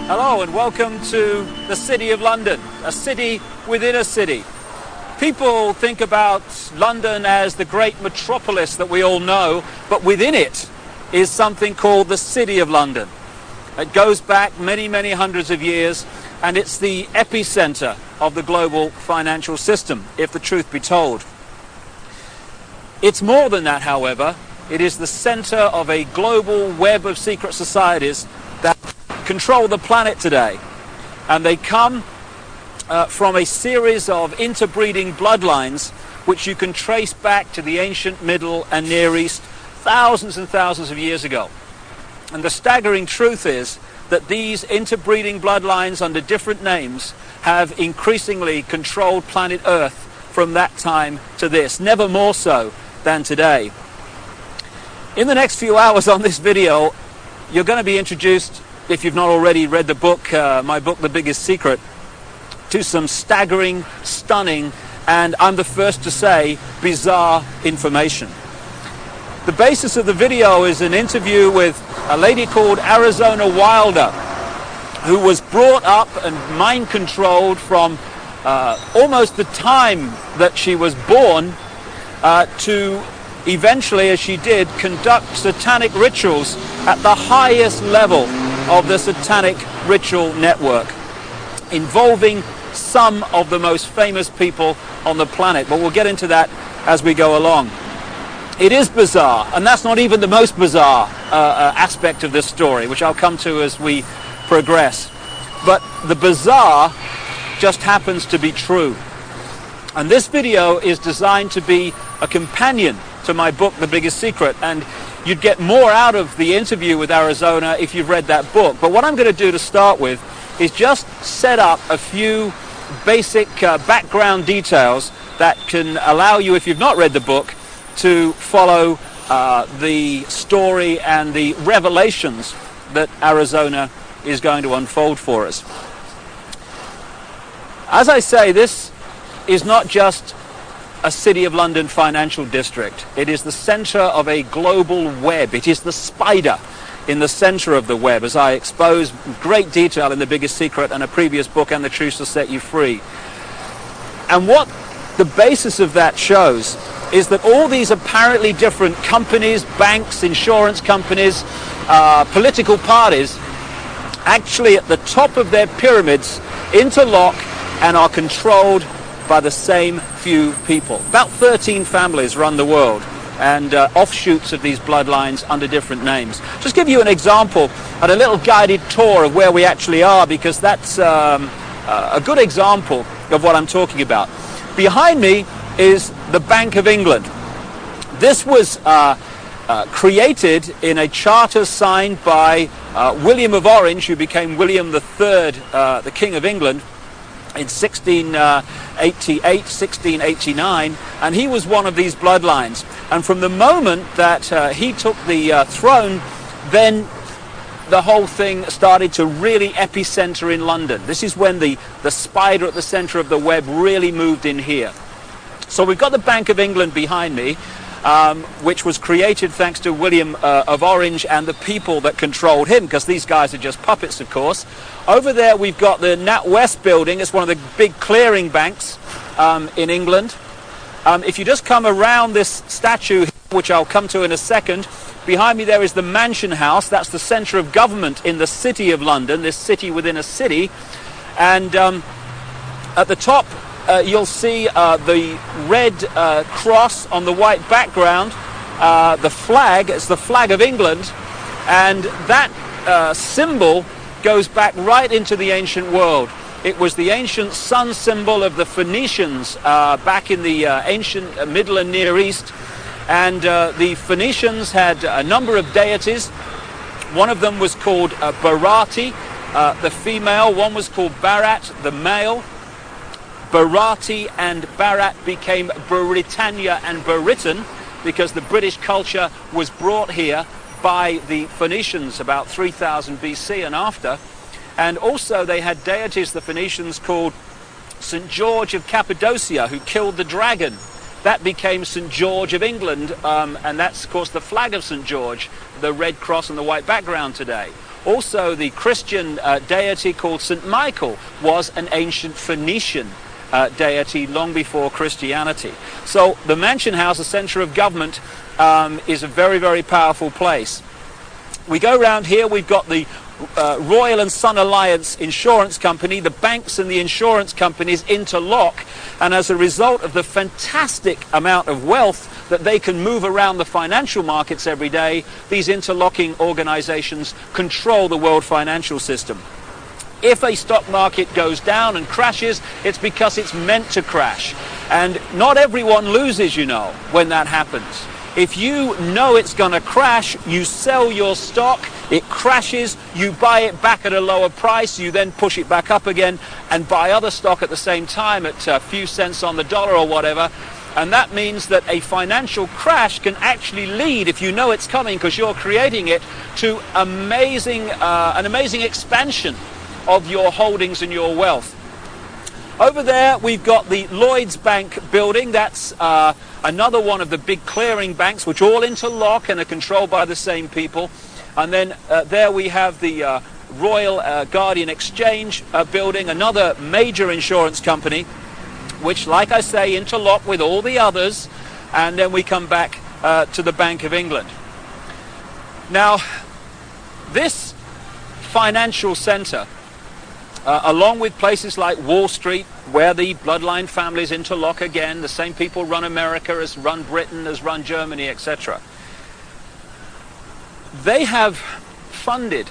Hello and welcome to the City of London, a city within a city. People think about London as the great metropolis that we all know, but within it is something called the City of London. It goes back many, many hundreds of years, and it's the epicenter of the global financial system, if the truth be told. It's more than that, however. It is the center of a global web of secret societies that control the planet today, and they come from a series of interbreeding bloodlines which you can trace back to the ancient Middle and Near East thousands and thousands of years ago. And the staggering truth is that these interbreeding bloodlines under different names have increasingly controlled planet Earth from that time to this, never more so than today. In the next few hours on this video, you're going to be introduced, if you've not already read the book, my book, The Biggest Secret, to some staggering, stunning, and I'm the first to say, bizarre information. The basis of the video is an interview with a lady called Arizona Wilder, who was brought up and mind-controlled from almost the time that she was born to eventually, as she did, conduct satanic rituals at the highest level of the satanic ritual network, involving some of the most famous people on the planet. But we'll get into that as we go along. It is bizarre, and that's not even the most bizarre aspect of this story, which I'll come to as we progress. But the bizarre just happens to be true. And this video is designed to be a companion to my book, The Biggest Secret, and you'd get more out of the interview with Arizona if you've read that book. But what I'm going to do to start with is just set up a few basic background details that can allow you, if you've not read the book, to follow the story and the revelations that Arizona is going to unfold for us. As I say, this is not just a City of London financial district. It is the center of a global web. It is the spider in the center of the web, as I expose great detail in The Biggest Secret and a previous book, And the Truth Shall Set You Free. And what the basis of that shows is that all these apparently different companies, banks, insurance companies, political parties, actually at the top of their pyramids interlock and are controlled by the same few people. About 13 families run the world, and offshoots of these bloodlines under different names. Just give you an example and a little guided tour of where we actually are, because that's a good example of what I'm talking about. Behind me is the Bank of England. This was created in a charter signed by William of Orange, who became William III, the King of England, in 1688, 1689, and he was one of these bloodlines. And from the moment that he took the throne, then the whole thing started to really epicenter in London. This is when the spider at the center of the web really moved in here. So we've got the Bank of England behind me, which was created thanks to William of Orange and the people that controlled him, because these guys are just puppets, of course. Over there we've got the NatWest building. It's one of the big clearing banks in England. If you just come around this statue, which I'll come to in a second, behind me there is the Mansion House. That's the center of government in the City of London, this city within a city. And at the top you'll see the red cross on the white background, the flag. It's the flag of England, and that symbol goes back right into the ancient world. It was the ancient sun symbol of the Phoenicians back in the ancient Middle and Near East, and the Phoenicians had a number of deities. One of them was called Barati, the female. One was called Barat, the male. Barati and Barat became Britannia and Britain because the British culture was brought here by the Phoenicians about 3000 BC and after. And also they had deities, the Phoenicians, called St. George of Cappadocia, who killed the dragon. That became St. George of England, and that's, of course, the flag of St. George, the red cross and the white background today. Also, the Christian deity called St. Michael was an ancient Phoenician deity long before Christianity. So the Mansion House, the center of government, is a very, very powerful place. We go around here, we've got the Royal and Son Alliance Insurance Company. The banks and the insurance companies interlock, and as a result of the fantastic amount of wealth that they can move around the financial markets every day, these interlocking organizations control the world financial system. If a stock market goes down and crashes, it's because it's meant to crash. And not everyone loses, you know, when that happens. If you know it's going to crash, you sell your stock, it crashes, you buy it back at a lower price, you then push it back up again and buy other stock at the same time at a few cents on the dollar or whatever. And that means that a financial crash can actually lead, if you know it's coming because you're creating it, to an amazing expansion of your holdings and your wealth. Over there we've got the Lloyds Bank building. That's another one of the big clearing banks which all interlock and are controlled by the same people. And then there we have the Royal Guardian Exchange building, another major insurance company which, like I say, interlock with all the others. And then we come back to the Bank of England. Now, this financial center, along with places like Wall Street, where the bloodline families interlock again, the same people run America as run Britain, as run Germany, etc. They have funded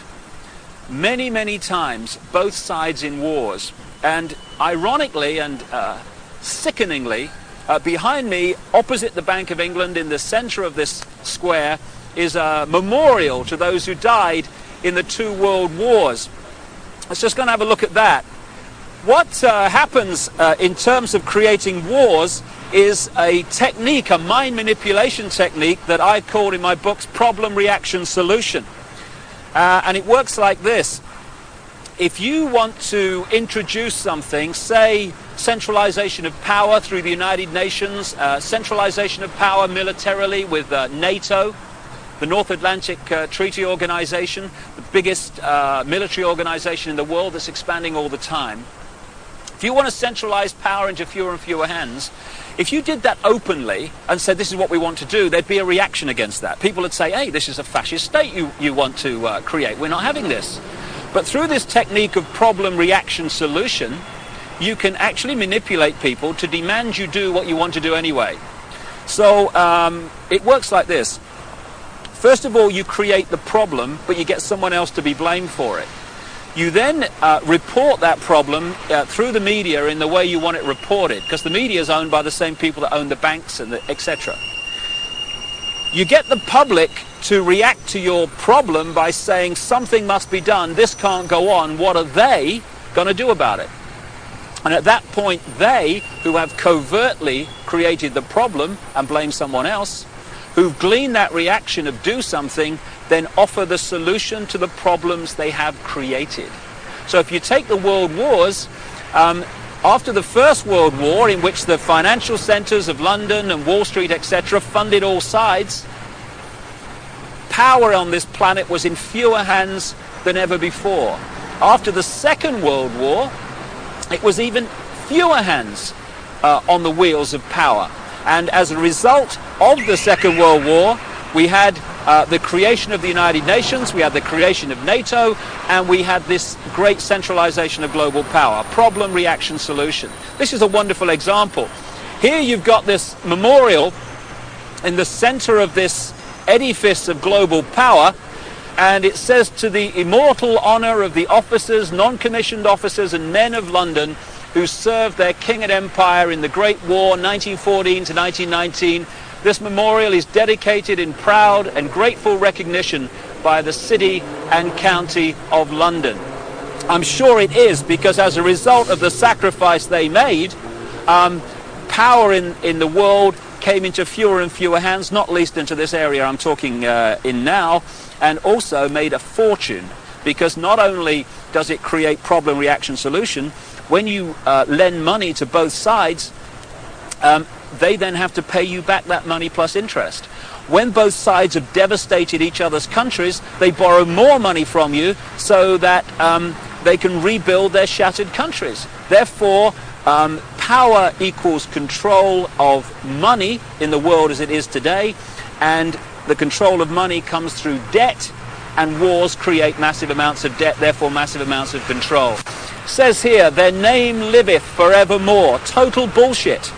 many, many times both sides in wars. And ironically and sickeningly, behind me, opposite the Bank of England, in the center of this square, is a memorial to those who died in the 2 world wars. Let's just go and have a look at that. What happens in terms of creating wars is a technique, a mind manipulation technique that I called in my books problem, reaction, solution. And it works like this. If you want to introduce something, say centralization of power through the United Nations, centralization of power militarily with NATO, the North Atlantic Treaty Organization, the biggest military organization in the world that's expanding all the time. If you want to centralize power into fewer and fewer hands, if you did that openly and said this is what we want to do, there'd be a reaction against that. People would say, hey, this is a fascist state you want to create. We're not having this. But through this technique of problem, reaction, solution, you can actually manipulate people to demand you do what you want to do anyway. So it works like this. First of all, you create the problem, but you get someone else to be blamed for it. You then report that problem through the media in the way you want it reported, because the media is owned by the same people that own the banks and etc. You get the public to react to your problem by saying something must be done, this can't go on, what are they going to do about it? And at that point, they, who have covertly created the problem and blame someone else, who've gleaned that reaction of do something, then offer the solution to the problems they have created. So if you take the world wars, after the First World War, in which the financial centers of London and Wall Street, etc., funded all sides, power on this planet was in fewer hands than ever before. After the Second World War, it was even fewer hands on the wheels of power. And as a result of the Second World War, we had the creation of the United Nations, we had the creation of NATO, and we had this great centralization of global power. Problem, reaction, solution. This is a wonderful example. Here you've got this memorial in the center of this edifice of global power, and it says, to the immortal honor of the officers, non-commissioned officers and men of London who served their king and empire in the Great War 1914 to 1919, this memorial is dedicated in proud and grateful recognition by the City and County of London. I'm sure it is, because as a result of the sacrifice they made, power in the world came into fewer and fewer hands, not least into this area I'm talking in now, and also made a fortune, because not only does it create problem, reaction, solution, when you lend money to both sides, they then have to pay you back that money plus interest. When both sides have devastated each other's countries, they borrow more money from you so that they can rebuild their shattered countries. Therefore, power equals control of money in the world as it is today, and the control of money comes through debt, and wars create massive amounts of debt, therefore massive amounts of control. It says here, their name liveth forevermore. Total bullshit.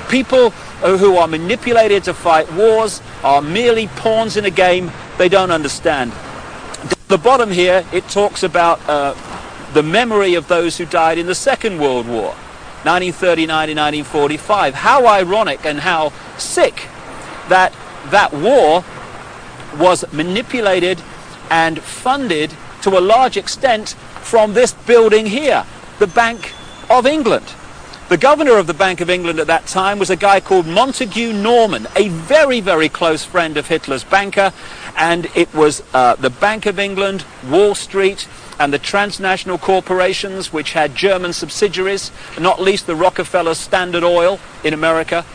People who are manipulated to fight wars are merely pawns in a game they don't understand. At the bottom here, it talks about the memory of those who died in the Second World War, 1939 to 1945. How ironic and how sick that that war was manipulated and funded to a large extent from this building here, the Bank of England. The governor of the Bank of England at that time was a guy called Montague Norman, a very, very close friend of Hitler's banker, and it was the Bank of England, Wall Street, and the transnational corporations which had German subsidiaries, not least the Rockefeller Standard Oil in America.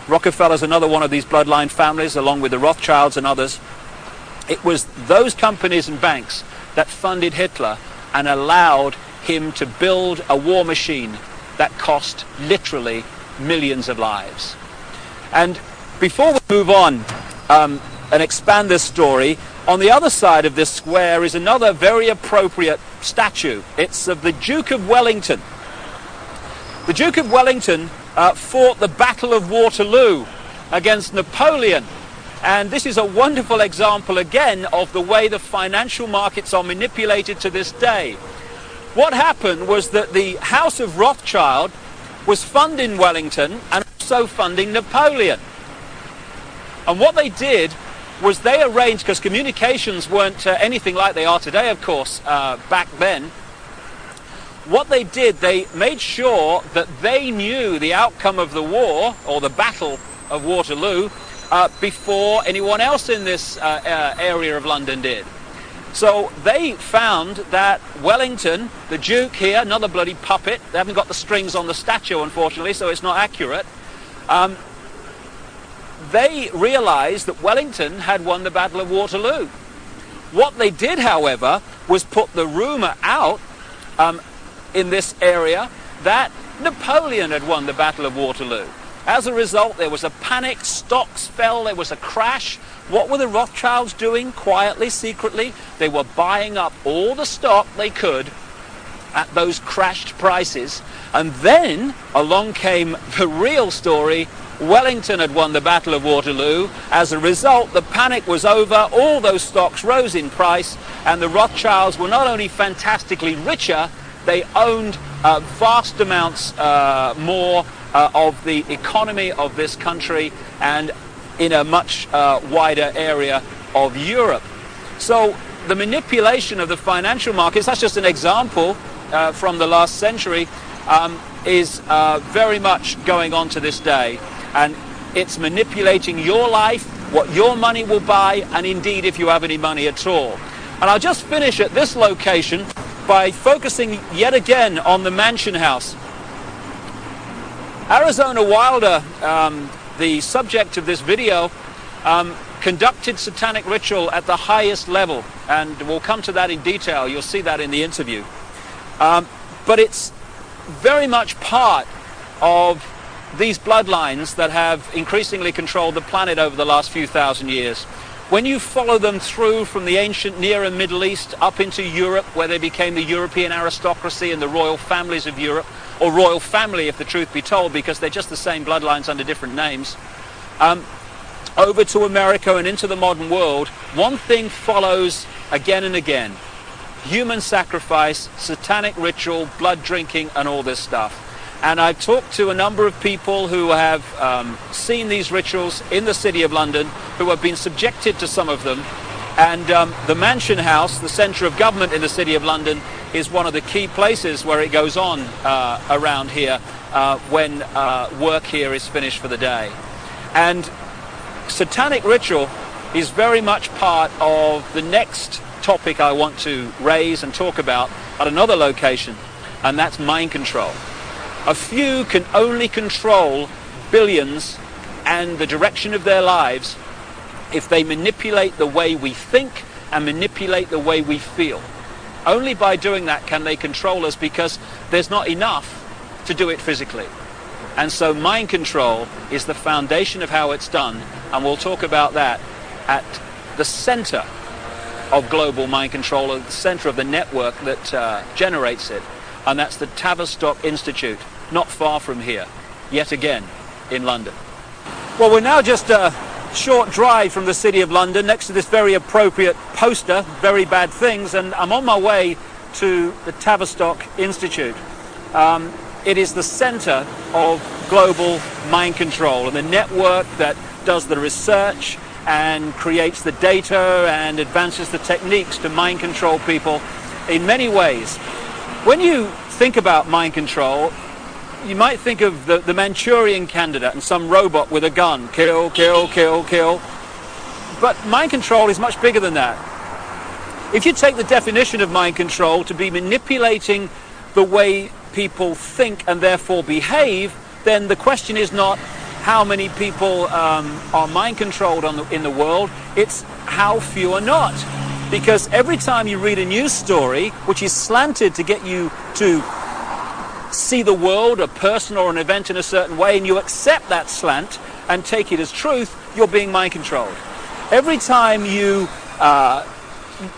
Rockefeller's another one of these bloodline families, along with the Rothschilds and others. It was those companies and banks that funded Hitler and allowed him to build a war machine that cost literally millions of lives. And before we move on and expand this story, on the other side of this square is another very appropriate statue. It's of the Duke of Wellington. The Duke of Wellington fought the Battle of Waterloo against Napoleon. And this is a wonderful example again of the way the financial markets are manipulated to this day. What happened was that the House of Rothschild was funding Wellington and also funding Napoleon. And what they did was they arranged, because communications weren't anything like they are today, of course, back then. What they did, they made sure that they knew the outcome of the war, or the Battle of Waterloo, before anyone else in this area of London did. So they found that Wellington, the Duke here, another bloody puppet, they haven't got the strings on the statue unfortunately, so it's not accurate, they realized that Wellington had won the Battle of Waterloo. What they did, however, was put the rumor out in this area that Napoleon had won the Battle of Waterloo. As a result, there was a panic, stocks fell, there was a crash. What were the Rothschilds doing quietly, secretly? They were buying up all the stock they could at those crashed prices. And then along came the real story. Wellington had won the Battle of Waterloo. As a result, the panic was over, all those stocks rose in price, and the Rothschilds were not only fantastically richer, they owned vast amounts more of the economy of this country and in a much wider area of Europe. So the manipulation of the financial markets, that's just an example from the last century, is very much going on to this day. And it's manipulating your life, what your money will buy, and indeed if you have any money at all. And I'll just finish at this location by focusing yet again on the Mansion House. Arizona Wilder, the subject of this video, conducted satanic ritual at the highest level, and we'll come to that in detail. You'll see that in the interview. But it's very much part of these bloodlines that have increasingly controlled the planet over the last few thousand years. When you follow them through from the ancient Near and Middle East up into Europe, where they became the European aristocracy and the royal families of Europe, or royal family if the truth be told, because they're just the same bloodlines under different names, over to America and into the modern world, one thing follows again and again: human sacrifice, satanic ritual, blood drinking, and all this stuff. And I've talked to a number of people who have seen these rituals in the City of London, who have been subjected to some of them. And the Mansion House, the centre of government in the City of London, is one of the key places where it goes on around here when work here is finished for the day. And satanic ritual is very much part of the next topic I want to raise and talk about at another location, and that's mind control. A few can only control billions and the direction of their lives if they manipulate the way we think and manipulate the way we feel. Only by doing that can they control us, because there's not enough to do it physically. And so mind control is the foundation of how it's done, and we'll talk about that at the center of global mind control, at the center of the network that generates it, and that's the Tavistock Institute, not far from here, yet again in London. Well, we're now just a short drive from the City of London, next to this very appropriate poster, Very Bad Things, and I'm on my way to the Tavistock Institute. It is the center of global mind control and the network that does the research and creates the data and advances the techniques to mind control people in many ways. When you think about mind control, you might think of the Manchurian candidate and some robot with a gun. Kill, kill, kill, kill. But mind control is much bigger than that. If you take the definition of mind control to be manipulating the way people think and therefore behave, then the question is not how many people are mind controlled in the world, it's how few are not. Because every time you read a news story which is slanted to get you to see the world, a person or an event in a certain way, and you accept that slant and take it as truth, you're being mind controlled. Every time you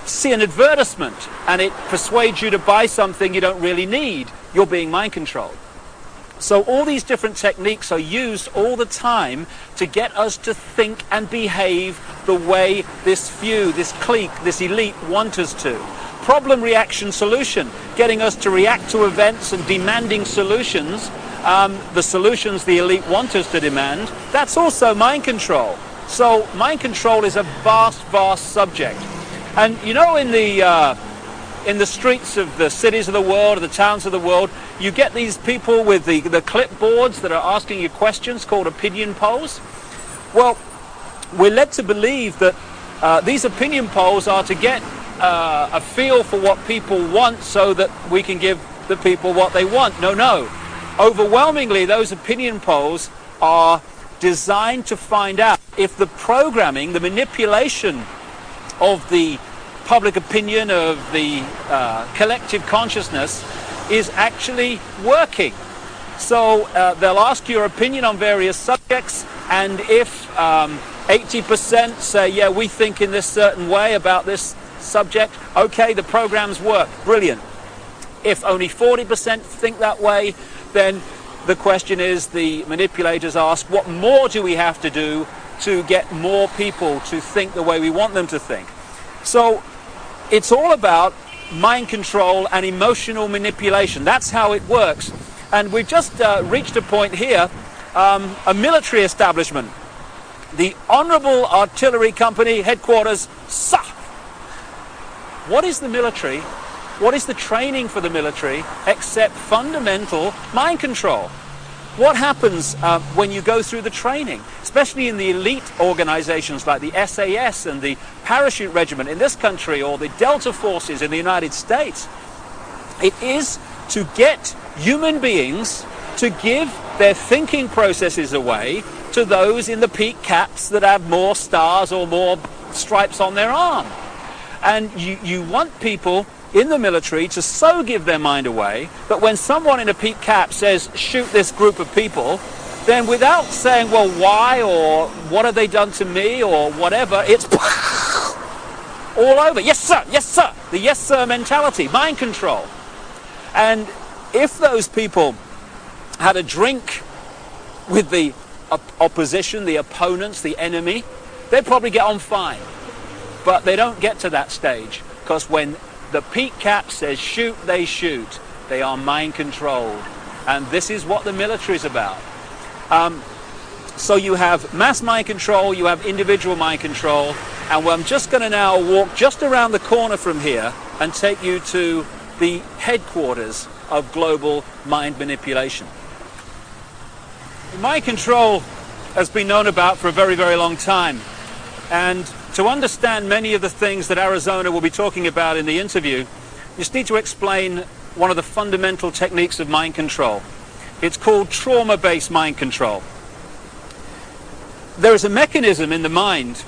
see an advertisement and it persuades you to buy something you don't really need, you're being mind controlled. So all these different techniques are used all the time to get us to think and behave the way this few, this clique, this elite want us to. Problem, reaction, solution, getting us to react to events and demanding solutions, the solutions the elite want us to demand. That's also mind control. So mind control is a vast, vast subject. And you know, in the streets of the cities of the world, or the towns of the world, you get these people with the clipboards that are asking you questions called opinion polls. Well, we're led to believe that these opinion polls are to get a feel for what people want so that we can give the people what they want. No. Overwhelmingly, those opinion polls are designed to find out if the programming, the manipulation of the public opinion, of the collective consciousness, is actually working. So they'll ask your opinion on various subjects, and if 80% say, yeah, we think in this certain way about this subject, okay, the programs work, brilliant. If only 40% think that way, then the question is, the manipulators ask, what more do we have to do to get more people to think the way we want them to think? So it's all about mind control and emotional manipulation. That's how it works. And we've just reached a point here, a military establishment. The Honourable Artillery Company headquarters, SA. What is the military? What is the training for the military except fundamental mind control? What happens when you go through the training, especially in the elite organizations like the SAS and the Parachute Regiment in this country, or the Delta Forces in the United States? It is to get human beings to give their thinking processes away to those in the peak caps that have more stars or more stripes on their arm. And you want people in the military to so give their mind away that when someone in a peak cap says, shoot this group of people, then without saying, well, why, or what have they done to me, or whatever, it's all over. Yes, sir, yes, sir. The yes, sir mentality, mind control. And if those people had a drink with the opposition, the opponents, the enemy, they'd probably get on fine. But they don't get to that stage, because when the peak cap says shoot, they shoot. They are mind controlled. And this is what the military is about. So you have mass mind control, you have individual mind control, and I'm just going to now walk just around the corner from here and take you to the headquarters of global mind manipulation. Mind control has been known about for a very, very long time. And to understand many of the things that Arizona will be talking about in the interview, you just need to explain one of the fundamental techniques of mind control. It's called trauma-based mind control. there is a mechanism in the mind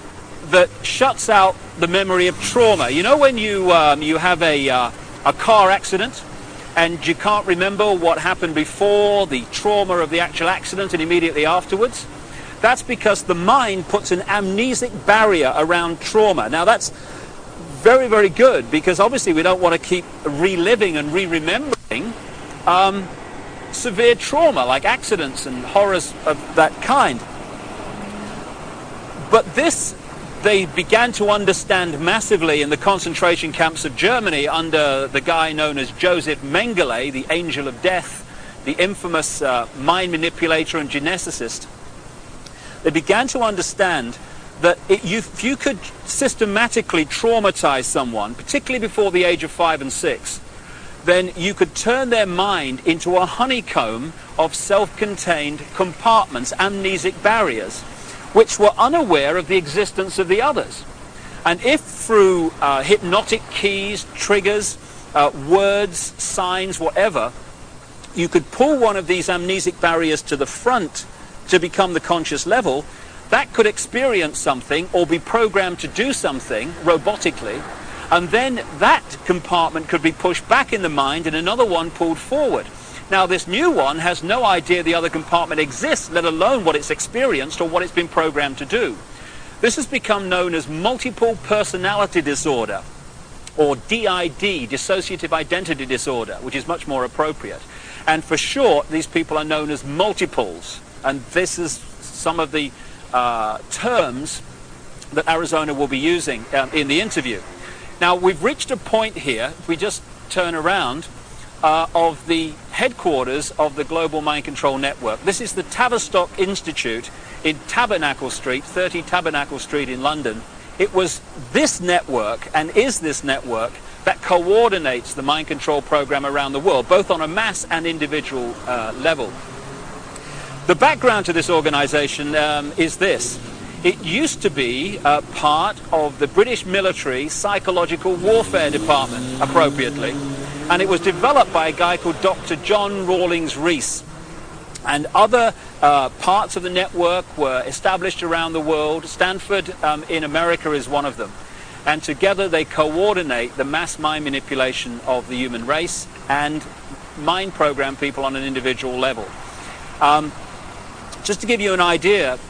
that shuts out the memory of trauma. You know when you have a car accident and you can't remember what happened before, the trauma of the actual accident and immediately afterwards? That's because the mind puts an amnesic barrier around trauma. Now that's very, very good, because obviously we don't want to keep reliving and re-remembering severe trauma like accidents and horrors of that kind. But this they began to understand massively in the concentration camps of Germany under the guy known as Joseph Mengele, the Angel of Death, the infamous mind manipulator and geneticist. They began to understand that if you could systematically traumatize someone, particularly before the age of 5 and 6, then you could turn their mind into a honeycomb of self-contained compartments, amnesic barriers, which were unaware of the existence of the others. And if through hypnotic keys, triggers, words, signs, whatever, you could pull one of these amnesic barriers to the front to become the conscious level, that could experience something or be programmed to do something robotically, and then that compartment could be pushed back in the mind and another one pulled forward. Now this new one has no idea the other compartment exists, let alone what it's experienced or what it's been programmed to do. This has become known as multiple personality disorder, or DID, dissociative identity disorder, which is much more appropriate. And for short, these people are known as multiples. And this is some of the terms that Arizona will be using in the interview. Now, we've reached a point here, if we just turn around, of the headquarters of the Global Mind Control Network. This is the Tavistock Institute in Tabernacle Street, 30 Tabernacle Street in London. It was this network, and is this network, that coordinates the mind control program around the world, both on a mass and individual level. The background to this organization is this. It used to be part of the British military psychological warfare department, appropriately, and it was developed by a guy called Dr. John Rawlings Rees. And other parts of the network were established around the world. Stanford in America is one of them. And together they coordinate the mass mind manipulation of the human race and mind program people on an individual level. Just to give you an idea,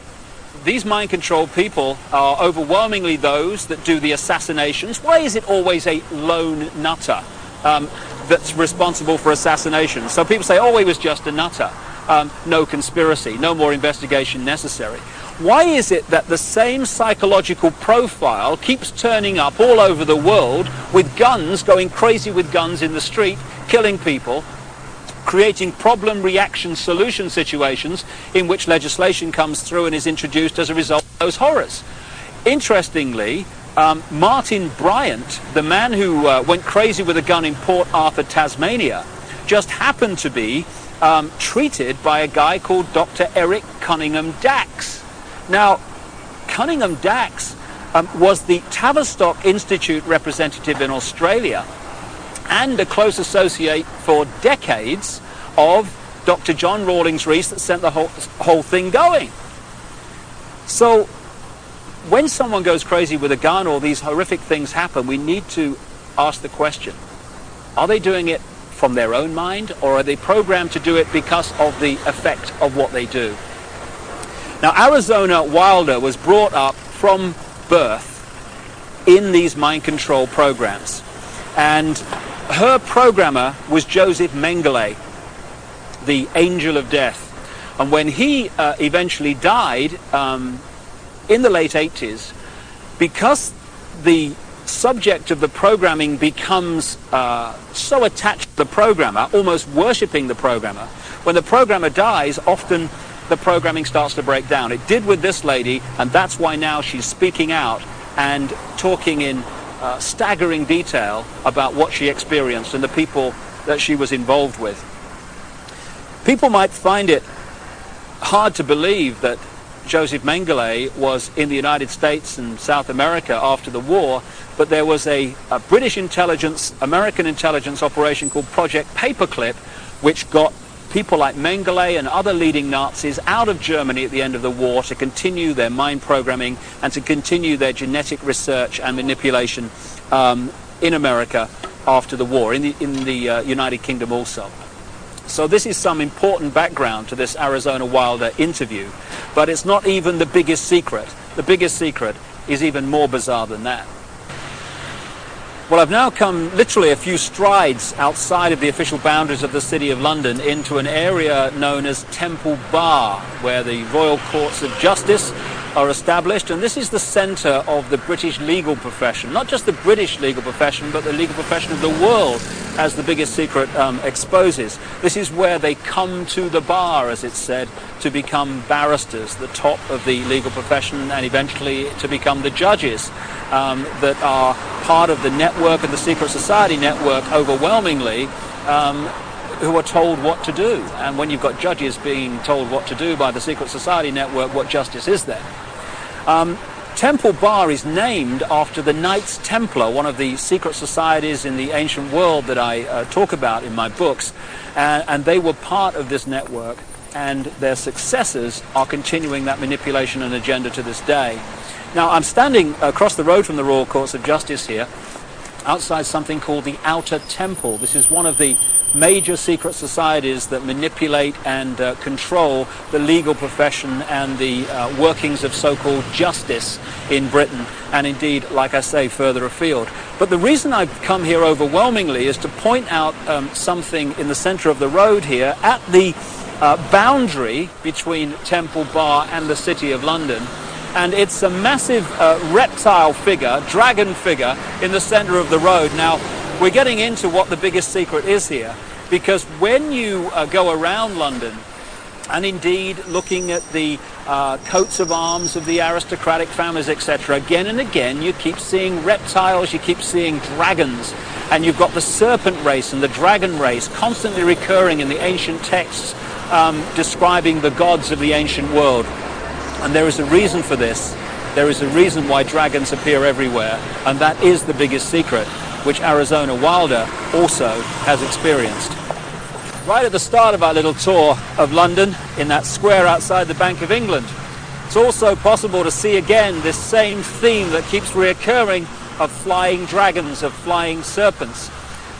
these mind control people are overwhelmingly those that do the assassinations. Why is it always a lone nutter that's responsible for assassinations? So people say, oh, he was just a nutter. No conspiracy, no more investigation necessary. Why is it that the same psychological profile keeps turning up all over the world with guns, going crazy with guns in the street, killing people, creating problem, reaction, solution situations in which legislation comes through and is introduced as a result of those horrors? Interestingly, Martin Bryant, the man who went crazy with a gun in Port Arthur, Tasmania, just happened to be treated by a guy called Dr. Eric Cunningham Dax. Now, Cunningham Dax was the Tavistock Institute representative in Australia and a close associate for decades of Dr. John Rawlings Rees that sent the whole thing going. So when someone goes crazy with a gun or these horrific things happen, we need to ask the question, are they doing it from their own mind, or are they programmed to do it because of the effect of what they do? Now, Arizona Wilder was brought up from birth in these mind control programs, and her programmer was Joseph Mengele, the Angel of Death. And when he eventually died in the late 80s, because the subject of the programming becomes so attached to the programmer, almost worshipping the programmer, when the programmer dies, often the programming starts to break down. It did with this lady, and that's why now she's speaking out and talking in staggering detail about what she experienced and the people that she was involved with. People might find it hard to believe that Joseph Mengele was in the United States and South America after the war, but there was a British intelligence, American intelligence operation called Project Paperclip, which got people like Mengele and other leading Nazis out of Germany at the end of the war to continue their mind programming and to continue their genetic research and manipulation in America after the war, in the United Kingdom also. So this is some important background to this Arizona Wilder interview, but it's not even the biggest secret. The biggest secret is even more bizarre than that. Well, I've now come literally a few strides outside of the official boundaries of the City of London into an area known as Temple Bar, where the Royal Courts of Justice are established, and this is the centre of the British legal profession. Not just the British legal profession, but the legal profession of the world, as the biggest secret exposes. This is where they come to the bar, as it's said, to become barristers, the top of the legal profession, and eventually to become the judges that are part of the network and the secret society network overwhelmingly, who are told what to do. And when you've got judges being told what to do by the secret society network, what justice is there? Temple Bar is named after the Knights Templar, one of the secret societies in the ancient world that I talk about in my books, and they were part of this network, and their successors are continuing that manipulation and agenda to this day. Now, I'm standing across the road from the Royal Courts of Justice here, outside something called the Outer Temple. This is one of the major secret societies that manipulate and control the legal profession and the workings of so-called justice in Britain, and indeed, like I say, further afield. But the reason I've come here overwhelmingly is to point out something in the centre of the road here at the boundary between Temple Bar and the City of London. And it's a massive reptile figure, dragon figure, in the centre of the road. Now, we're getting into what the biggest secret is here, because when you go around London, and indeed looking at the coats of arms of the aristocratic families, etc., again and again you keep seeing reptiles, you keep seeing dragons, and you've got the serpent race and the dragon race constantly recurring in the ancient texts describing the gods of the ancient world. And there is a reason for this. There is a reason why dragons appear everywhere, and that is the biggest secret, which Arizona Wilder also has experienced. Right at the start of our little tour of London, in that square outside the Bank of England, it's also possible to see again this same theme that keeps reoccurring of flying dragons, of flying serpents.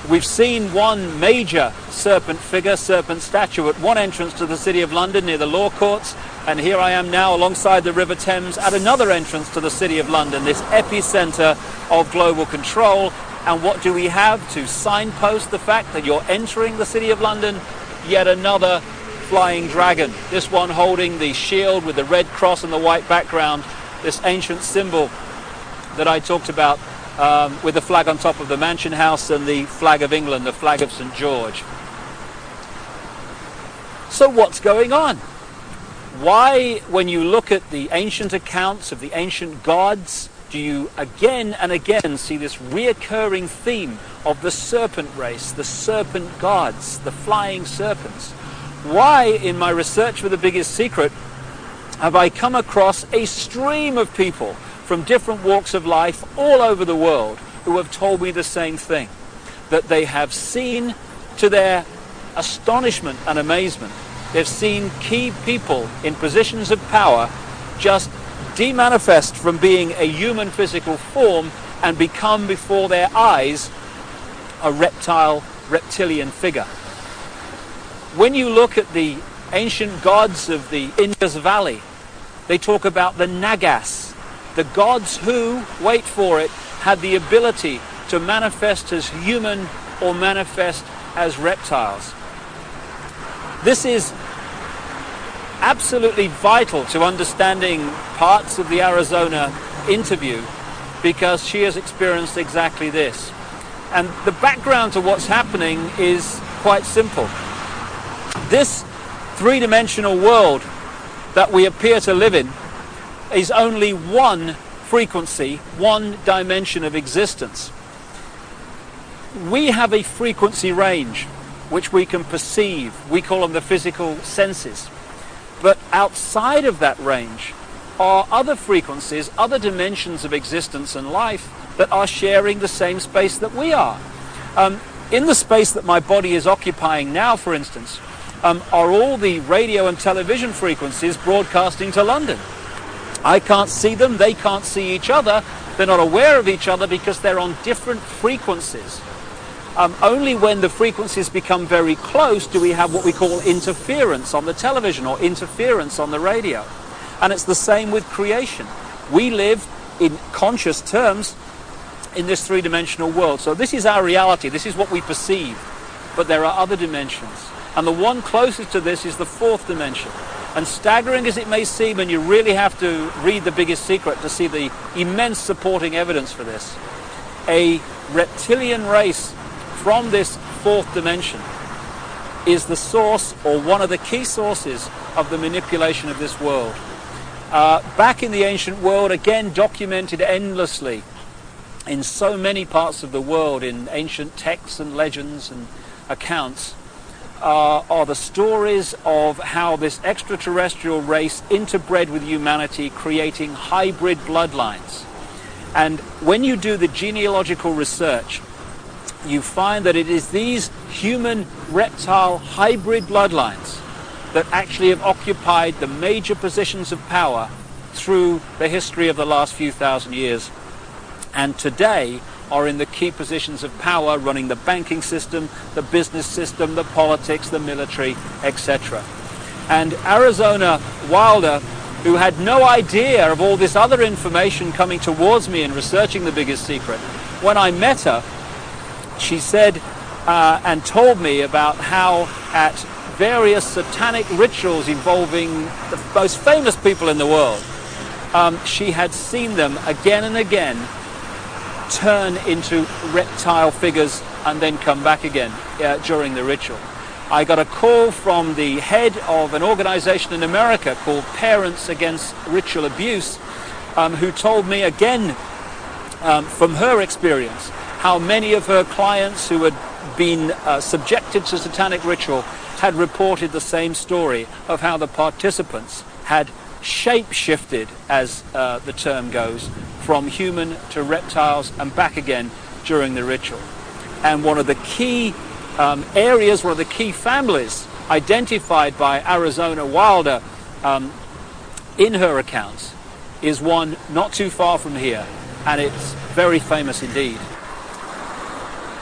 We've seen one major serpent figure, serpent statue, at one entrance to the City of London near the Law Courts, and here I am now alongside the River Thames at another entrance to the City of London, this epicenter of global control. And what do we have to signpost the fact that you're entering the City of London? Yet another flying dragon, this one holding the shield with the red cross and the white background, this ancient symbol that I talked about, with the flag on top of the Mansion House and the flag of England, the flag of St. George. So what's going on? Why, when you look at the ancient accounts of the ancient gods, do you again and again see this reoccurring theme of the serpent race, the serpent gods, the flying serpents? Why, in my research for the biggest secret, have I come across a stream of people from different walks of life all over the world who have told me the same thing, that they have seen, to their astonishment and amazement, they've seen key people in positions of power just demanifest from being a human physical form and become before their eyes a reptilian figure. When you look at the ancient gods of the Indus Valley, they talk about the Nagas, the gods who, wait for it, had the ability to manifest as human or manifest as reptiles. This is absolutely vital to understanding parts of the Arizona interview, because she has experienced exactly this. And the background to what's happening is quite simple. This three-dimensional world that we appear to live in is only one frequency, one dimension of existence. We have a frequency range which we can perceive. We call them the physical senses. But outside of that range are other frequencies, other dimensions of existence and life that are sharing the same space that we are. In the space that my body is occupying now, for instance, are all the radio and television frequencies broadcasting to London. I can't see them, they can't see each other, they're not aware of each other because they're on different frequencies. Only when the frequencies become very close do we have what we call interference on the television or interference on the radio. And it's the same with creation. We live in conscious terms in this three-dimensional world. So this is our reality, this is what we perceive. But there are other dimensions. And the one closest to this is the fourth dimension. And staggering as it may seem, and you really have to read The Biggest Secret to see the immense supporting evidence for this, a reptilian race from this fourth dimension is the source, or one of the key sources, of the manipulation of this world. Back in the ancient world, again documented endlessly in so many parts of the world, in ancient texts and legends and accounts, are the stories of how this extraterrestrial race interbred with humanity, creating hybrid bloodlines. And when you do the genealogical research, you find that it is these human-reptile hybrid bloodlines that actually have occupied the major positions of power through the history of the last few thousand years, and today are in the key positions of power, running the banking system, the business system, the politics, the military, etc. And Arizona Wilder, who had no idea of all this other information coming towards me in researching The Biggest Secret, when I met her, she said and told me about how at various satanic rituals involving the most famous people in the world, she had seen them again and again turn into reptile figures and then come back again during the ritual. I got a call from the head of an organization in America called Parents Against Ritual Abuse, who told me again from her experience how many of her clients who had been subjected to satanic ritual had reported the same story of how the participants had shape-shifted, as the term goes, from human to reptiles and back again during the ritual. And one of the key areas, one of the key families identified by Arizona Wilder in her accounts is one not too far from here, and it's very famous indeed.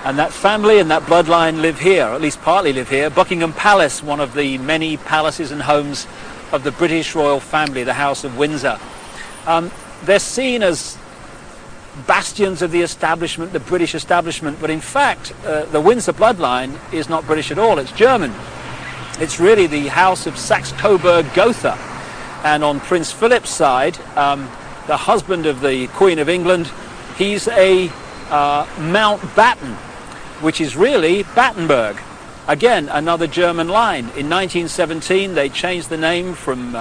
And that family and that bloodline live here, or at least partly live here. Buckingham Palace, one of the many palaces and homes of the British royal family, the House of Windsor. They're seen as bastions of the establishment, the British establishment, but in fact the Windsor bloodline is not British at all, it's German. It's really the House of Saxe-Coburg-Gotha. And on Prince Philip's side, the husband of the Queen of England, he's a Mountbatten, which is really Battenberg. Again, another German line. In 1917, they changed the name from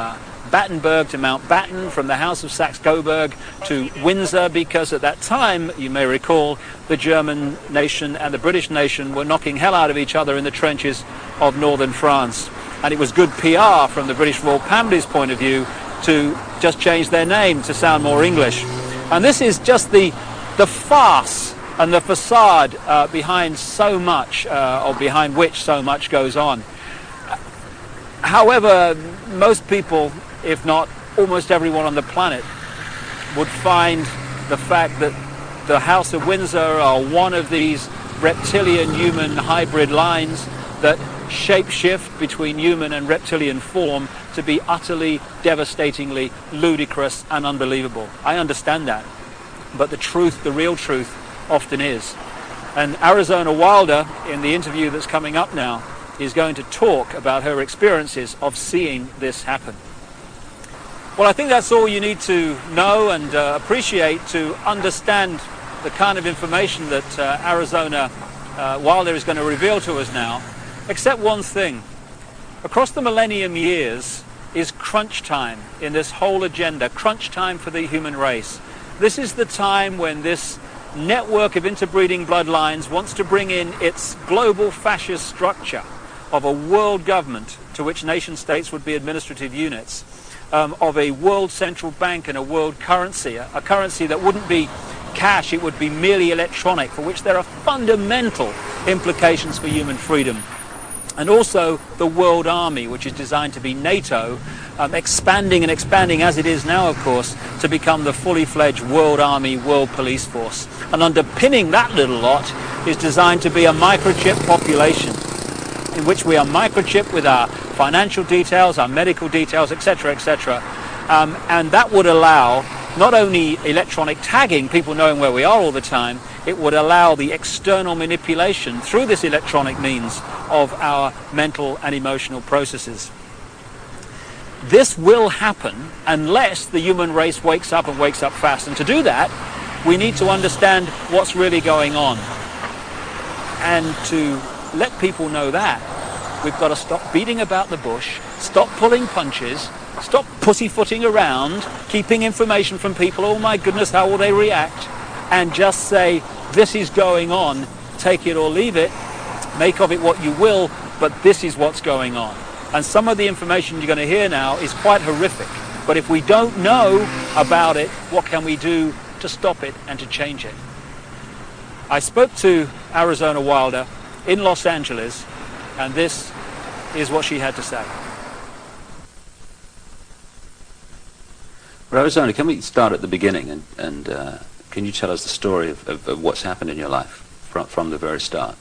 Battenberg to Mountbatten, from the House of Saxe-Coburg to Windsor, because at that time, you may recall, the German nation and the British nation were knocking hell out of each other in the trenches of northern France. And it was good PR from the British royal family's point of view to just change their name to sound more English. And this is just the farce and the facade behind so much, or behind which so much goes on. However, most people, if not almost everyone on the planet, would find the fact that the House of Windsor are one of these reptilian-human hybrid lines that shape-shift between human and reptilian form to be utterly, devastatingly ludicrous and unbelievable. I understand that, but the truth, the real truth, often is. And Arizona Wilder, in the interview that's coming up now, is going to talk about her experiences of seeing this happen. Well, I think that's all you need to know and appreciate to understand the kind of information that Arizona Wilder is going to reveal to us now, except one thing. Across the millennium years is crunch time in this whole agenda, crunch time for the human race. This is the time when this network of interbreeding bloodlines wants to bring in its global fascist structure of a world government to which nation states would be administrative units, of a world central bank and a world currency, a currency that wouldn't be cash, it would be merely electronic, for which there are fundamental implications for human freedom. and also the World Army, which is designed to be NATO, expanding and expanding as it is now, of course, to become the fully fledged World Army, World Police Force. And underpinning that little lot is designed to be a microchip population, in which we are microchipped with our financial details, our medical details, etc., etc. And that would allow not only electronic tagging, people knowing where we are all the time, it would allow the external manipulation through this electronic means of our mental and emotional processes. This will happen unless the human race wakes up and wakes up fast. And to do that, we need to understand what's really going on. And to let people know that, we've got to stop beating about the bush, stop pulling punches, stop pussyfooting around, keeping information from people, oh my goodness, how will they react, and just say, this is going on, take it or leave it, make of it what you will, but this is what's going on. And some of the information you're going to hear now is quite horrific. But if we don't know about it, what can we do to stop it and to change it? I spoke to Arizona Wilder in Los Angeles, and this is what she had to say. Arizona, can we start at the beginning, and can you tell us the story of what's happened in your life from the very start?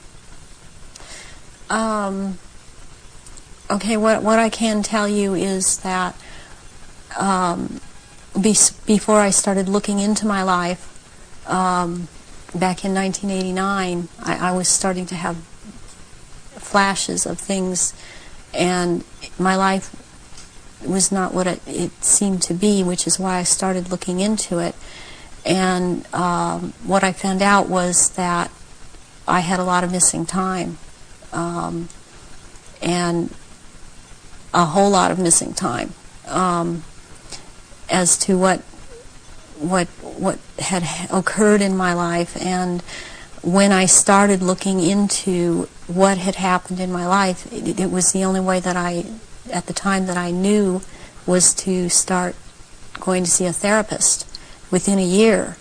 Okay, what I can tell you is that before I started looking into my life, back in 1989, I was starting to have flashes of things, and my life was not what it seemed to be, which is why I started looking into it. And what I found out was that I had a lot of missing time, and a whole lot of missing time, as to what had occurred in my life. And when I started looking into what had happened in my life, it was the only way that at the time that I knew, was to start going to see a therapist. Within a year,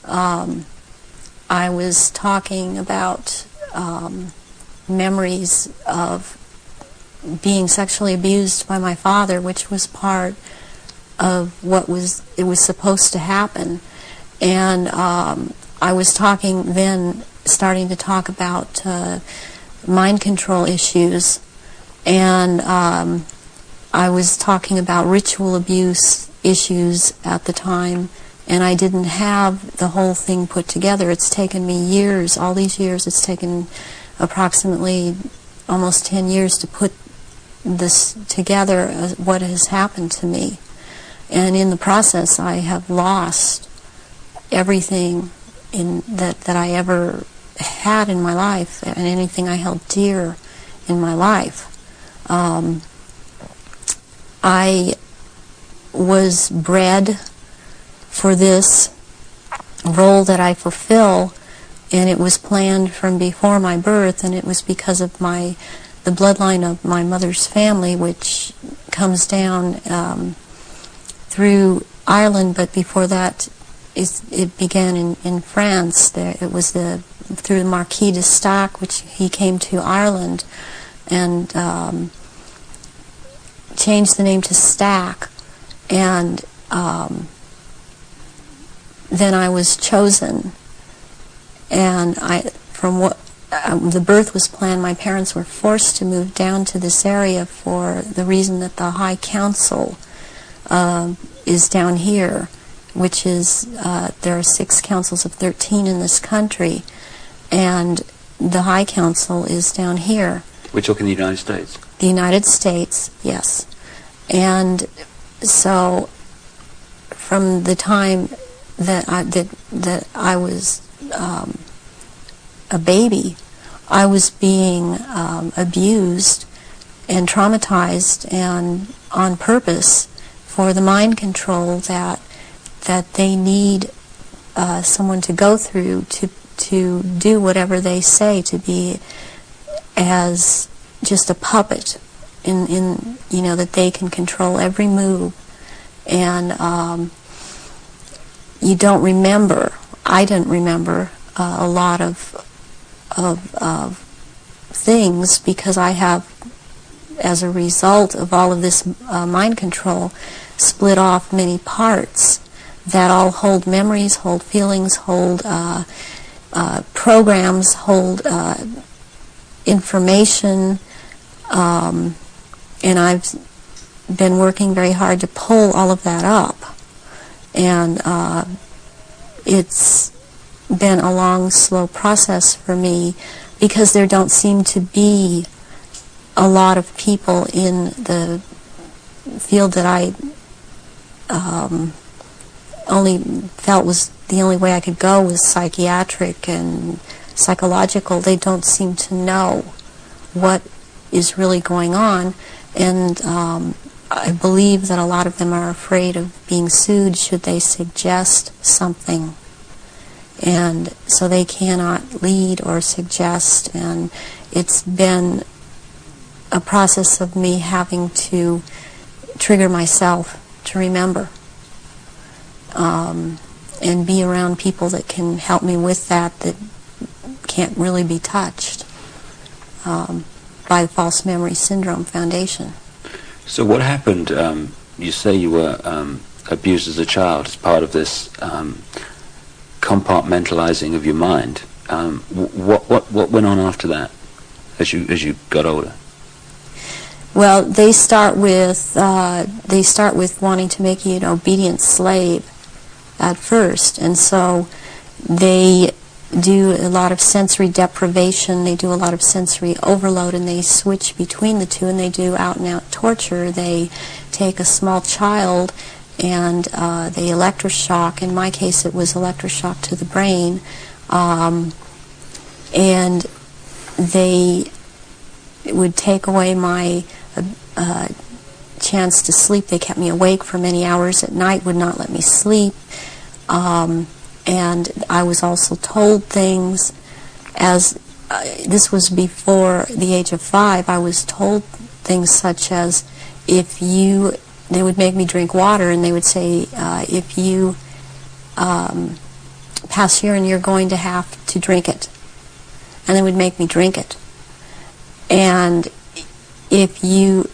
I was talking about memories of being sexually abused by my father, which was part of it was supposed to happen. And I was starting to talk about mind control issues, and I was talking about ritual abuse issues at the time, and I didn't have the whole thing put together. It's taken me years, all these years, it's taken approximately almost 10 years to put this together, what has happened to me. And in the process, I have lost everything that I ever had in my life, and anything I held dear in my life. I was bred for this role that I fulfill, and it was planned from before my birth, and it was because of the bloodline of my mother's family, which comes down through Ireland, but before that it began in France. It was through the Marquis de Stac, which he came to Ireland and changed the name to Stack, and then I was chosen. And the birth was planned. My parents were forced to move down to this area for the reason that the High Council is down here, which is, there are 6 councils of 13 in this country, and the High Council is down here. We're talking the United States? The United States, yes. And so from the time that I was a baby, I was being abused and traumatized, and on purpose, for the mind control that they need someone to go through to do whatever they say, to be as just a puppet in that they can control every move. And you don't remember, I didn't remember a lot of things, because I have, as a result of all of this mind control, split off many parts that all hold memories, hold feelings, hold programs, hold information, and I've been working very hard to pull all of that up. And it's been a long, slow process for me, because there don't seem to be a lot of people in the field that I only felt was the only way I could go was psychiatric and psychological. They don't seem to know what is really going on, and I believe that a lot of them are afraid of being sued should they suggest something, and so they cannot lead or suggest. And it's been a process of me having to trigger myself to remember, and be around people that can help me with that can't really be touched by the False Memory Syndrome Foundation. So what happened? You say you were abused as a child as part of this compartmentalizing of your mind. What went on after that, as you got older? Well, they start with wanting to make you an obedient slave at first, and so they do a lot of sensory deprivation, they do a lot of sensory overload, and they switch between the two, and they do out-and-out torture. They take a small child and they electroshock. In my case, it was electroshock to the brain, and they would take away my chance to sleep. They kept me awake for many hours at night, would not let me sleep. And I was also told things, as this was before the age of 5, I was told things such as, they would make me drink water, and they would say, if you pass urine, you're going to have to drink it. And they would make me drink it. And if you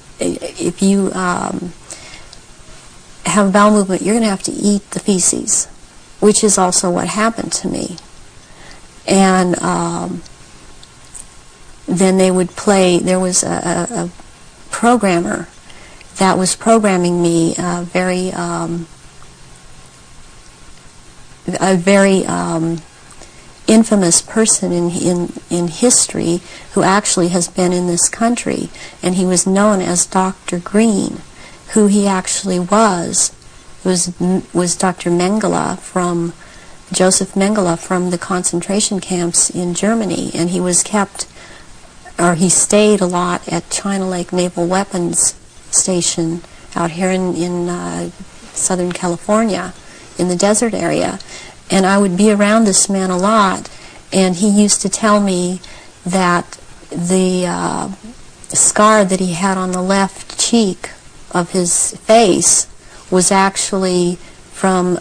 have a bowel movement, you're going to have to eat the feces, which is also what happened to me. And then they would play, there was a programmer that was programming me, a very infamous person in history, who actually has been in this country, and he was known as Dr. Green. Who he actually was Dr. Mengele, from Joseph Mengele, from the concentration camps in Germany, and he stayed a lot at China Lake Naval Weapons Station out here in Southern California, in the desert area. And I would be around this man a lot, and he used to tell me that the scar that he had on the left cheek of his face was actually from,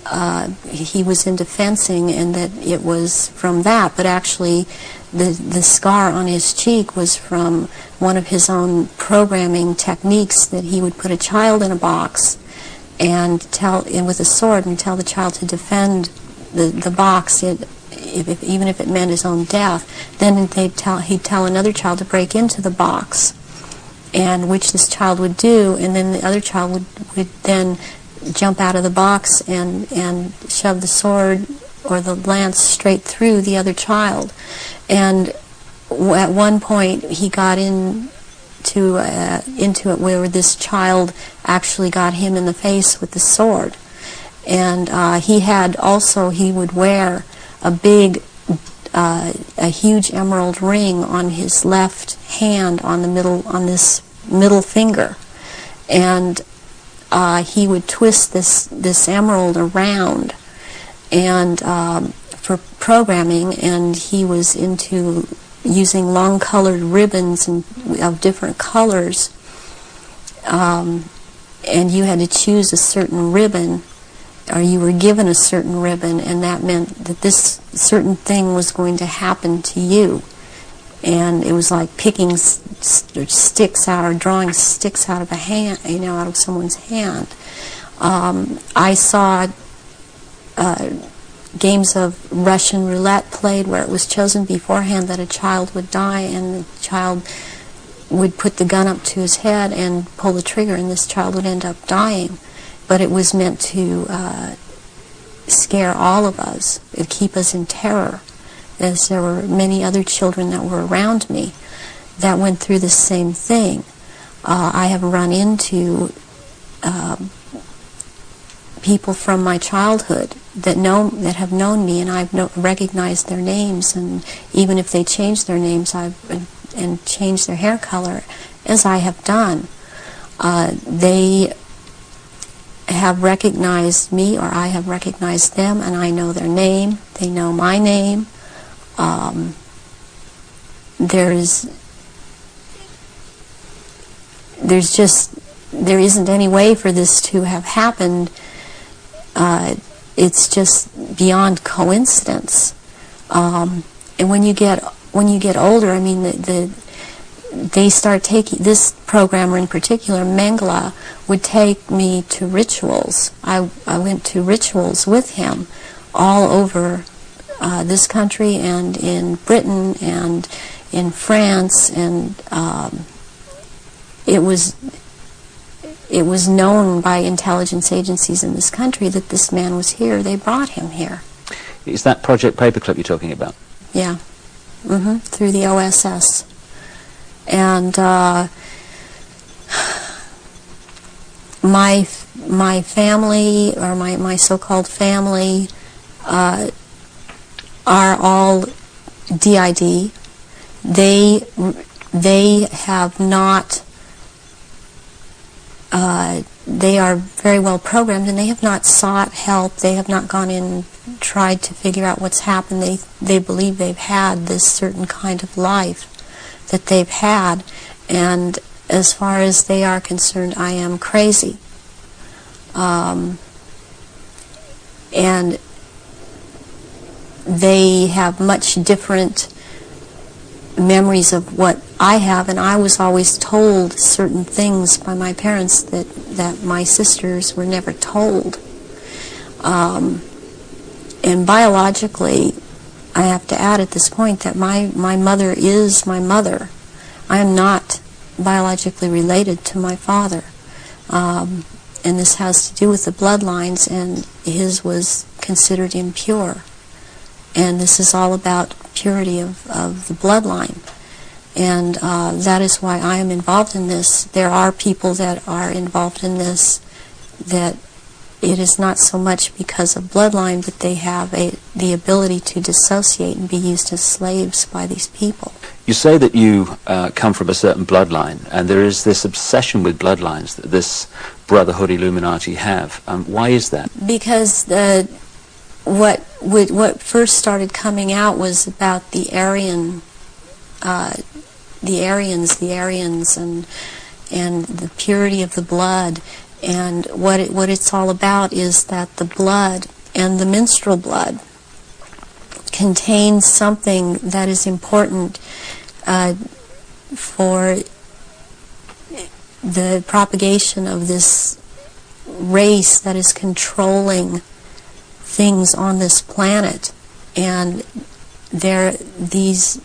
he was into fencing, and that it was from that, but actually the scar on his cheek was from one of his own programming techniques, that he would put a child in a box and with a sword and tell the child to defend the box, even if it meant his own death. Then he'd tell another child to break into the box, and which this child would do, and then the other child would then jump out of the box and shove the sword or the lance straight through the other child. And at one point he got into it where this child actually got him in the face with the sword. And he would wear a huge emerald ring on his left hand, on this middle finger, and he would twist this emerald around, and for programming, and he was into using long-colored ribbons of different colors, and you had to choose a certain ribbon, or you were given a certain ribbon, and that meant that this certain thing was going to happen to you. and it was like picking sticks out, or drawing sticks out of a hand, out of someone's hand. I saw games of Russian roulette played where it was chosen beforehand that a child would die, and the child would put the gun up to his head and pull the trigger, and this child would end up dying. But it was meant to scare all of us, and keep us in terror, as there were many other children that were around me that went through the same thing. I have run into people from my childhood that have known me, and I've recognized their names, and even if they change their names and change their hair color, as I have done, they have recognized me, or I have recognized them, and I know their name. They know my name. There isn't any way for this to have happened. It's just beyond coincidence. And when you get older, I mean, they start taking, this programmer in particular, Mengele, would take me to rituals. I went to rituals with him all over this country, and in Britain, and in France, and it was known by intelligence agencies in this country that this man was here. They brought him here. Is that Project Paperclip you're talking about? Yeah. Through the OSS. And my family, or my so-called family, are all DID. They have not. They are very well programmed, and they have not sought help. They have not gone in and tried to figure out what's happened. They believe they've had this certain kind of life that they've had, and as far as they are concerned, I am crazy. And they have much different memories of what I have, and I was always told certain things by my parents that my sisters were never told. And biologically, I have to add at this point that my mother is my mother. I am not biologically related to my father. And this has to do with the bloodlines, and his was considered impure. And this is all about purity of the bloodline. And that is why I am involved in this. There are people that are involved in this that it is not so much because of bloodline, but they have the ability to dissociate and be used as slaves by these people. You say that you come from a certain bloodline, and there is this obsession with bloodlines that this Brotherhood Illuminati have. Why is that? Because what first started coming out was about the Aryans, and the purity of the blood. And what it's all about is that the blood, and the menstrual blood, contains something that is important for the propagation of this race that is controlling things on this planet. And these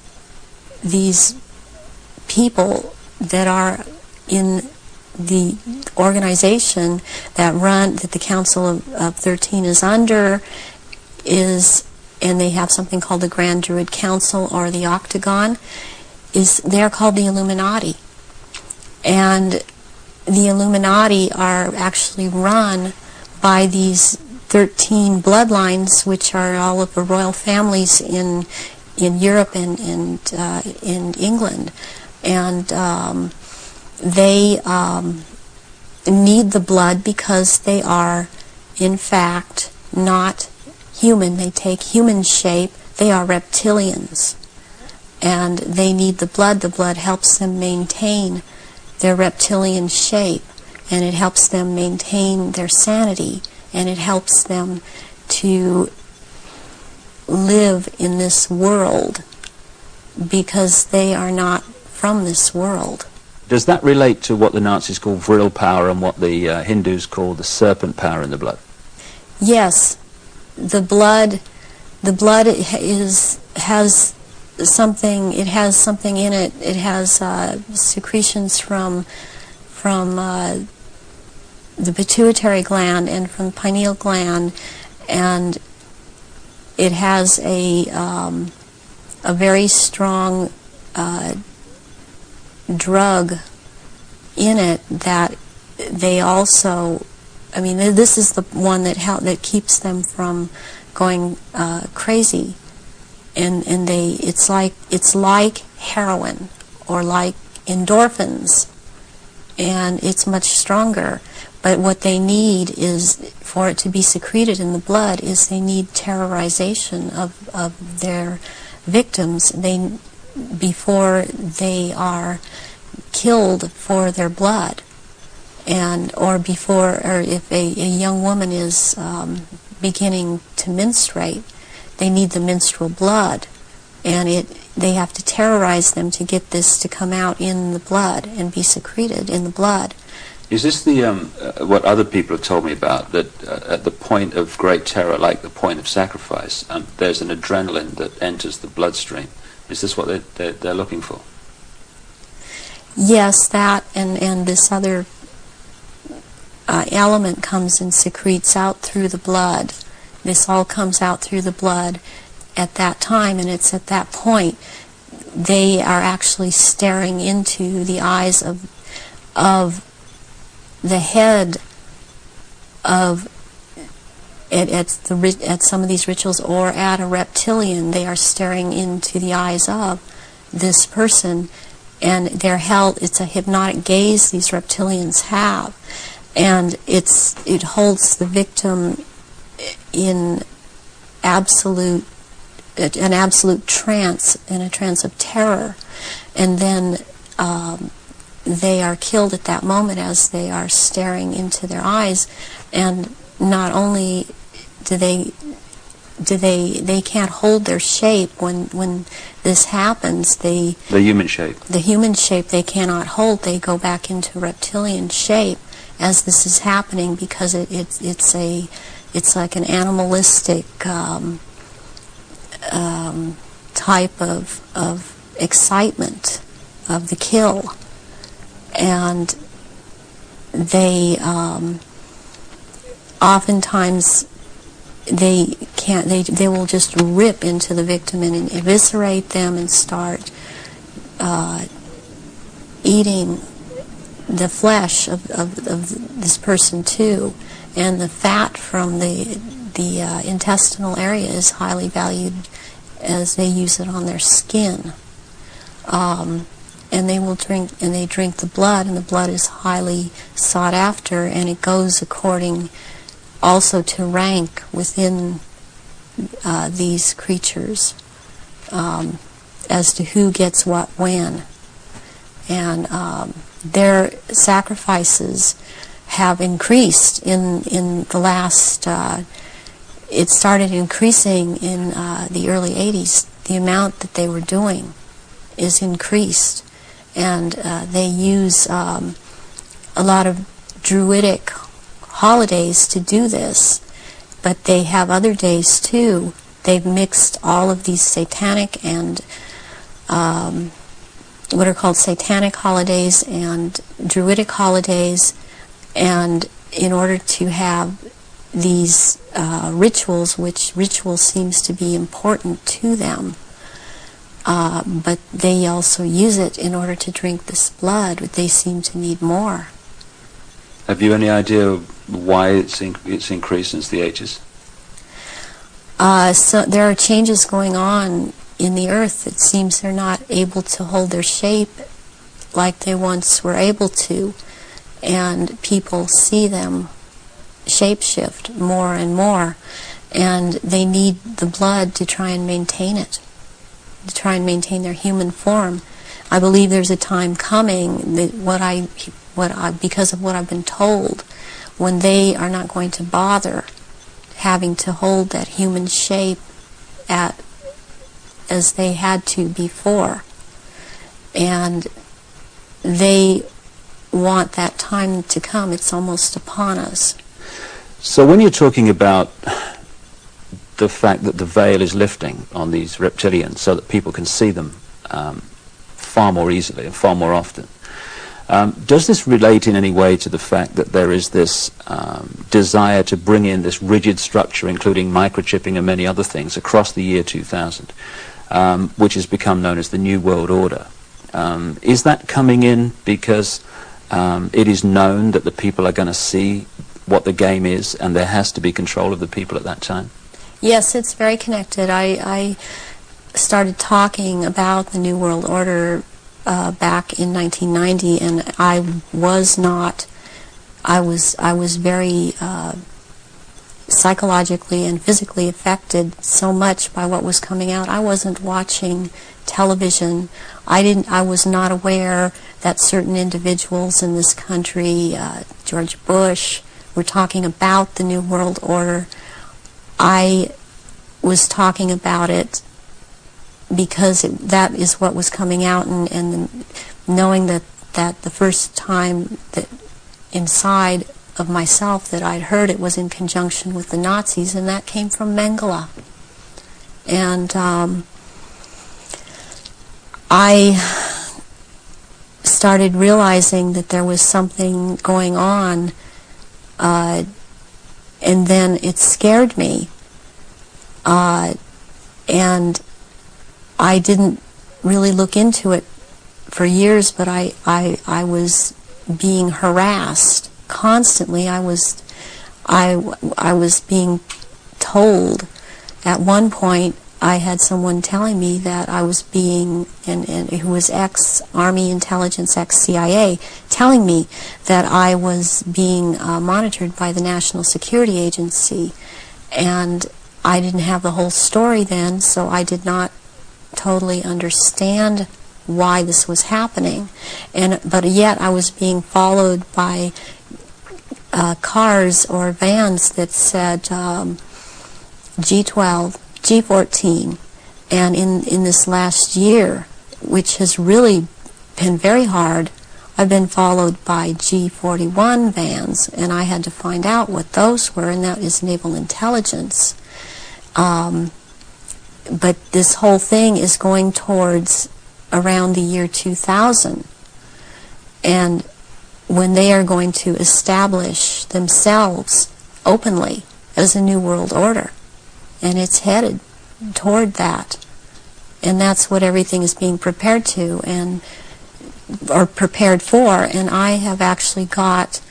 people that are in the organization that the Council of 13 is under, and they have something called the Grand Druid Council, or the Octagon, they're called the Illuminati. And the Illuminati are actually run by these 13 bloodlines, which are all of the royal families in Europe and in England. And they need the blood because they are, in fact, not human. They take human shape. They are reptilians. And they need the blood. The blood helps them maintain their reptilian shape, and it helps them maintain their sanity, and it helps them to live in this world because they are not from this world. Does that relate to what the Nazis call vril power and what the Hindus call the serpent power in the blood? Yes, the blood has something. It has something in it. It has secretions from the pituitary gland and from the pineal gland, and it has a very strong drug in it that they also, I mean, this is the one that keeps them from going crazy, and it's like heroin or like endorphins, and it's much stronger. But what they need is, for it to be secreted in the blood, is they need terrorization of their victims before they are killed for their blood, or if a young woman is beginning to menstruate, they need the menstrual blood, and they have to terrorize them to get this to come out in the blood and be secreted in the blood. Is this the what other people have told me about, that at the point of great terror, like the point of sacrifice, there's an adrenaline that enters the bloodstream? Is this what they're looking for? Yes, that and this other element comes and secretes out through the blood. This all comes out through the blood at that time, and it's at that point they are actually staring into the eyes of the head of at some of these rituals, or at a reptilian. They are staring into the eyes of this person, and they're held. It's a hypnotic gaze these reptilians have, and it holds the victim in an absolute trance, in a trance of terror, and then they are killed at that moment as they are staring into their eyes. And not only do they can't hold their shape when this happens. The human shape they cannot hold. They go back into reptilian shape as this is happening, because it's like an animalistic type of excitement of the kill. And they oftentimes they will just rip into the victim and eviscerate them and start eating the flesh of this person too. And the fat from the intestinal area is highly valued, as they use it on their skin. And they drink the blood, and the blood is highly sought after, and it goes according also to rank within these creatures, as to who gets what when. And their sacrifices have increased in the last, it started increasing in the early 80s. The amount that they were doing is increased. And they use a lot of druidic holidays to do this, but they have other days too. They've mixed all of these satanic and what are called satanic holidays and druidic holidays, and in order to have these rituals, which ritual seems to be important to them. But they also use it in order to drink this blood. They seem to need more. Have you any idea why it's increased since the 80s? So there are changes going on in the earth. It seems they're not able to hold their shape like they once were able to, and people see them shapeshift more and more, and they need the blood to try and maintain it, to try and maintain their human form. I believe there's a time coming that because of what I've been told, when they are not going to bother having to hold that human shape at as they had to before. And they want that time to come. It's almost upon us. So when you're talking about the fact that the veil is lifting on these reptilians so that people can see them far more easily and far more often, does this relate in any way to the fact that there is this desire to bring in this rigid structure, including microchipping and many other things, across the year 2000, which has become known as the New World Order? Is that coming in because it is known that the people are going to see what the game is, and there has to be control of the people at that time? Yes, it's very connected. I started talking about the New World Order back in 1990, and I was very psychologically and physically affected so much by what was coming out. I wasn't watching television. I was not aware that certain individuals in this country, George Bush, were talking about the New World Order. I was talking about it because that is what was coming out, and knowing that the first time that inside of myself that I'd heard it was in conjunction with the Nazis, and that came from Mengele. And I started realizing that there was something going on, and then it scared me, and I didn't really look into it for years, but I was being harassed constantly. I was being told. At one point, I had someone telling me that I was being, and who was ex-Army intelligence, ex-CIA, telling me that I was being monitored by the National Security Agency. And I didn't have the whole story then, so I did not totally understand why this was happening. But yet I was being followed by cars or vans that said G12, G14, and in this last year, which has really been very hard, I've been followed by G41 vans, and I had to find out what those were, and that is naval intelligence. But this whole thing is going towards around the year 2000, and when they are going to establish themselves openly as a New World Order, and it's headed toward that, and that's what everything is being prepared to, or prepared for. And I have actually got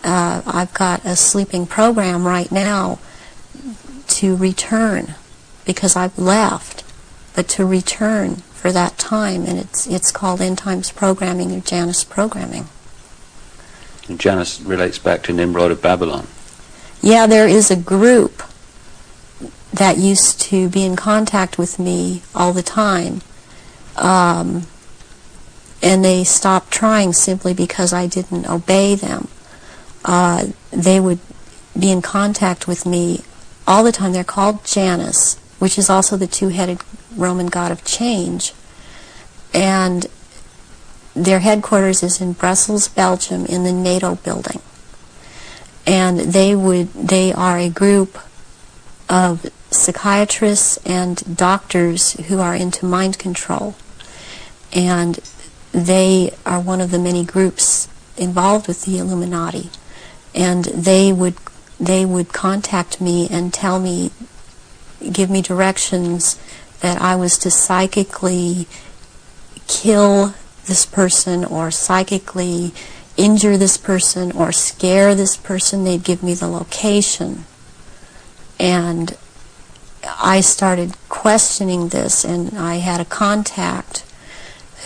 I've got a sleeping program right now to return, because I've left, but to return for that time, and it's called End Times Programming, or Janus Programming. And Janus relates back to Nimrod of Babylon. Yeah, there is a group that used to be in contact with me all the time, and they stopped trying simply because I didn't obey them. They would be in contact with me all the time. They're called Janus, which is also the two-headed Roman god of change, and their headquarters is in Brussels, Belgium, in the NATO building. And they are a group of psychiatrists and doctors who are into mind control, and they are one of the many groups involved with the Illuminati. And they would contact me and tell me, give me directions that I was to psychically kill this person, or psychically injure this person, or scare this person. They'd give me the location. And I started questioning this, and I had a contact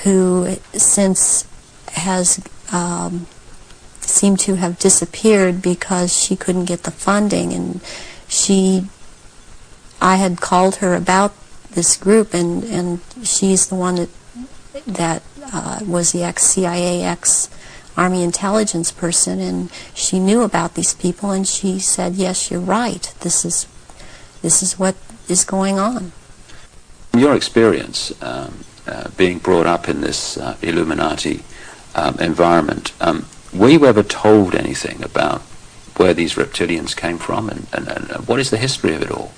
who since has seemed to have disappeared because she couldn't get the funding, and I had called her about this group, and she's the one that was the ex-CIA, ex-Army intelligence person, and she knew about these people, and she said, yes, you're right, this is what is going on. Your experience being brought up in this Illuminati environment, were you ever told anything about where these reptilians came from, and what is the history of it all?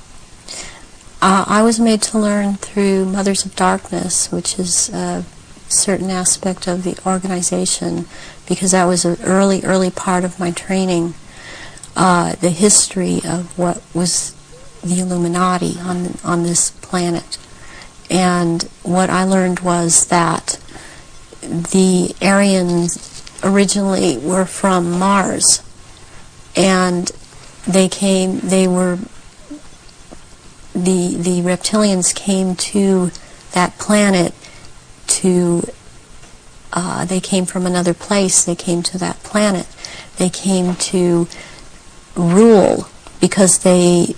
I was made to learn through Mothers of Darkness, which is a certain aspect of the organization, because that was an early part of my training, the history of what was the Illuminati on this planet. And what I learned was that the Aryans originally were from Mars, and the reptilians came to that planet they came from another place. They came to that planet. They came to rule because they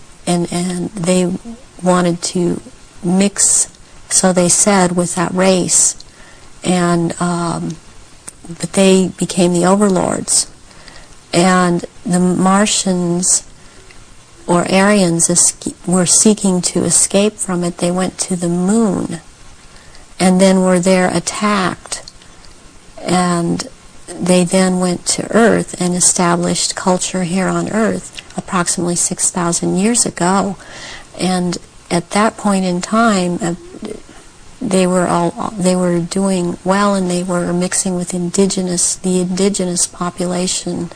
wanted to mix, so they said, with that race, and but they became the overlords, and the Martians or Aryans were seeking to escape from it. They went to the moon and then were there attacked, and they then went to Earth and established culture here on Earth approximately 6,000 years ago. And at that point in time, they were doing well, and they were mixing with the indigenous population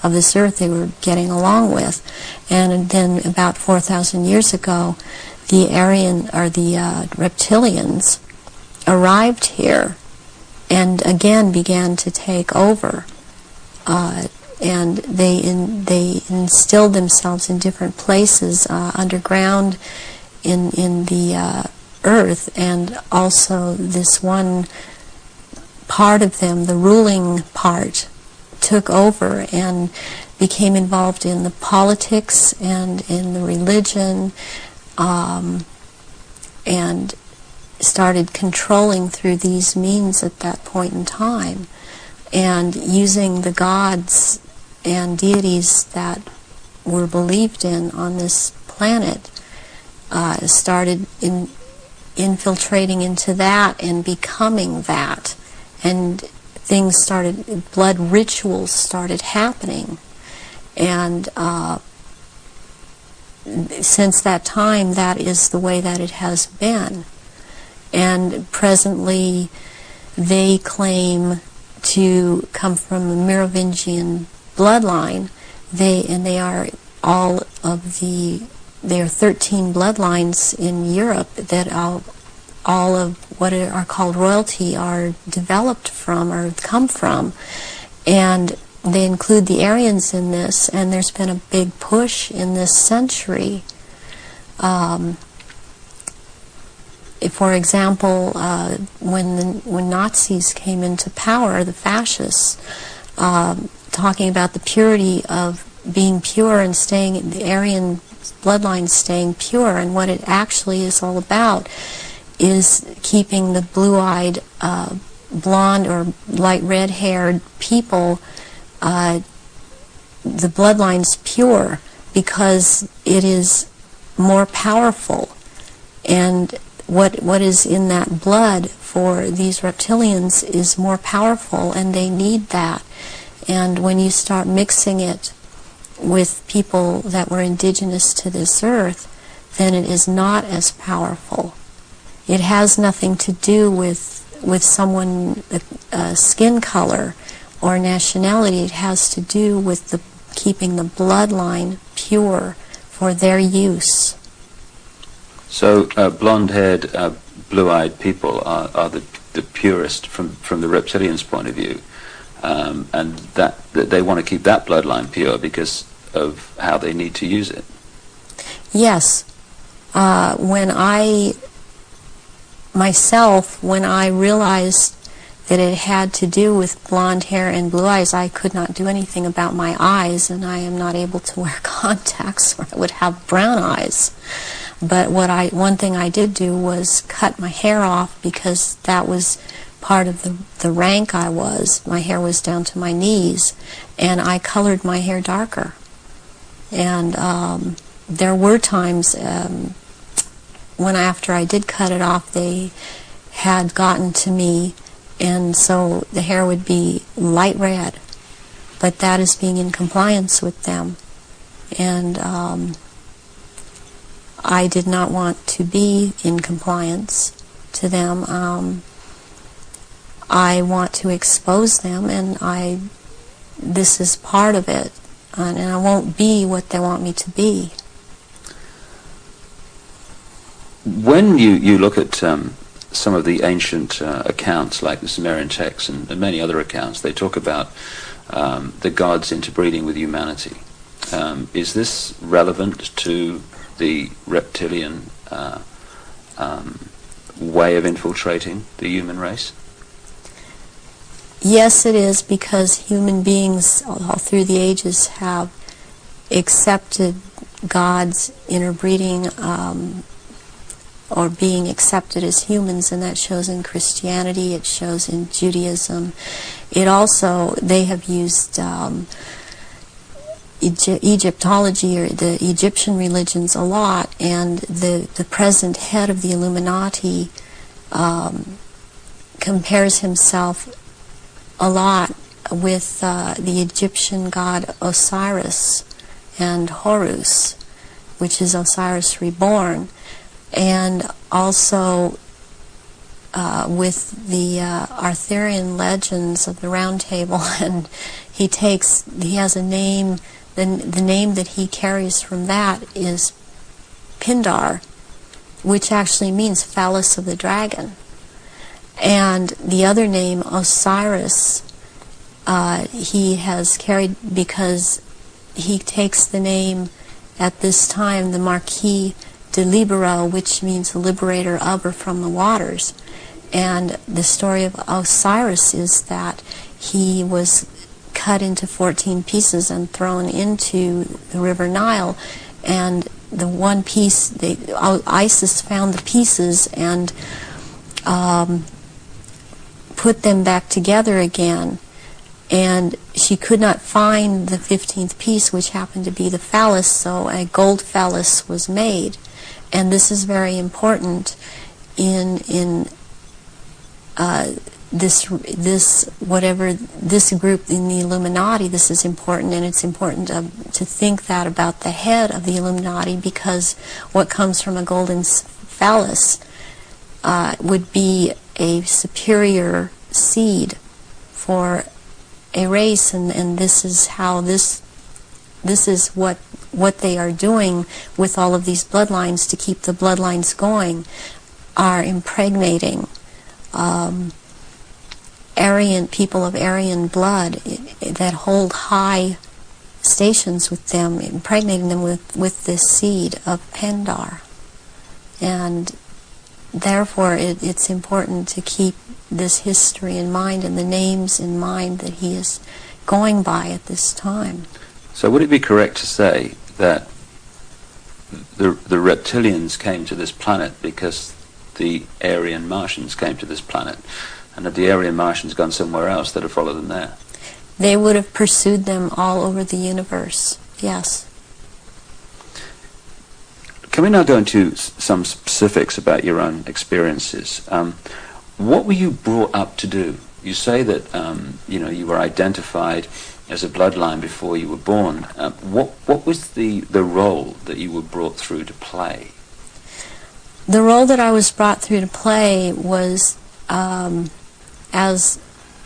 of this earth. They were getting along with. And then about 4,000 years ago, the reptilians arrived here and again began to take over. And they instilled themselves in different places underground in the earth, and also this one part of them, the ruling part, took over and became involved in the politics and in the religion, and started controlling through these means at that point in time, and using the gods and deities that were believed in on this planet, started infiltrating into that and becoming that, and things started, blood rituals started happening, and since that time, that is the way that it has been. And presently, they claim to come from a Merovingian bloodline. They are all of there are 13 bloodlines in Europe that all of what are called royalty are developed from or come from, and they include the Aryans in this. And there's been a big push in this century. For example, when Nazis came into power, the fascists, talking about the purity of being pure and staying, the Aryan bloodline staying pure, and what it actually is all about is keeping the blue-eyed, blonde or light red-haired people, the bloodlines pure, because it is more powerful. And what is in that blood for these reptilians is more powerful, and they need that. And when you start mixing it with people that were indigenous to this earth, then it is not as powerful. It has nothing to do with someone, skin color or nationality. It has to do with keeping the bloodline pure for their use. So blonde-haired, blue-eyed people are the purest from the reptilians' point of view, and that they want to keep that bloodline pure because of how they need to use it. Yes. When I realized that it had to do with blonde hair and blue eyes, I could not do anything about my eyes, and I am not able to wear contacts or I would have brown eyes. But one thing I did do was cut my hair off, because that was part of the rank I was. My hair was down to my knees, and I colored my hair darker. And there were times after I did cut it off, they had gotten to me, and so the hair would be light red, but that is being in compliance with them. And I did not want to be in compliance to them. I want to expose them, and this is part of it, and I won't be what they want me to be. When you look at some of the ancient accounts, like the Sumerian texts and many other accounts, they talk about the gods interbreeding with humanity. Is this relevant to the reptilian way of infiltrating the human race? Yes, it is, because human beings all through the ages have accepted gods interbreeding or being accepted as humans, and that shows in Christianity, it shows in Judaism. It also, they have used Egyptology, or the Egyptian religions, a lot, and the present head of the Illuminati compares himself a lot with the Egyptian god Osiris and Horus, which is Osiris reborn, and also with the Arthurian legends of the Round Table, and he has a name. The name that he carries from that is Pindar, which actually means phallus of the dragon. And the other name, Osiris, he has carried because he takes the name at this time, the Marquis de Libero, which means the liberator of or from the waters. And the story of Osiris is that he was cut into 14 pieces and thrown into the River Nile, and the one piece, Isis found the pieces and put them back together again, and she could not find the 15th piece, which happened to be the phallus, so a gold phallus was made. And this is very important in this group in the Illuminati. This is important, and it's important to think that about the head of the Illuminati, because what comes from a golden phallus would be a superior seed for a race, and this is how this is what they are doing with all of these bloodlines to keep the bloodlines going, are impregnating Aryan people of Aryan blood that hold high stations with them, impregnating them with this seed of Pindar. And therefore it's important to keep this history in mind and the names in mind that he is going by at this time. So would it be correct to say that the reptilians came to this planet because the Aryan Martians came to this planet, and that the Aryan Martians gone somewhere else, that have followed them there? They would have pursued them all over the universe, yes. Can we now go into some specifics about your own experiences? What were you brought up to do? You say that you were identified as a bloodline before you were born. What was the role that you were brought through to play? The role that I was brought through to play was, as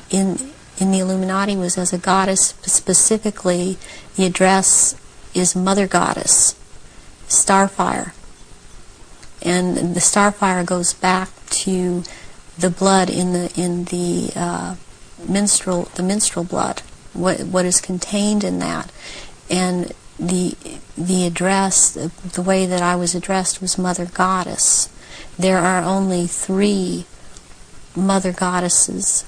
in the Illuminati, was as a goddess. Specifically, the address is Mother.Goddess, Starfire. And the Starfire goes back to the blood in the menstrual blood, what is contained in that. And the address, the way that I was addressed, was Mother.Goddess. There are only 3 Mother Goddesses.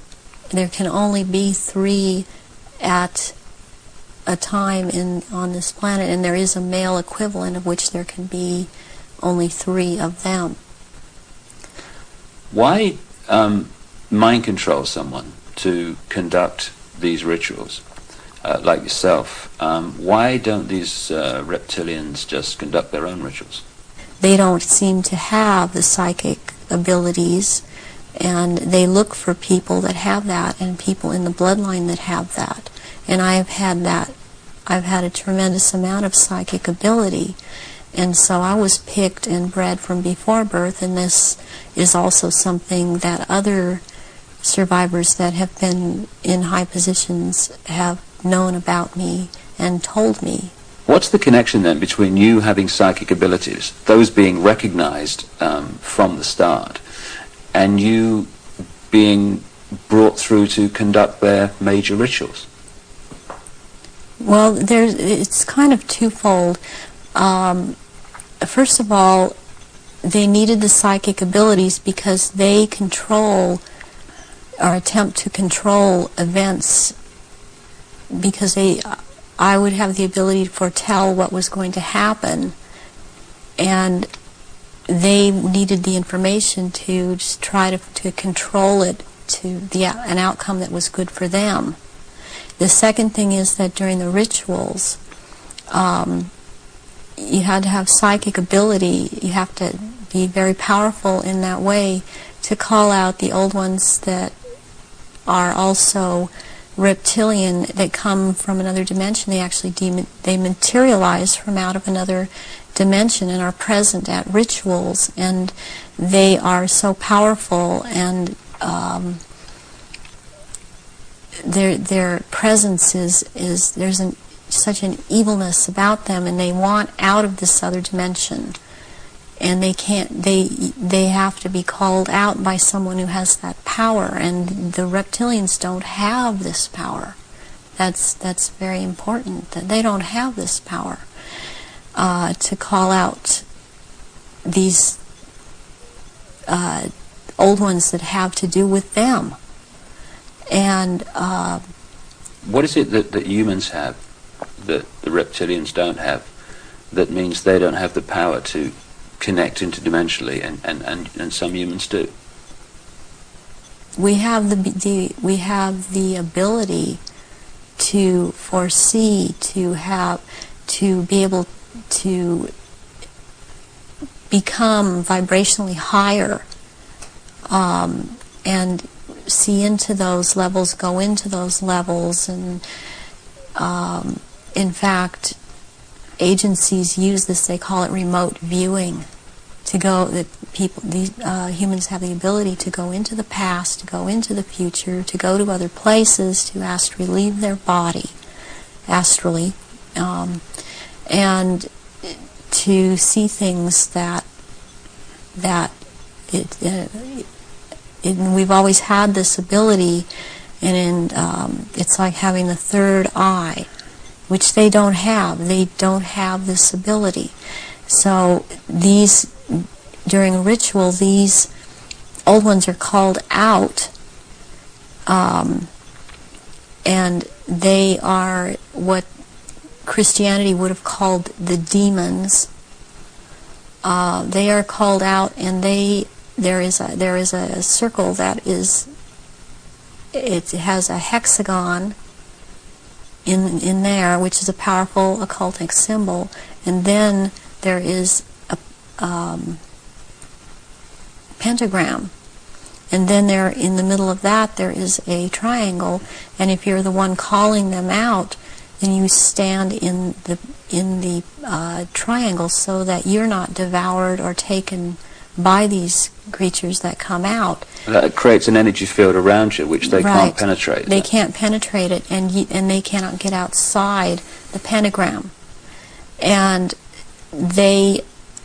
There can only be 3 at a time on this planet, and there is a male equivalent of which there can be only 3 of them. Why mind control someone to conduct these rituals, like yourself? Why don't these reptilians just conduct their own rituals? they don't seem to have the psychic abilities, and they look for people that have that and people in the bloodline that have that. And I've had that. I've had a tremendous amount of psychic ability, and so I was picked and bred from before birth, and this is also something that other survivors that have been in high positions have known about me and told me. What's the connection then between you having psychic abilities, those being recognized from the start, and you being brought through to conduct their major rituals? Well, it's kind of twofold. First of all, they needed the psychic abilities because they control or attempt to control events, because I would have the ability to foretell what was going to happen, and they needed the information to just try to control it to an outcome that was good for them. The second thing is that during the rituals, you had to have psychic ability. You have to be very powerful in that way to call out the old ones that are also reptilian, that come from another dimension. They actually they materialize from out of another dimension and are present at rituals, and they are so powerful, and their presence is there's such an evilness about them, and they want out of this other dimension, and they can't. They have to be called out by someone who has that power, and the reptilians don't have this power. That's very important, that they don't have this power to call out these old ones that have to do with them. And what is it that humans have that the reptilians don't have, that means they don't have the power to connect interdimensionally, and some humans do? We have the ability to foresee, to be able to become vibrationally higher, and see into those levels, go into those levels, and in fact, agencies use this. They call it remote viewing. Humans have the ability to go into the past, to go into the future, to go to other places, to astrally leave their body, astrally, and to see things that we've always had this ability, and it's like having the third eye, which they don't have. They don't have this ability. So during a ritual, these old ones are called out, and they are what Christianity would have called the demons. They are called out, and there is a circle that it has a hexagon in there, which is a powerful occultic symbol, and then there is a pentagram, and then there in the middle of that there is a triangle, and if you're the one calling them out, then you stand in the triangle so that you're not devoured or taken by these creatures that come out. That creates an energy field around you which they can't penetrate. They can't penetrate it, and they cannot get outside the pentagram. And they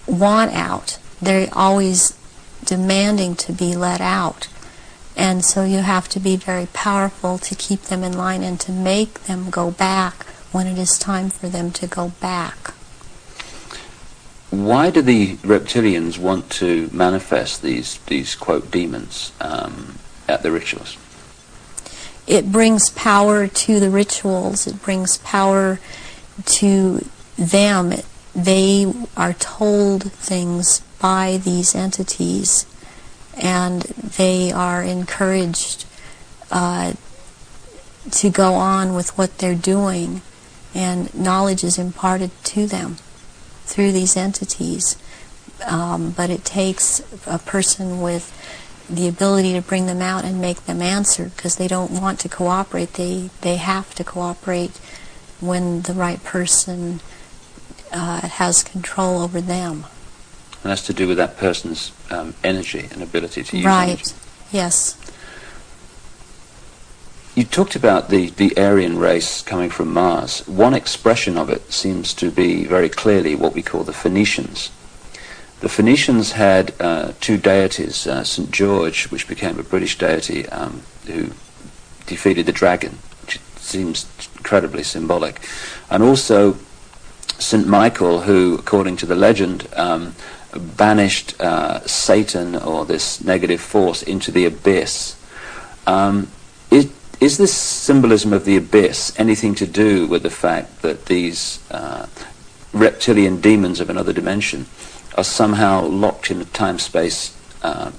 want out. They're always demanding to be let out. And so you have to be very powerful to keep them in line and to make them go back when it is time for them to go back. Why do the reptilians want to manifest these quote demons at the rituals? It brings power to the rituals. It brings power to them. They are told things by these entities, and they are encouraged to go on with what they're doing, and knowledge is imparted to them through these entities. but it takes a person with the ability to bring them out and make them answer, because they don't want to cooperate. They have to cooperate when the right person has control over them. And that's to do with that person's energy and ability to use right. energy. Yes. You talked about the Aryan race coming from Mars. One expression of it seems to be very clearly what we call the Phoenicians. The Phoenicians had two deities, St. George, which became a British deity, who defeated the dragon, which seems incredibly symbolic, and also St. Michael, who, according to the legend, banished Satan, or this negative force, into the abyss. Is this symbolism of the abyss anything to do with the fact that these reptilian demons of another dimension are somehow locked in a time-space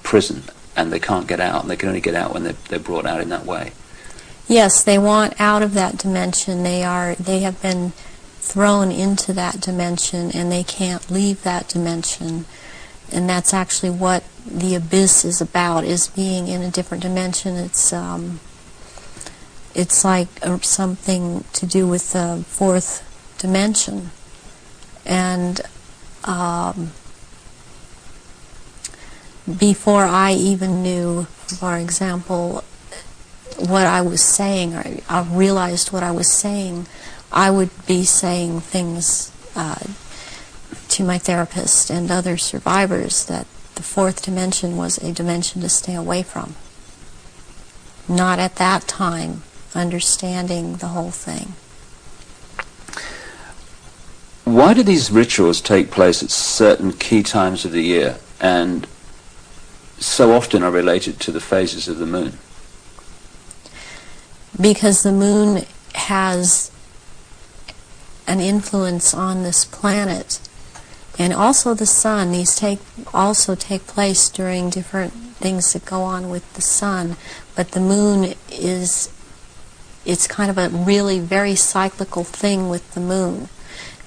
prison, and they can't get out, and they can only get out when they're brought out in that way? Yes, they want out of that dimension. They have been thrown into that dimension, and they can't leave that dimension. And that's actually what the abyss is about, is being in a different dimension. It's like something to do with the fourth dimension. And before I even knew, for example, what I was saying, or I realized what I was saying, I would be saying things to my therapist and other survivors that the fourth dimension was a dimension to stay away from. Not at that time understanding the whole thing. Why do these rituals take place at certain key times of the year, and so often are related to the phases of the moon? Because the moon has an influence on this planet, and also the sun. These also take place during different things that go on with the sun, but the moon it's kind of a really very cyclical thing with the moon.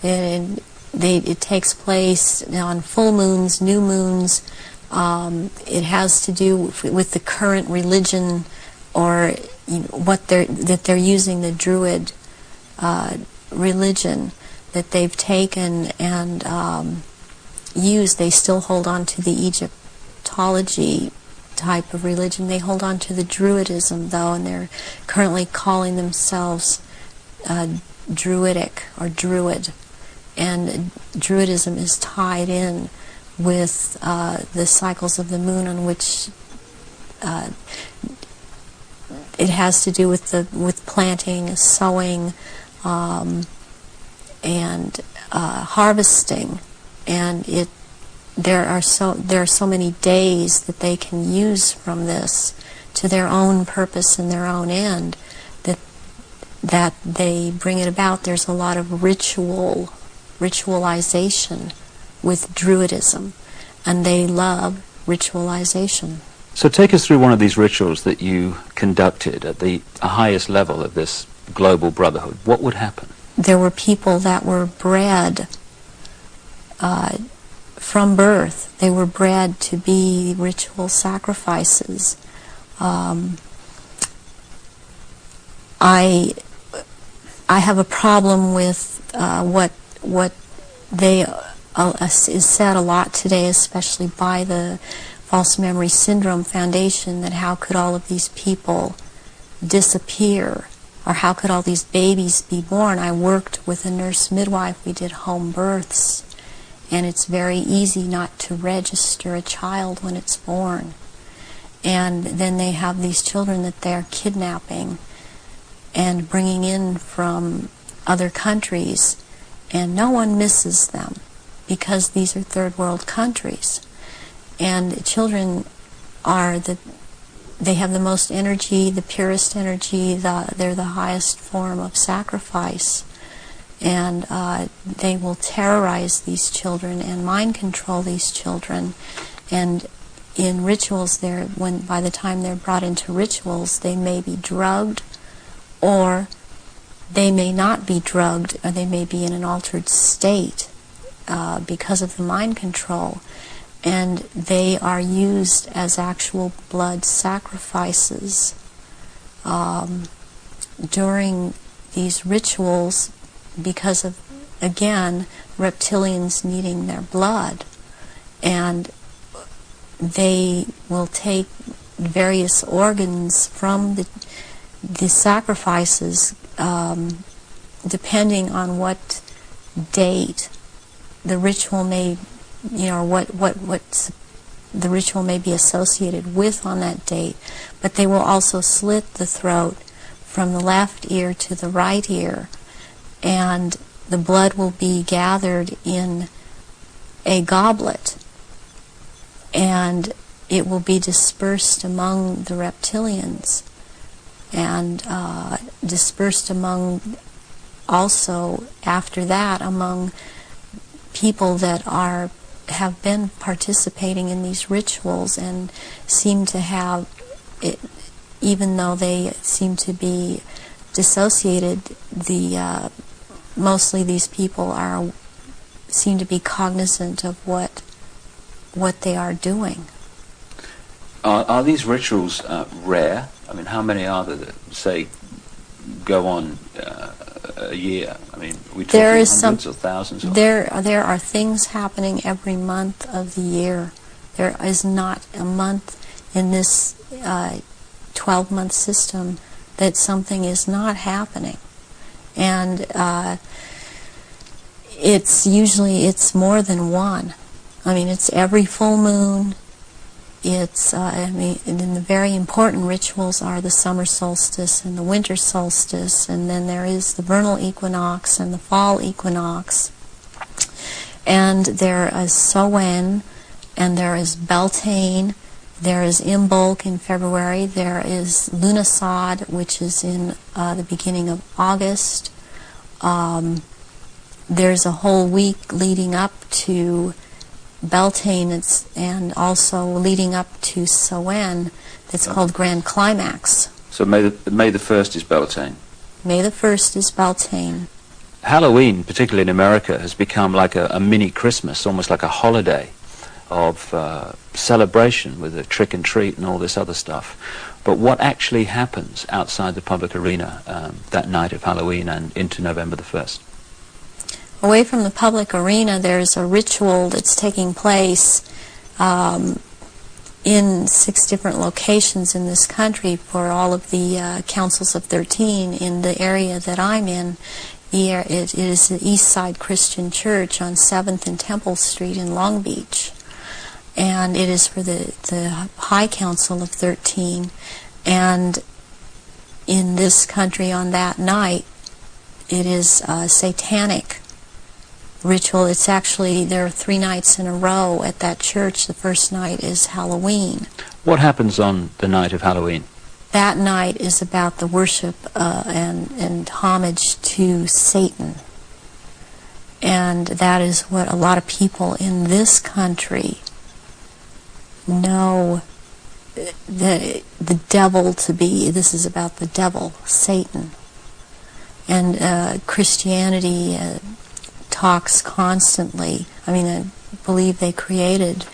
And it takes place on full moons, new moons. It has to do with the current religion, or what they're using, the Druid religion that they've taken and used. They still hold on to the Egyptology type of religion. They hold on to the Druidism, though, and they're currently calling themselves Druidic or Druid. And Druidism is tied in with the cycles of the moon, on which it has to do with planting, sowing, and harvesting. And there are so many days that they can use from this to their own purpose and their own end, that they bring it about. There's a lot of ritualization with Druidism, and they love ritualization. So take us through one of these rituals that you conducted at the highest level of this global brotherhood. What would happen? There were people that were bred from birth. They were bred to be ritual sacrifices. I have a problem with what they is said a lot today, especially by the False Memory Syndrome Foundation, that how could all of these people disappear, or how could all these babies be born? I worked with a nurse midwife. We did home births, and it's very easy not to register a child when it's born. And then they have these children that they're kidnapping and bringing in from other countries, and no one misses them because these are third world countries. And children they have the most energy, the purest energy, they're the highest form of sacrifice. And they will terrorize these children and mind control these children. And in rituals, by the time they're brought into rituals, they may be drugged, or they may not be drugged, or they may be in an altered state because of the mind control, and they are used as actual blood sacrifices during these rituals because of, again, reptilians needing their blood. And they will take various organs from the sacrifices depending on what date the ritual may, what the ritual may be associated with on that date. But they will also slit the throat from the left ear to the right ear, and the blood will be gathered in a goblet, and it will be dispersed among the reptilians, and dispersed among, also after that, among people that have been participating in these rituals and seem to have it, even though they seem to be dissociated. Mostly these people seem to be cognizant of what they are doing. Are these rituals rare? I mean, how many are there that, say, go on a year? I mean, we talking hundreds or thousands? Or? There are things happening every month of the year. There is not a month in this 12-month system that something is not happening. And it's more than one. I mean, it's every full moon. It's, and the very important rituals are the summer solstice and the winter solstice, and then there is the vernal equinox and the fall equinox. And there is Samhain, and there is Beltane, there is Imbolc in February, there is Lughnasadh, which is in the beginning of August. There's a whole week leading up to Beltane, and also leading up to Samhain, that's called Grand Climax. So May the 1st is Beltane? May the 1st is Beltane. Halloween, particularly in America, has become like a mini Christmas, almost like a holiday of celebration with a trick and treat and all this other stuff. But what actually happens outside the public arena that night of Halloween and into November the 1st? Away from the public arena, there's a ritual that's taking place in 6 different locations in this country for all of the Councils of 13 in the area that I'm in. It is the East Side Christian Church on 7th and Temple Street in Long Beach. And it is for the High Council of 13. And in this country on that night, it is a satanic ritual. It's actually, there are 3 nights in a row at that church. The first night is Halloween. What happens on the night of Halloween? That night is about the worship and homage to Satan. And that is what a lot of people in this country know the devil to be. This is about the devil, Satan. And Christianity talks constantly. I mean, I believe they created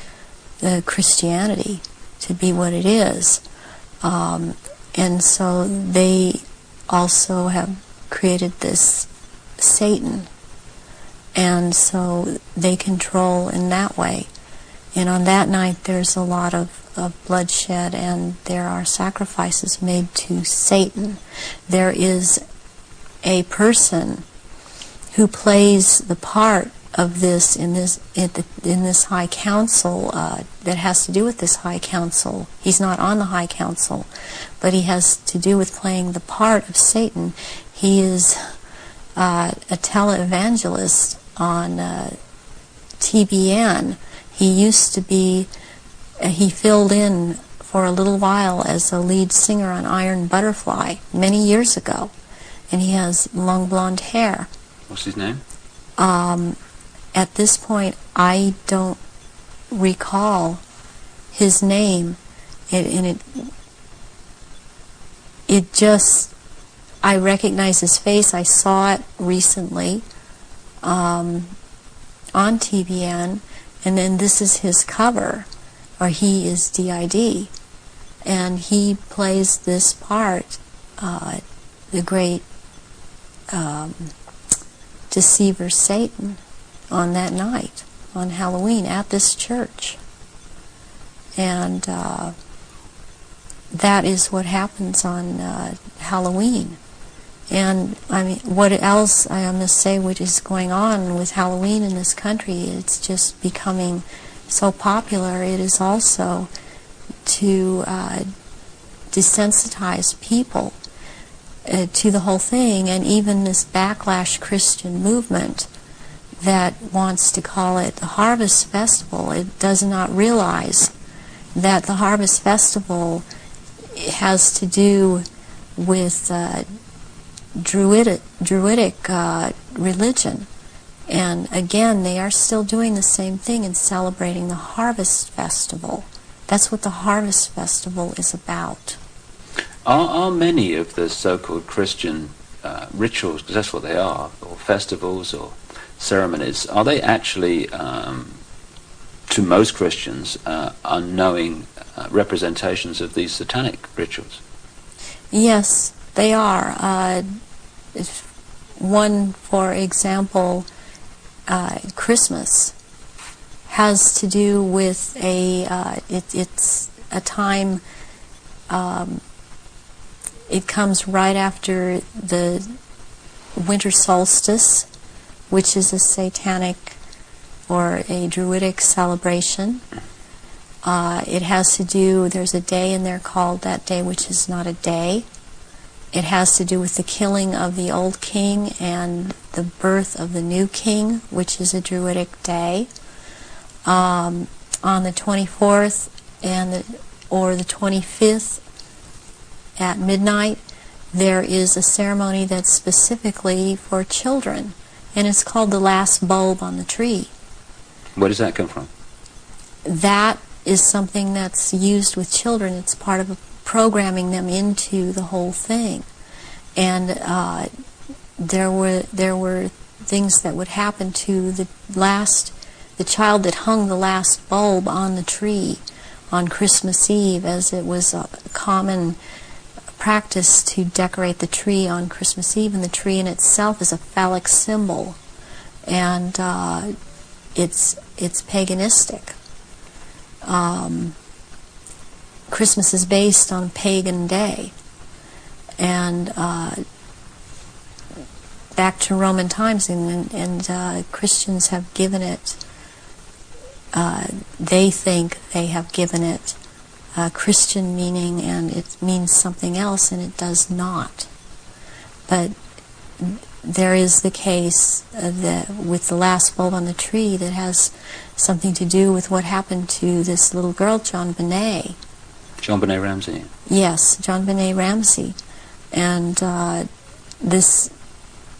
Christianity to be what it is. And so they also have created this Satan. And so they control in that way. And on that night there's a lot of bloodshed, and there are sacrifices made to Satan. There is a person who plays the part of this in this High Council that has to do with this High Council. He's not on the High Council, but he has to do with playing the part of Satan. He is a televangelist on TBN. He used to be, he filled in for a little while as a lead singer on Iron Butterfly many years ago, and he has long blonde hair. What's his name? At this point, I don't recall his name. It just, I recognize his face. I saw it recently on TVN, and then this is his cover, or he is DID, and he plays this part, the great deceiver Satan, on that night, on Halloween, at this church. And that is what happens on Halloween. And I mean, what else I must say, what is going on with Halloween in this country? It's just becoming so popular. It is also to desensitize people to the whole thing, and even this backlash Christian movement that wants to call it the Harvest Festival. It does not realize that the Harvest Festival has to do with Druidic religion. And again, they are still doing the same thing and celebrating the Harvest Festival. That's what the Harvest Festival is about. Are many of the so-called Christian rituals, because that's what they are, or festivals or ceremonies, are they actually, to most Christians, unknowing representations of these satanic rituals? Yes, they are. One, for example, Christmas has to do with it's a time, it comes right after the winter solstice, which is a satanic or a Druidic celebration. It has to do, there's a day in there called that day which is not a day. It has to do with the killing of the old king and the birth of the new king, which is a Druidic day. On the 24th or the 25th at midnight, there is a ceremony that's specifically for children, and it's called the last bulb on the tree. Where does that come from? That is something that's used with children. It's part of programming them into the whole thing. And there were things that would happen to the child that hung the last bulb on the tree on Christmas Eve, as it was a common practice to decorate the tree on Christmas Eve, and the tree in itself is a phallic symbol, and it's paganistic. Christmas is based on a pagan day, and back to Roman times, and Christians have given it, they think they have given it Christian meaning, and it means something else, and it does not. But there is the case that with the last bulb on the tree that has something to do with what happened to this little girl, JonBenet. JonBenet Ramsey. Yes, JonBenet Ramsey. And this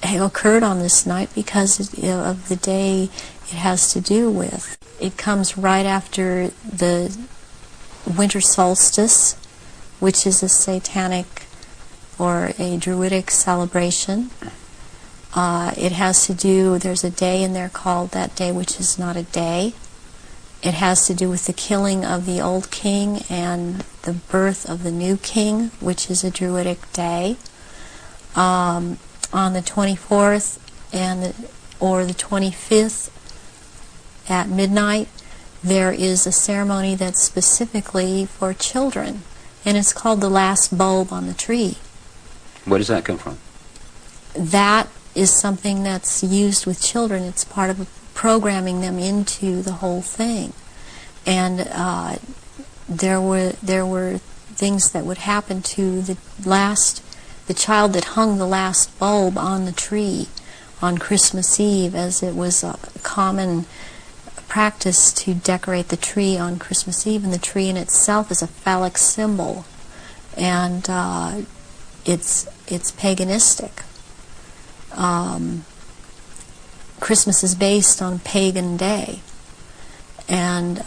occurred on this night because of the day it has to do with. It comes right after the winter solstice, which is a satanic or a Druidic celebration. It has to do, there's a day in there called that day which is not a day. It has to do with the killing of the old king and the birth of the new king, which is a Druidic day. On the 24th or the 25th at midnight, there is a ceremony that's specifically for children, and it's called the last bulb on the tree. Where does that come from? That is something that's used with children. It's part of programming them into the whole thing. And there were things that would happen to the child that hung the last bulb on the tree on Christmas Eve, as it was a common practice to decorate the tree on Christmas Eve, and the tree in itself is a phallic symbol, and it's paganistic. Christmas is based on a pagan day, and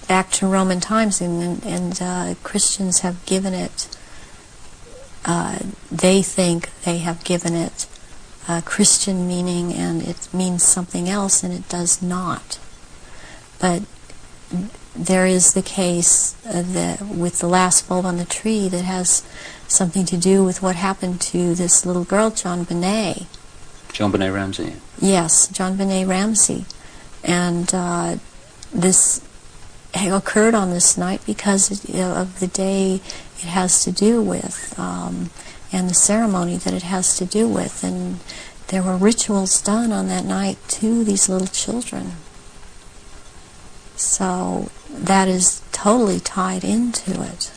back to Roman times, and Christians have given it, they think they have given it Christian meaning, and it means something else, and it does not. But there is the case with the last bulb on the tree that has something to do with what happened to this little girl, John Benet. John Benet Ramsey. Yes, John Benet Ramsey. And this occurred on this night because of the day it has to do with, and the ceremony that it has to do with. And there were rituals done on that night to these little children. So that is totally tied into it.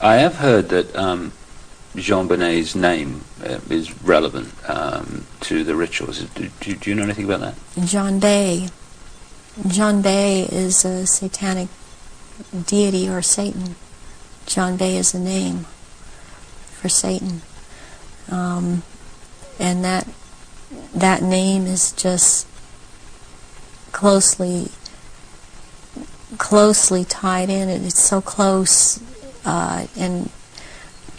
I have heard that Jean Benet's name is relevant to the rituals. Do you know anything about that? John Bay. John Bay is a satanic deity or Satan. John Bay is a name for Satan. And that name is just closely tied in. It's so close, and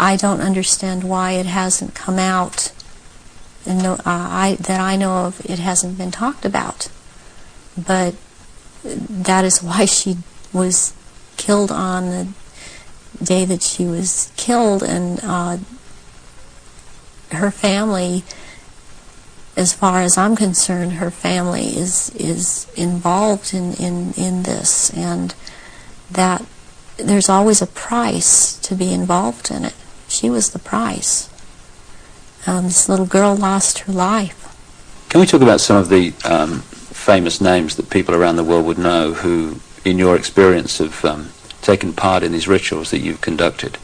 I don't understand why it hasn't come out, and that I know of, it hasn't been talked about. But that is why she was killed on the day that she was killed, and her family, as far as I'm concerned, her family is involved in this, and that there's always a price to be involved in it. She was the price. This little girl lost her life. Can we talk about some of the famous names that people around the world would know who, in your experience, have taken part in these rituals that you've conducted?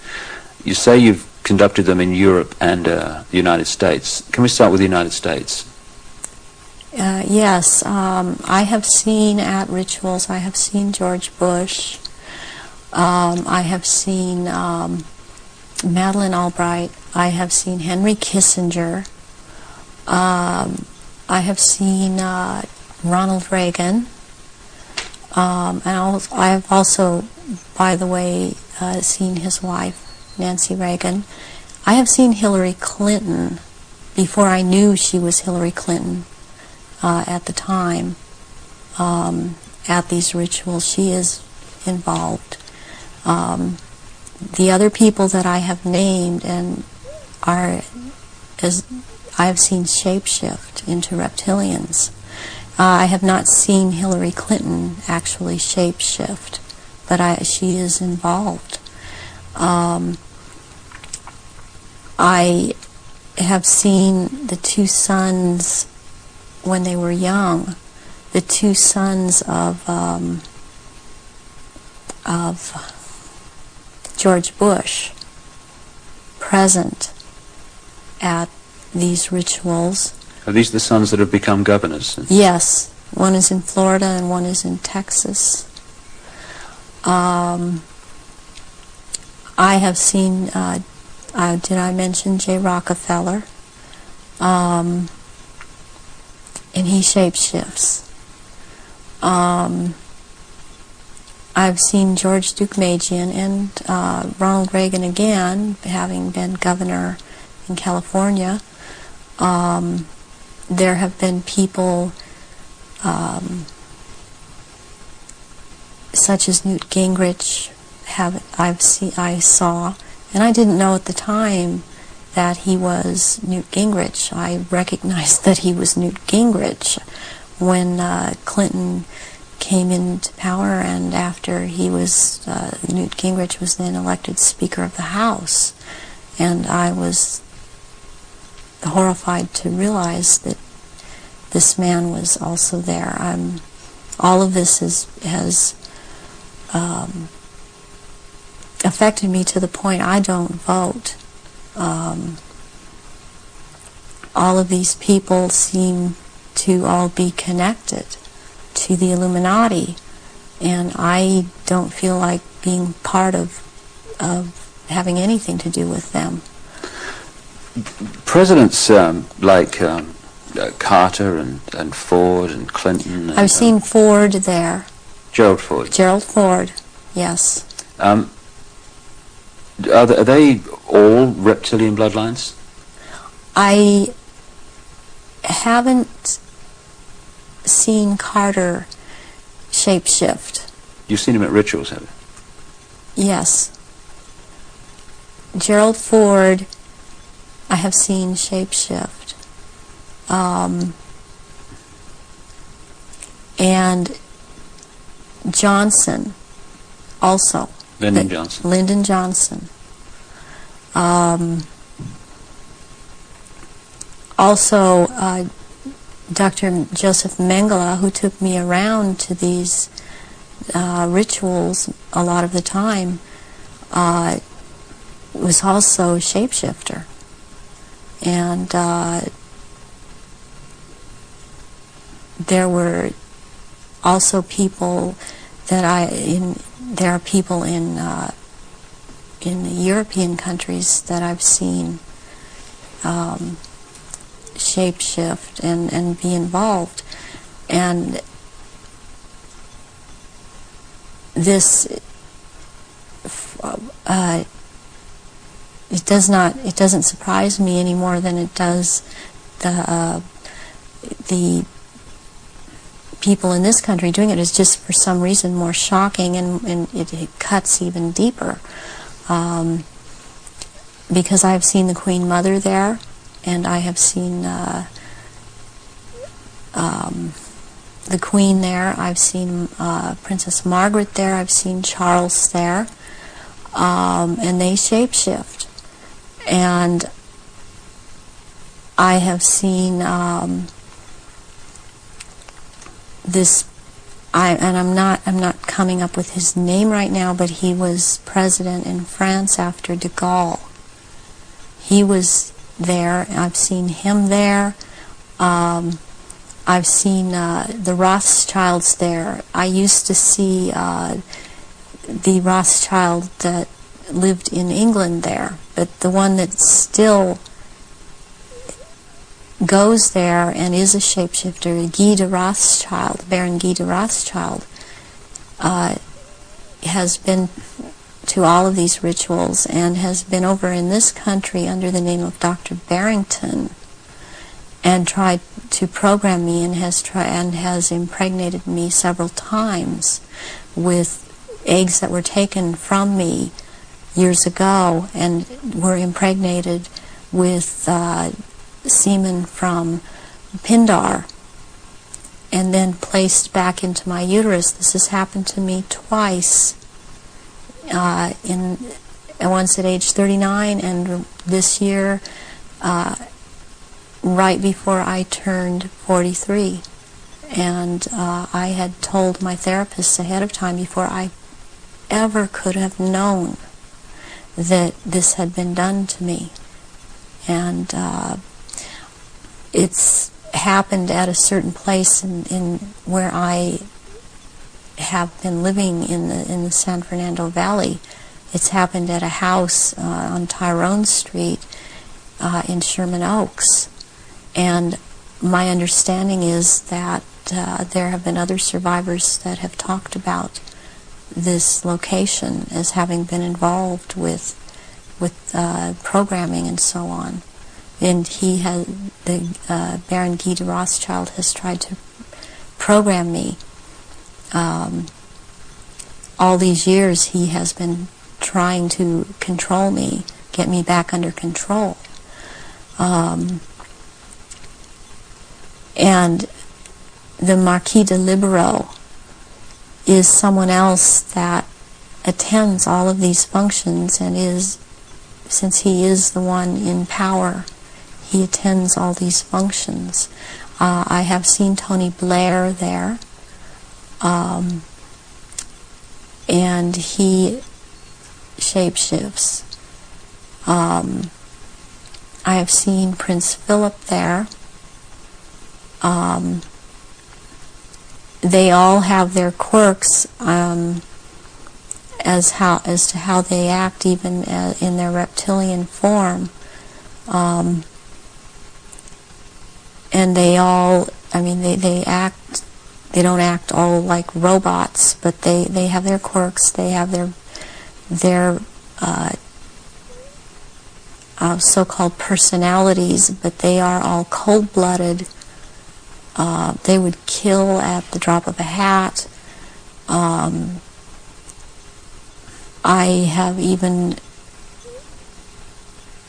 You say you've conducted them in Europe and the United States. Can we start with the United States? Yes, I have seen at rituals, I have seen George Bush, I have seen Madeleine Albright, I have seen Henry Kissinger, I have seen Ronald Reagan, and I have also, by the way, seen his wife, Nancy Reagan. I have seen Hillary Clinton before I knew she was Hillary Clinton at the time. At these rituals, she is involved. The other people that I have named and I have seen shapeshift into reptilians. I have not seen Hillary Clinton actually shapeshift, but she is involved. I have seen the two sons when they were young, the two sons of George Bush present at these rituals. Are these the sons that have become governors? Yes. One is in Florida and one is in Texas. I have seen, did I mention J. Rockefeller? And he shapeshifts. I've seen George Deukmejian and Ronald Reagan again, having been governor in California. There have been people such as Newt Gingrich. I saw, and I didn't know at the time that he was Newt Gingrich. I recognized that he was Newt Gingrich when Clinton came into power, and after he was, Newt Gingrich was then elected Speaker of the House. And I was horrified to realize that this man was also there. All of this has affected me to the point I don't vote. All of these people seem to all be connected to the Illuminati, and I don't feel like being part of having anything to do with them. Presidents like Carter and Ford and Clinton. I've seen Ford there. Gerald Ford. Gerald Ford, yes. Are they all reptilian bloodlines? I haven't seen Carter shapeshift. You've seen him at rituals, have you? Yes. Gerald Ford, I have seen shapeshift. And Johnson, also. Lyndon Johnson. Lyndon Johnson. Also, Dr. Joseph Mengele, who took me around to these rituals a lot of the time, was also a shapeshifter. And there were also people that there are people in the European countries that I've seen shapeshift and be involved. And this it doesn't surprise me any more than it does the people in this country doing it. Is just for some reason more shocking, and it cuts even deeper, because I've seen the Queen Mother there, and I have seen the Queen there. I've seen Princess Margaret there. I've seen Charles there, and they shapeshift. And I have seen I'm not coming up with his name right now, but he was president in France after de Gaulle. He was there. I've seen him there. I've seen the Rothschilds there. I used to see the Rothschild that lived in England there, but the one that still goes there and is a shapeshifter, Guy de Rothschild, Baron Guy de Rothschild, has been to all of these rituals and has been over in this country under the name of Dr. Barrington and tried to program me, and has impregnated me several times with eggs that were taken from me years ago and were impregnated with semen from Pindar and then placed back into my uterus. This has happened to me twice, once at age 39 and this year right before I turned 43. And I had told my therapist ahead of time, before I ever could have known that this had been done to me. And it's happened at a certain place in where I have been living in the San Fernando Valley. It's happened at a house on Tyrone Street in Sherman Oaks. And my understanding is that there have been other survivors that have talked about this location as having been involved with programming and so on. And the Baron Guy de Rothschild has tried to program me. All these years he has been trying to control me, get me back under control. And the Marquis de Libero is someone else that attends all of these functions and since he is the one in power, he attends all these functions. I have seen Tony Blair there, and he shapeshifts. I have seen Prince Philip there. They all have their quirks as to how they act, even in their reptilian form. And they all, they act. They don't act all like robots, but they have their quirks. They have their so-called personalities, but they are all cold-blooded, They would kill at the drop of a hat. I have even,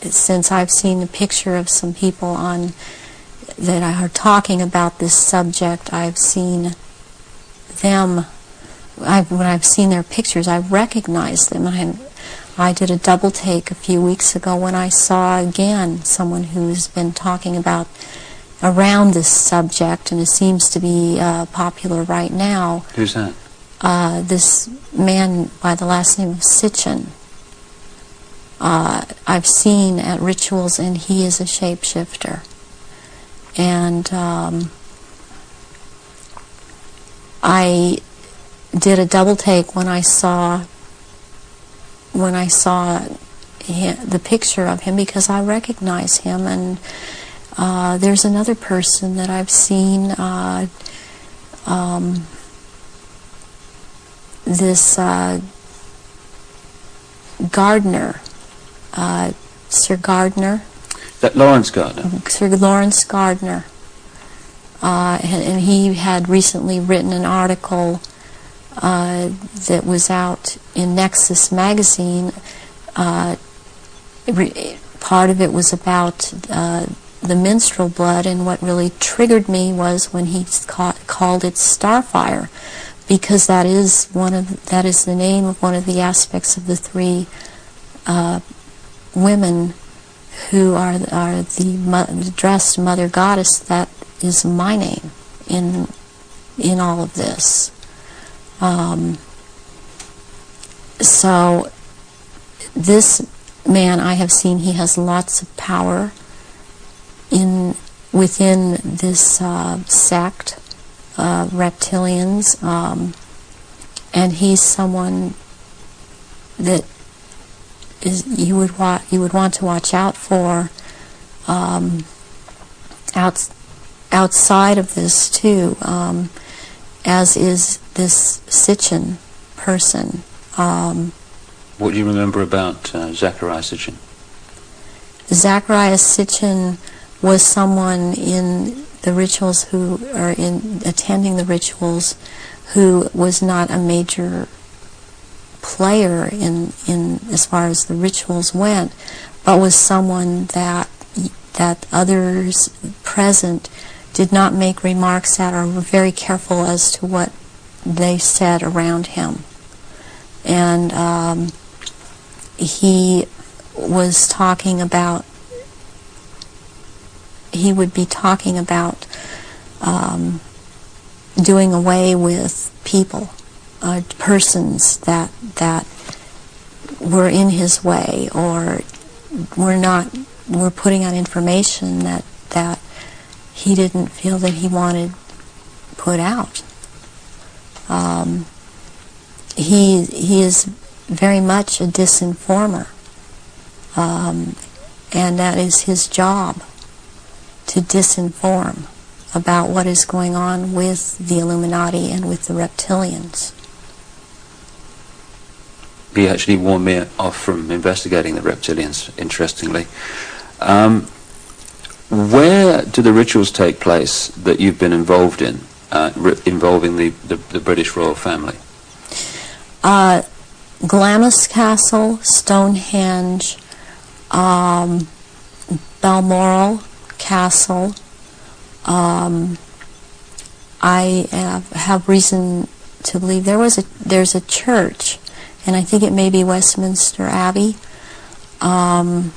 since I've seen a picture of some people on that are talking about this subject, I've seen them, when I've seen their pictures, I've recognized them. I did a double take a few weeks ago when I saw again someone who's been talking about around this subject, and it seems to be popular right now. Who's that? This man by the last name of Sitchin. I've seen at rituals, and he is a shapeshifter. And I did a double take when I saw the picture of him, because I recognize him. And there's another person that I've seen, this Gardner, Sir Gardner. That Lawrence Gardner? Sir Lawrence Gardner. And he had recently written an article that was out in Nexus magazine. Part of it was about the menstrual blood, and what really triggered me was when he called it Starfire, because that is the name of one of the aspects of the three women who are the dressed Mother Goddess. That is my name in all of this. So this man, I have seen, he has lots of power within this sect of reptilians, and he's someone that you would want to watch out for outside of this too, as is this Sitchin person. What do you remember about Zachariah Sitchin? Zachariah Sitchin was someone in the rituals attending the rituals who was not a major player in as far as the rituals went, but was someone that others present did not make remarks at, or were very careful as to what they said around him. And he was talking about, he would be talking about doing away with people, persons that were in his way, or were putting out information that he didn't feel that he wanted put out. He is very much a disinformer, and that is his job, to disinform about what is going on with the Illuminati and with the reptilians. He actually warned me off from investigating the reptilians, interestingly. Where do the rituals take place that you've been involved in, involving the British royal family? Glamis Castle, Stonehenge, Balmoral Castle. I have reason to believe there's a church, and I think it may be Westminster Abbey, and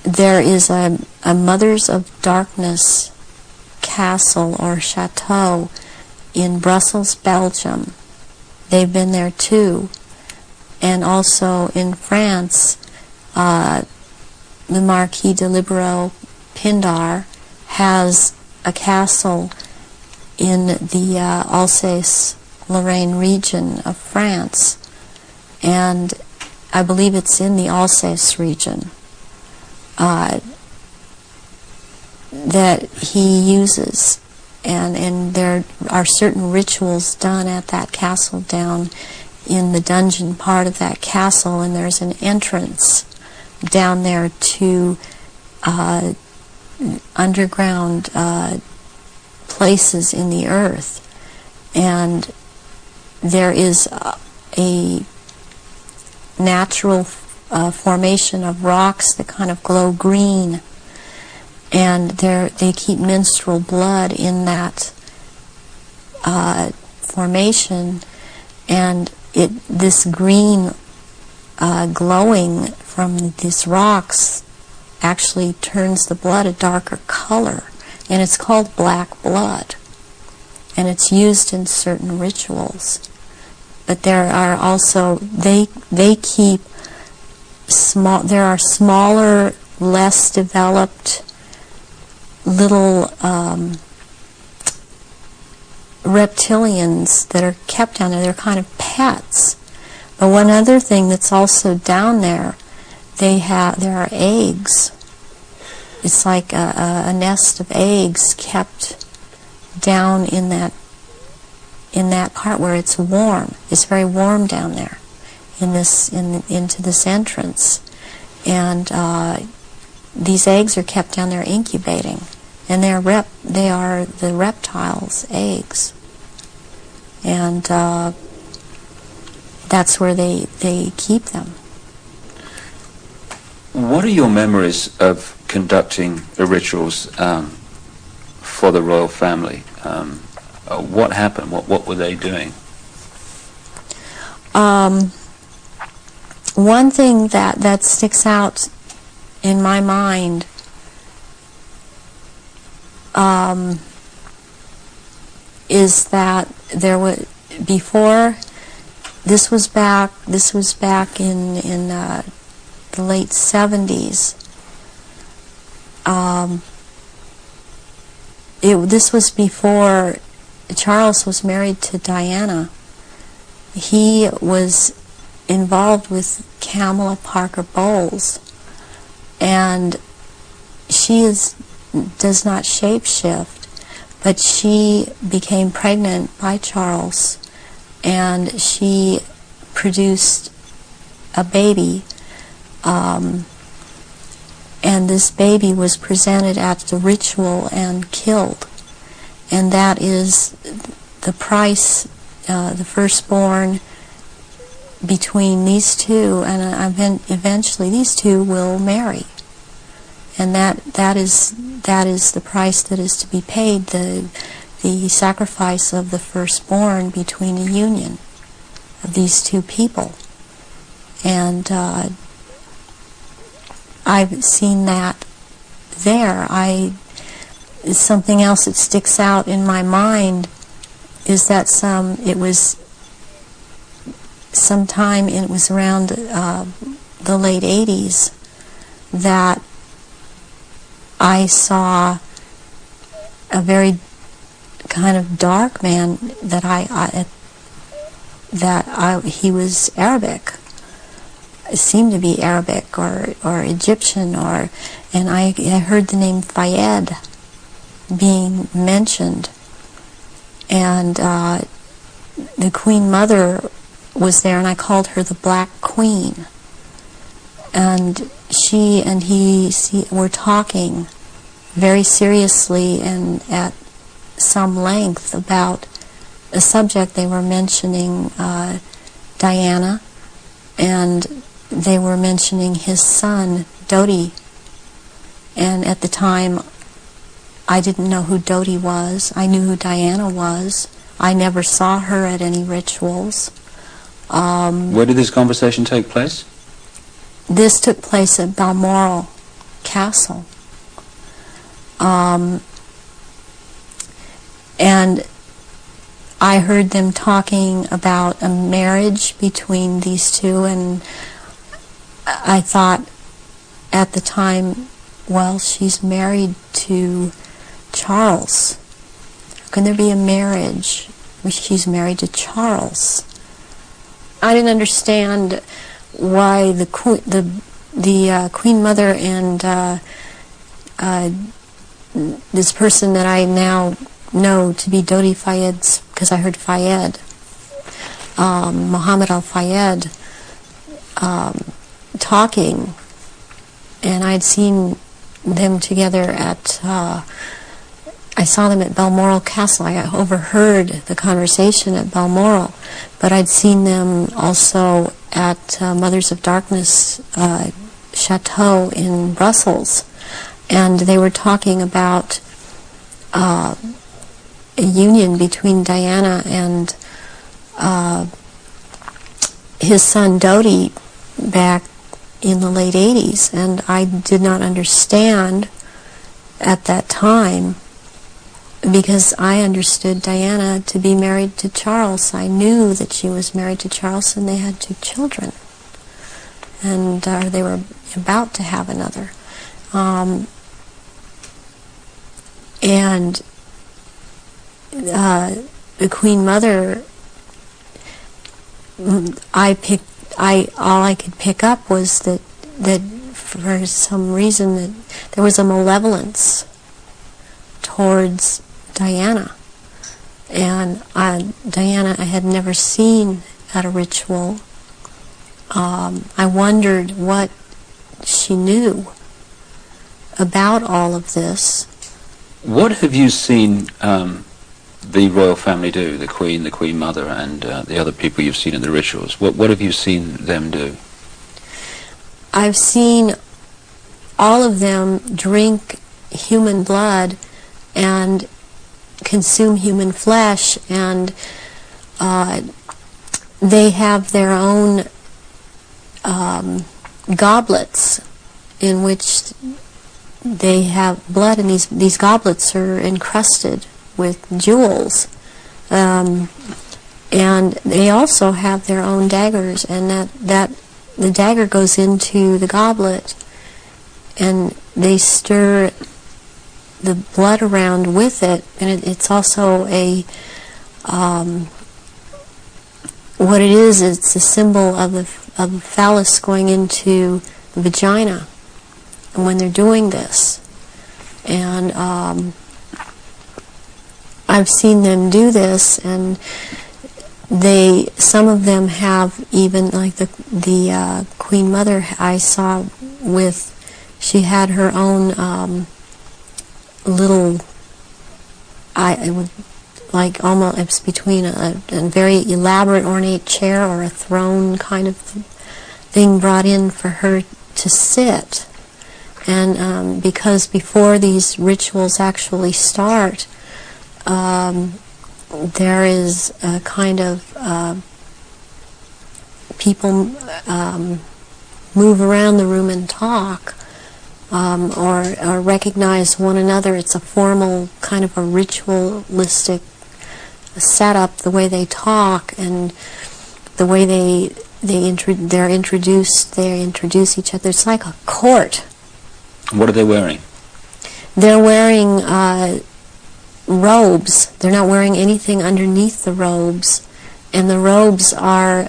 there is a Mothers of Darkness castle or chateau in Brussels, Belgium. They've been there too. And also in France, the Marquis de Libero Pindar has a castle in the Alsace-Lorraine region of France, and I believe it's in the Alsace region that he uses, and there are certain rituals done at that castle down in the dungeon part of that castle, and there's an entrance down there to underground places in the earth, and there is a natural formation of rocks that kind of glow green, and they keep menstrual blood in that formation, and this green glowing from these rocks actually turns the blood a darker color, and it's called black blood, and it's used in certain rituals. But there are also, they keep small, there are smaller, less developed little reptilians that are kept down there. They're kind of pets. But one other thing that's also down there, there are eggs. It's like a nest of eggs kept down in that part where it's warm. It's very warm down there into this entrance, and these eggs are kept down there incubating, and they are the reptiles' eggs, and that's where they keep them. What are your memories of conducting the rituals for the royal family? What happened? What were they doing? One thing that sticks out in my mind is that there was before. This was back in the late 70s. This was before Charles was married to Diana. He was involved with Kamala Parker Bowles, and she does not shapeshift, but she became pregnant by Charles, and she produced a baby, and this baby was presented at the ritual and killed, and that is the price, the firstborn between these two, and eventually these two will marry, and that is the price that is to be paid, the sacrifice of the firstborn between a union of these two people. And I've seen that there. Something else that sticks out in my mind is that it was around the late 80s that I saw a very kind of dark man he was Arabic. It seemed to be Arabic or Egyptian, and I heard the name Fayed being mentioned, and the Queen Mother was there, and I called her the Black Queen, and she and he were talking very seriously and at some length about a subject. They were mentioning Diana, and they were mentioning his son, Dodi. And at the time, I didn't know who Dodi was. I knew who Diana was. I never saw her at any rituals. Where did this conversation take place? This took place at Balmoral Castle. And I heard them talking about a marriage between these two, and I thought at the time, well, she's married to Charles. How can there be a marriage where she's married to Charles? I didn't understand why the Queen Mother and this person that I now know to be Dodi Fayed's, because I heard Fayed, Muhammad al-Fayed, talking, and I'd seen them together at, I saw them at Balmoral Castle. I overheard the conversation at Balmoral, but I'd seen them also at Mothers of Darkness Chateau in Brussels, and they were talking about a union between Diana and his son Dodi back in the late 80s, and I did not understand at that time, because I understood Diana to be married to Charles. I knew that she was married to Charles, and they had 2 children, and they were about to have another. And the Queen Mother, all I could pick up was that for some reason that there was a malevolence towards Diana, and Diana I had never seen at a ritual. I wondered what she knew about all of this. What have you seen the royal family do, the Queen Mother, and the other people you've seen in the rituals? What have you seen them do? I've seen all of them drink human blood and consume human flesh, and they have their own goblets in which they have blood, and these goblets are encrusted with jewels, and they also have their own daggers, and that the dagger goes into the goblet, and they stir the blood around with it, and it's also a what it is, it's a symbol of the phallus going into the vagina, and when they're doing this, and I've seen them do this, and some of them have even, like the Queen Mother I saw with, she had her own little, it would, like almost, it's between a very elaborate ornate chair or a throne kind of thing brought in for her to sit. And because before these rituals actually start, there is a kind of people move around the room and talk, or recognize one another. It's a formal kind of a ritualistic setup, the way they talk and the way they introduce each other. It's like a court. What are they wearing? They're wearing robes. They're not wearing anything underneath the robes, and the robes are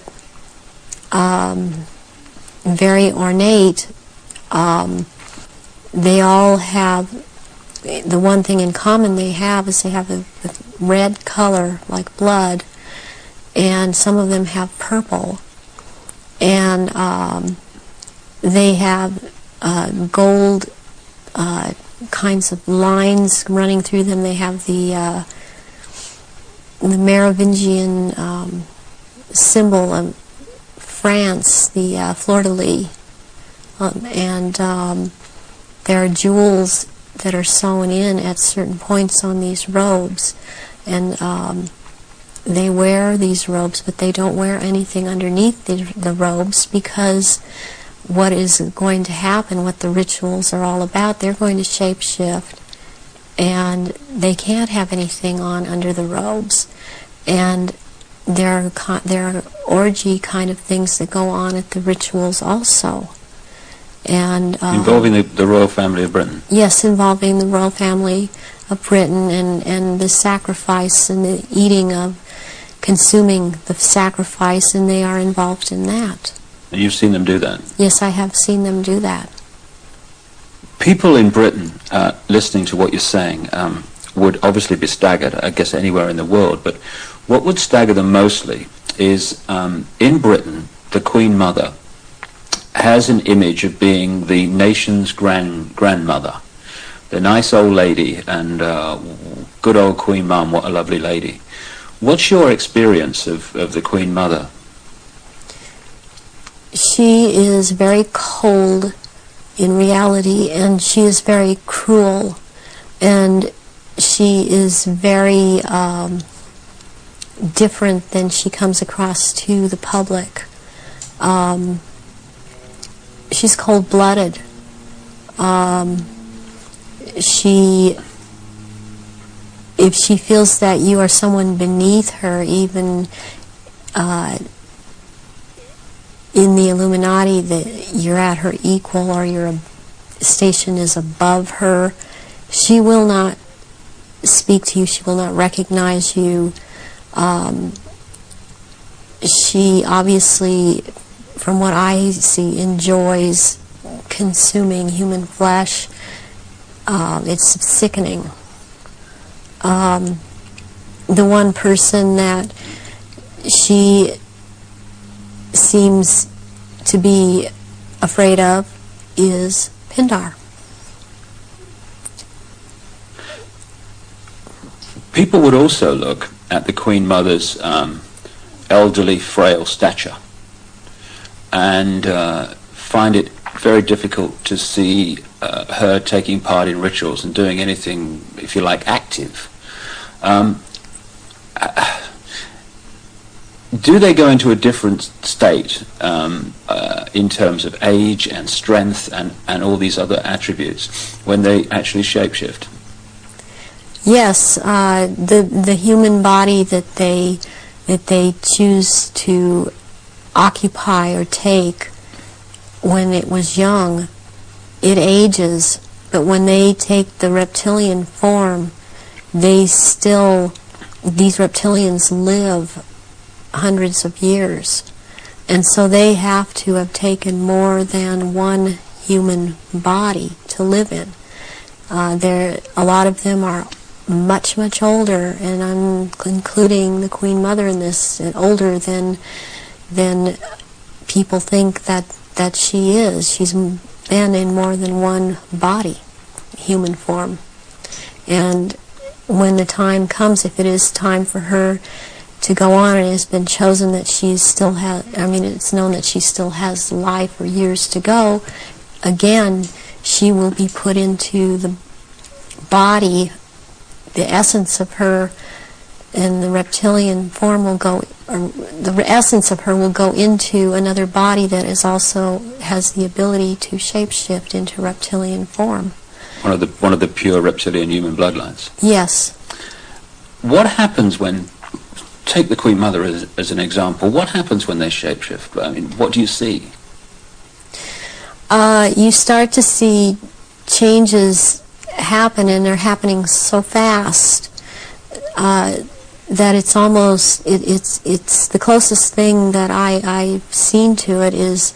very ornate. They all have, the one thing in common they have is they have a red color like blood, and some of them have purple, and they have gold kinds of lines running through them. They have the Merovingian symbol of France, the fleur-de-lis, and there are jewels that are sewn in at certain points on these robes, and they wear these robes, but they don't wear anything underneath the robes, because what is going to happen, what the rituals are all about, they're going to shape-shift, and they can't have anything on under the robes. And there are orgy kind of things that go on at the rituals also. And involving the royal family of Britain? Yes, involving the royal family of Britain, and the sacrifice and the eating of, consuming the sacrifice, and they are involved in that. And you've seen them do that? Yes, I have seen them do that. People in Britain, listening to what you're saying, would obviously be staggered, I guess anywhere in the world, but what would stagger them mostly is, in Britain, the Queen Mother has an image of being the nation's grandmother, the nice old lady, and good old Queen Mum, what a lovely lady. What's your experience of the Queen Mother? She is very cold in reality, and she is very cruel, and she is very different than she comes across to the public. She's cold-blooded. If she feels that you are someone beneath her, even in the Illuminati, that you're at her equal or your station is above her, she will not speak to you, she will not recognize you. She obviously, from what I see, enjoys consuming human flesh. It's sickening. The one person that she seems to be afraid of is Pindar. People would also look at the Queen Mother's elderly, frail stature and find it very difficult to see her taking part in rituals and doing anything, if you like, active. Do they go into a different state in terms of age and strength and all these other attributes when they actually shapeshift? Yes, the human body that they choose to occupy or take when it was young, it ages, but when they take the reptilian form, these reptilians live hundreds of years, and so they have to have taken more than one human body to live in. A lot of them are much, much older, and I'm including the Queen Mother in this, older than people think that she is. She's been in more than one body, human form. And when the time comes, if it is time for her to go on, and it has been chosen that she still has, it's known that she still has life or years to go, again, she will be put into the body, the essence of her, and the reptilian form will go, or the essence of her will go into another body that is also has the ability to shapeshift into reptilian form. One of the pure reptilian human bloodlines. Yes. What happens when, take the Queen Mother as an example, what happens when they shapeshift? I mean, what do you see? You start to see changes happen, and they're happening so fast that it's almost, it's the closest thing that I've seen to it is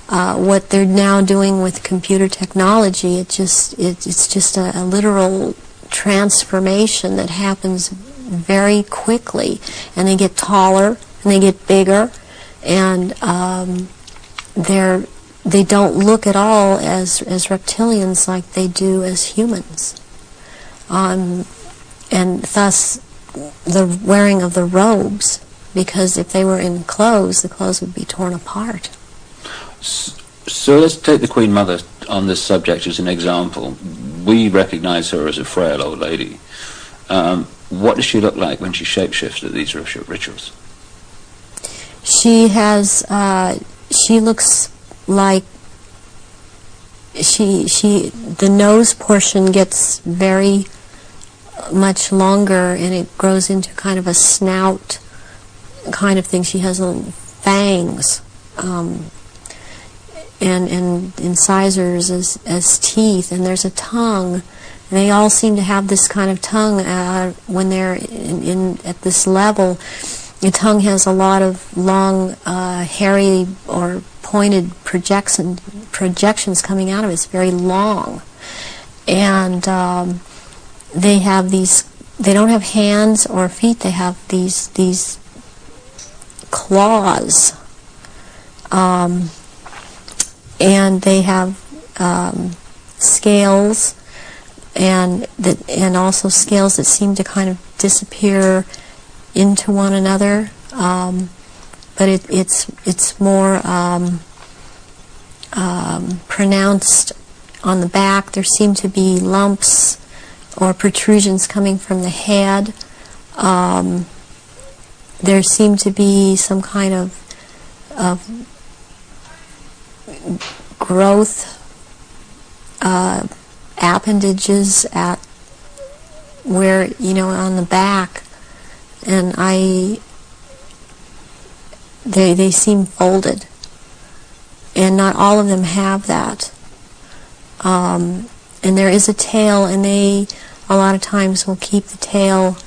what they're now doing with computer technology. It's just a literal transformation that happens very quickly, and they get taller and they get bigger, and they don't look at all as reptilians like they do as humans, and thus the wearing of the robes, because if they were in clothes, the clothes would be torn apart. So let's take the Queen Mother on this subject as an example. We recognize her as a frail old lady. What does she look like when she shapeshifts at these rituals? She looks like the nose portion gets very much longer, and it grows into kind of a snout kind of thing. She has little fangs and incisors as teeth, and there's a tongue. They all seem to have this kind of tongue when they're at this level. The tongue has a lot of long, hairy or pointed projections coming out of it. It's very long. And they have these, they don't have hands or feet, they have these claws. And they have scales and also scales that seem to kind of disappear into one another. But it's more pronounced on the back. There seem to be lumps or protrusions coming from the head. There seem to be some kind of growth appendages at where, on the back, and they seem folded, and not all of them have that. And there is a tail, and they a lot of times will keep the tail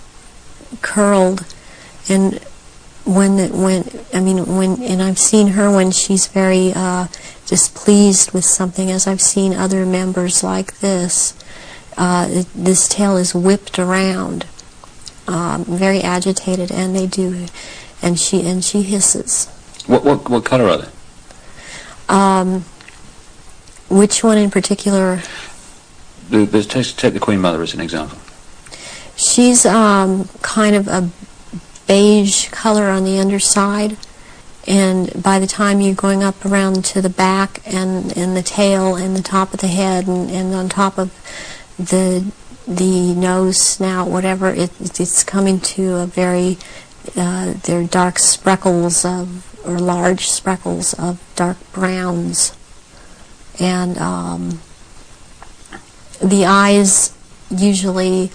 curled, and and I've seen her when she's very displeased with something, as I've seen other members like this. This tail is whipped around, very agitated, and they do, and she hisses. What color are they? Which one in particular? Take the Queen Mother as an example. She's kind of a beige color on the underside, and by the time you're going up around to the back and the tail and the top of the head and on top of the nose, snout, whatever, it's coming to a very they're dark speckles or large speckles of dark browns, and the eyes usually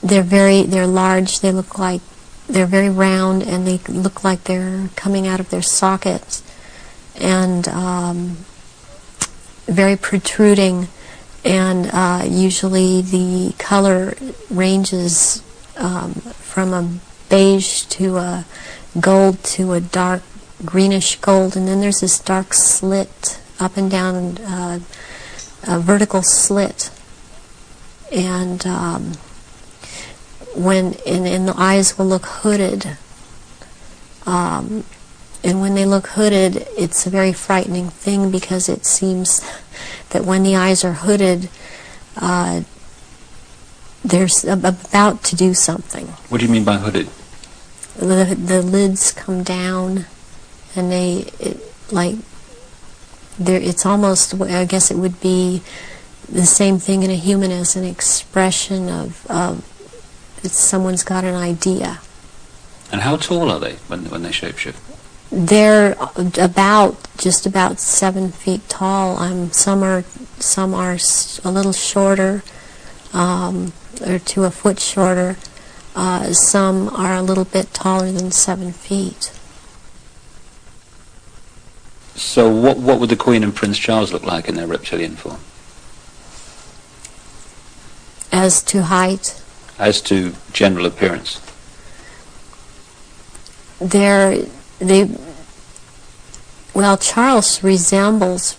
they're large. They look like they're very round, and they look like they're coming out of their sockets, and very protruding, and usually the color ranges from a beige to a gold to a dark greenish gold, and then there's this dark slit up and down, a vertical slit, and and the eyes will look hooded, and when they look hooded, it's a very frightening thing, because it seems that when the eyes are hooded, they're about to do something. What do you mean by hooded? The lids come down, and it's almost, I guess it would be the same thing in a human as an expression of someone's got an idea. And how tall are they when they shapeshift? They're just about 7 feet tall. Some are a little shorter, or to a foot shorter. Some are a little bit taller than 7 feet. So what would the Queen and Prince Charles look like in their reptilian form? As to height? As to general appearance? Charles resembles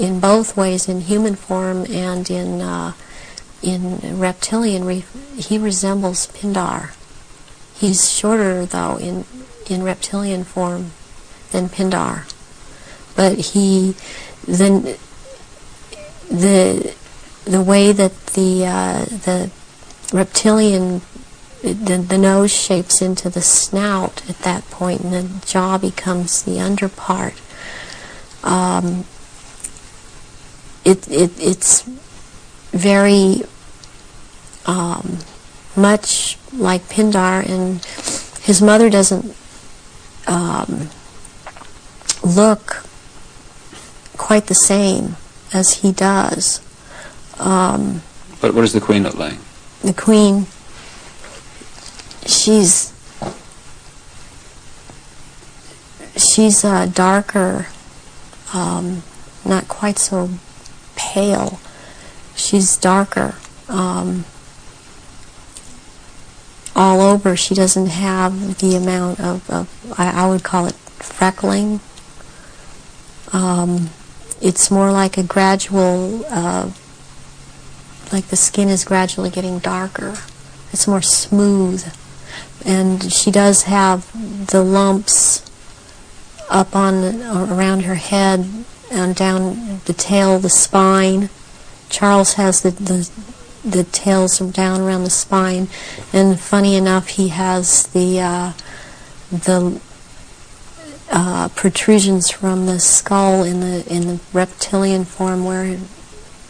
in both ways, in human form and in reptilian. He resembles Pindar. He's shorter, though, in reptilian form than Pindar, but the way that the reptilian, the nose shapes into the snout at that point, and the jaw becomes the underpart. It's very much like Pindar, and his mother doesn't look quite the same as he does. But what does the Queen look like? The Queen, she's darker, not quite so pale. She's darker. All over, she doesn't have the amount of I would call it freckling. It's more like a gradual, like the skin is gradually getting darker. It's more smooth. And she does have the lumps up around her head and down the tail, the spine. Charles has the tails down around the spine, and funny enough, he has the protrusions from the skull in the reptilian form, where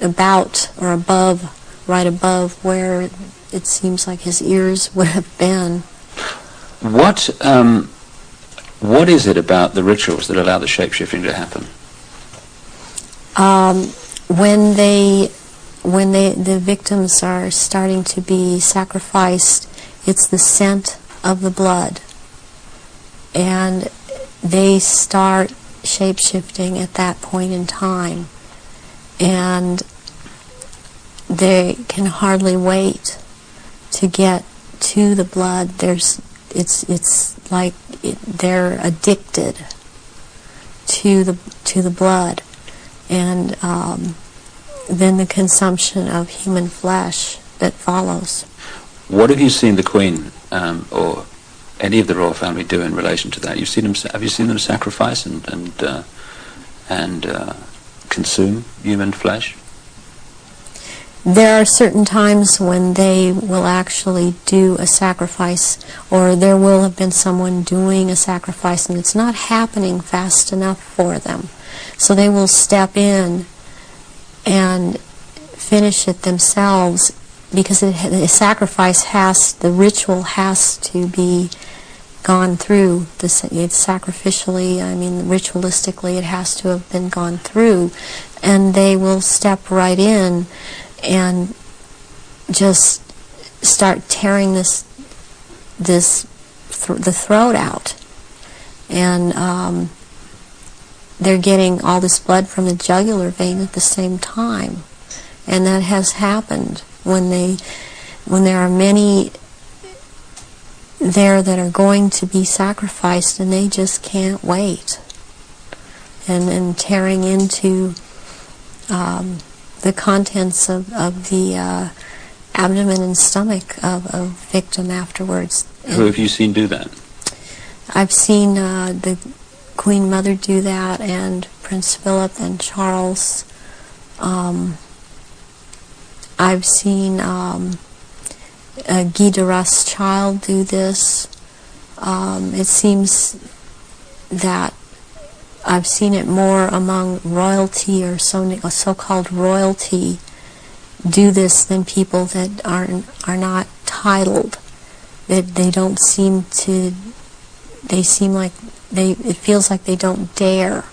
about or above, right above where it seems like his ears would have been. What is it about the rituals that allow the shapeshifting to happen? When the victims are starting to be sacrificed, it's the scent of the blood, and they start shape-shifting at that point in time, and they can hardly wait to get to the blood. It's like they're addicted to the blood, and then the consumption of human flesh that follows. What have you seen the Queen or any of the royal family do in relation to that? Have you seen them sacrifice and consume human flesh? There are certain times when they will actually do a sacrifice, or there will have been someone doing a sacrifice, and it's not happening fast enough for them. So they will step in and finish it themselves, because the ritual has to be gone through. It's sacrificially, ritualistically, it has to have been gone through, and they will step right in and just start tearing the throat out, and they're getting all this blood from the jugular vein at the same time, and that has happened when there are many there that are going to be sacrificed, and they just can't wait, and tearing into the contents of the abdomen and stomach of a victim afterwards. Who have you seen do that? I've seen the Queen Mother do that, and Prince Philip and Charles. I've seen Guy de Rothschild do this. It seems that I've seen it more among royalty, or so-called royalty, do this than people that are not titled. That they don't seem to. They seem like it feels like they don't dare,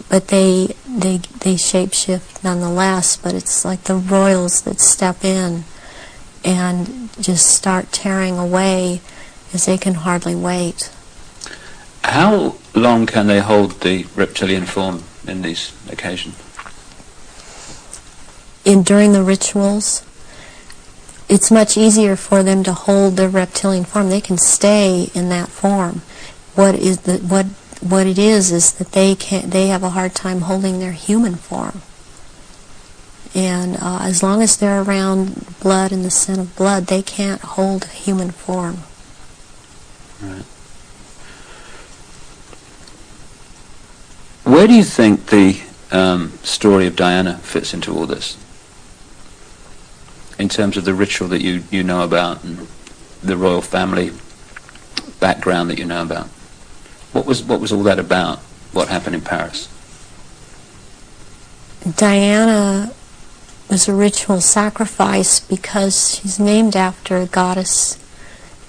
but they shapeshift nonetheless. But it's like the royals that step in and just start tearing away, as they can hardly wait. How long can they hold the reptilian form in these occasions? During the rituals, it's much easier for them to hold their reptilian form. They can stay in that form. What it is that they have a hard time holding their human form. And as long as they're around blood and the scent of blood, they can't hold human form. Right. Where do you think the story of Diana fits into all this, in terms of the ritual that you know about and the royal family background that you know about? What was all that about? What happened in Paris? Diana was a ritual sacrifice because she's named after goddess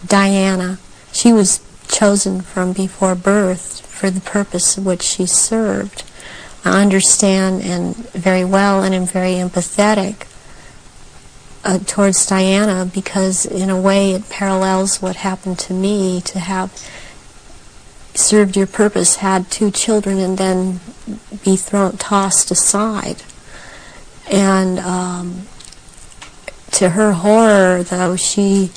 Diana. She was chosen from before birth for the purpose of which she served. I understand and very well, and am very empathetic towards Diana, because in a way it parallels what happened to me, to have served your purpose, had 2 children, and then be tossed aside. And to her horror, though, she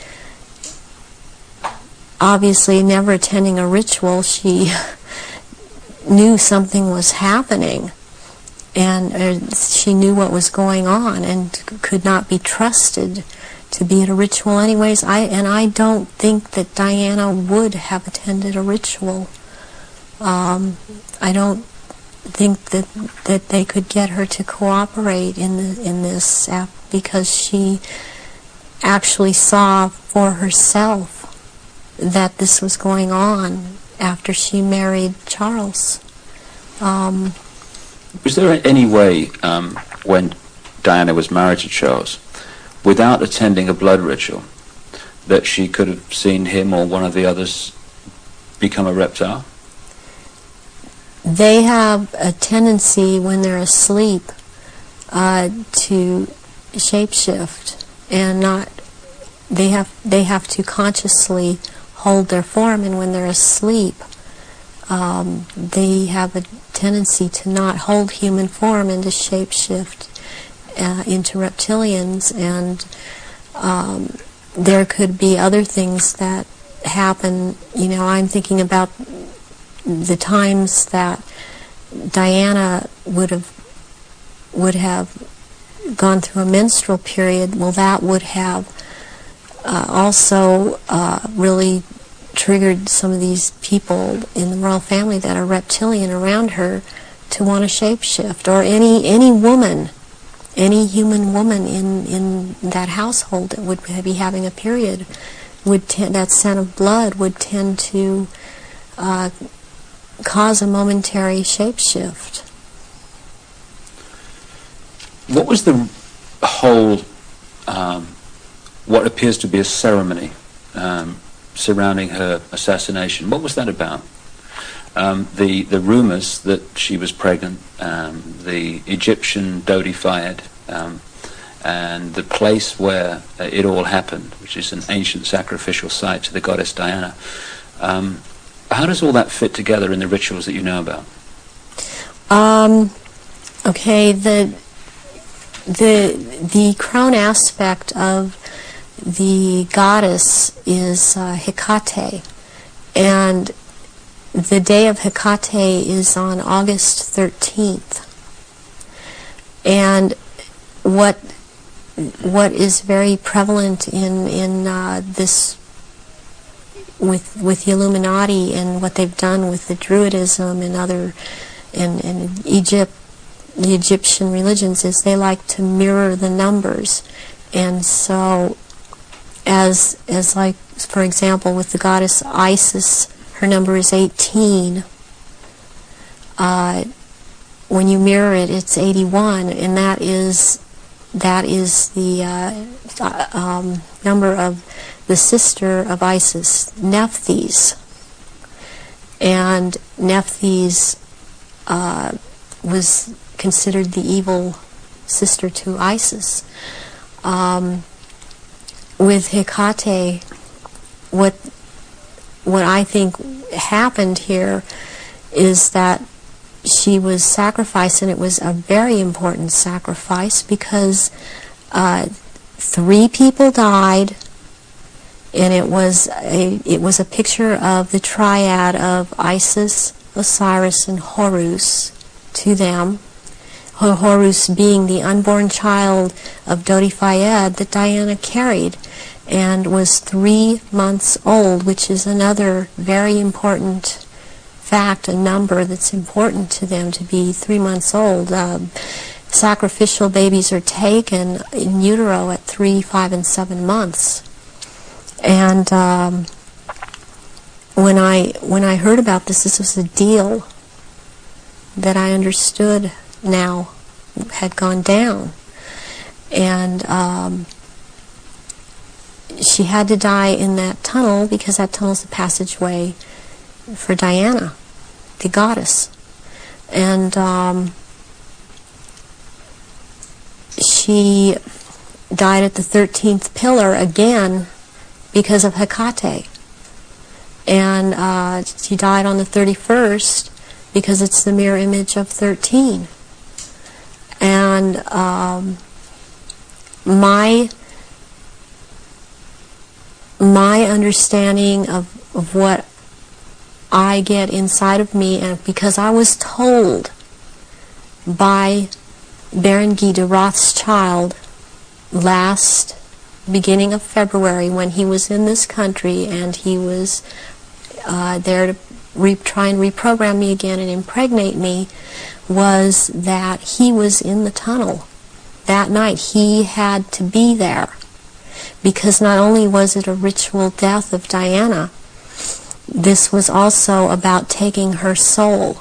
obviously never attending a ritual, she knew something was happening, and she knew what was going on, and could not be trusted to be at a ritual anyways. I don't think that Diana would have attended a ritual. I don't think that they could get her to cooperate in this because she actually saw for herself that this was going on after she married Charles. Was there any way, when Diana was married to Charles, without attending a blood ritual, that she could have seen him or one of the others become a reptile? They have a tendency when they're asleep to shapeshift, and they have to consciously hold their form, and when they're asleep they have a tendency to not hold human form and to shapeshift into reptilians, and there could be other things that happen. I'm thinking about the times that Diana would have gone through a menstrual period. Well, that would have also really triggered some of these people in the royal family that are reptilian around her to want to shapeshift, or any woman, any human woman in that household that would be having a period, that scent of blood would tend to cause a momentary shapeshift. What was the whole, what appears to be a ceremony surrounding her assassination? What was that about? The rumors that she was pregnant, the Egyptian Dodi Fayed, and the place where it all happened, which is an ancient sacrificial site to the goddess Diana. How does all that fit together in the rituals that you know about? Okay, the crown aspect of the goddess is Hecate, and the day of Hecate is on August 13th. And what is very prevalent in this with the Illuminati and what they've done with the Druidism and Egypt, the Egyptian religions, is they like to mirror the numbers. And so as like, for example, with the goddess Isis, her number is 18. When you mirror it, it's 81, and that is the number of the sister of Isis, Nephthys. And Nephthys was considered the evil sister to Isis. With Hecate, what I think happened here is that she was sacrificed, and it was a very important sacrifice because 3 people died, and it was a picture of the triad of Isis, Osiris, and Horus to them. Horus being the unborn child of Dodi Fayed that Diana carried, and was 3 months old, which is another very important fact, a number that's important to them, to be 3 months old. Sacrificial babies are taken in utero at 3, 5, and 7 months. And when I heard about this was a deal that I understood now had gone down. And she had to die in that tunnel because that tunnel's the passageway for Diana, the goddess. And she died at the 13th pillar again because of Hecate. And she died on the 31st because it's the mirror image of 13. And my understanding of what I get inside of me, and because I was told by Baron Guy de Rothschild last beginning of February, when he was in this country and he was there try and reprogram me again and impregnate me was that he was in the tunnel that night. He had to be there, because not only was it a ritual death of Diana, this was also about taking her soul.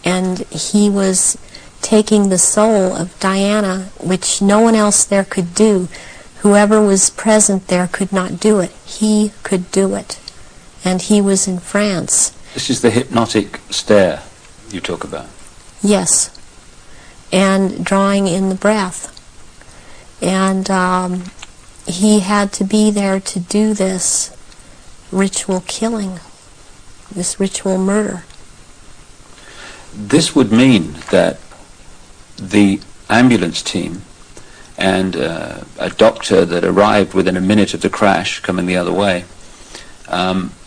And he was taking the soul of Diana, which no one else there could do. Whoever was present there could not do it. He could do it. And he was in France. This is the hypnotic stare you talk about. Yes. And drawing in the breath. And he had to be there to do this ritual killing, this ritual murder. This would mean that the ambulance team and a doctor that arrived within a minute of the crash coming the other way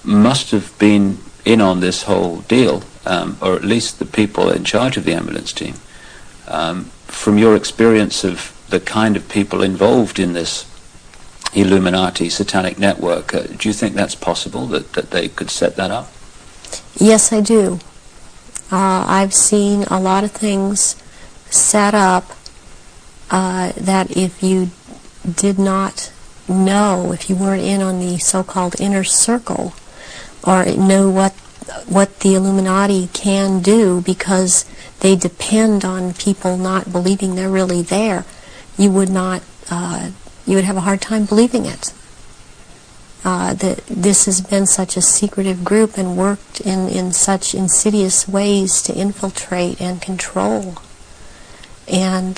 must have been in on this whole deal, or at least the people in charge of the ambulance team. From your experience of the kind of people involved in this Illuminati satanic network, do you think that's possible, that they could set that up? Yes, I do. I've seen a lot of things set up that if you did not know, if you weren't in on the so-called inner circle, or know what the Illuminati can do, because they depend on people not believing they're really there, you would not, you would have a hard time believing it. That this has been such a secretive group and worked in such insidious ways to infiltrate and control. And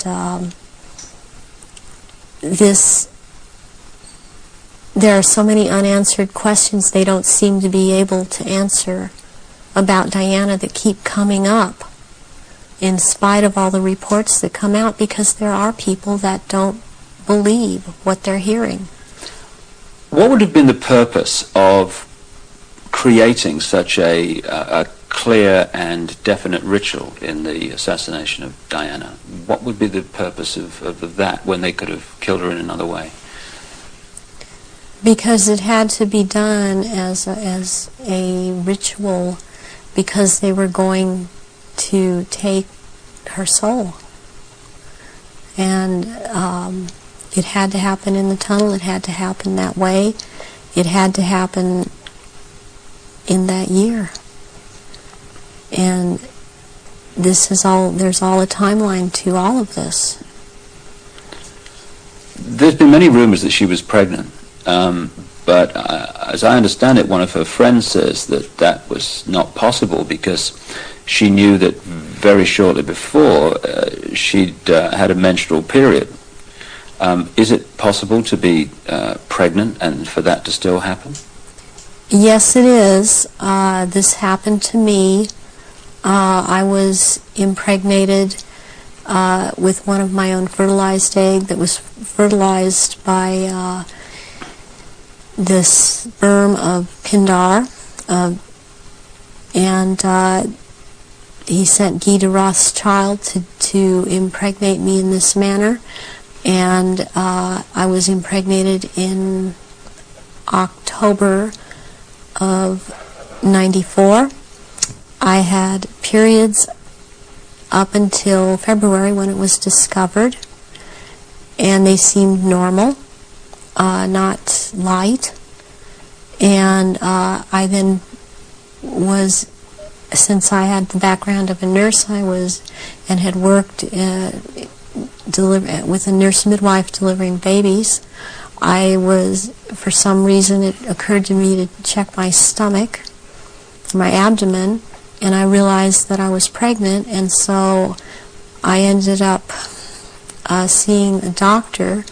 there are so many unanswered questions they don't seem to be able to answer about Diana that keep coming up in spite of all the reports that come out, because there are people that don't believe what they're hearing. What would have been the purpose of creating such a clear and definite ritual in the assassination of Diana? What would be the purpose of that when they could have killed her in another way? Because it had to be done as a ritual, because they were going to take her soul. And it had to happen in the tunnel. It had to happen that way. It had to happen in that year. And this is all, there's all a timeline to all of this. There's been many rumors that she was pregnant, but as I understand it, one of her friends says that that was not possible, because she knew that very shortly before she'd had a menstrual period. Is it possible to be pregnant and for that to still happen? Yes, it is. This happened to me. I was impregnated with one of my own fertilized egg that was fertilized by the sperm of Pindar, and he sent Guy de Rothschild to impregnate me in this manner, and I was impregnated in October of '94. I had periods up until February when it was discovered, and they seemed normal, not light. And I then was, since I had the background of a nurse, I was and had worked with a nurse midwife delivering babies. I was, for some reason, it occurred to me to check my stomach, my abdomen, and I realized that I was pregnant, and so I ended up seeing a doctor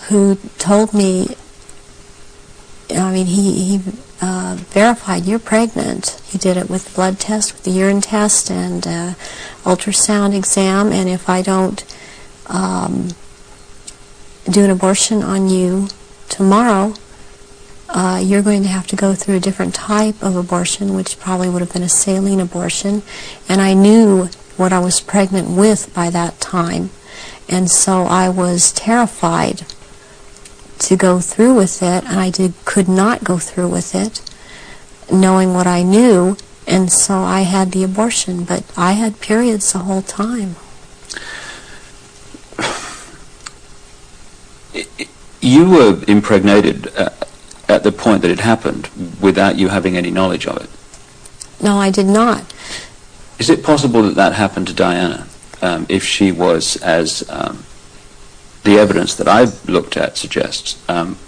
who told me, I mean, he verified, you're pregnant. He did it with blood test, with the urine test, and ultrasound exam, and if I don't do an abortion on you tomorrow, you're going to have to go through a different type of abortion, which probably would have been a saline abortion. And I knew what I was pregnant with by that time, and so I was terrified to go through with it, and I could not go through with it, knowing what I knew. And so I had the abortion, but I had periods the whole time. You were impregnated at the point that it happened without you having any knowledge of it. No, I did not. Is it possible that that happened to Diana if she was, as the evidence that I've looked at suggests,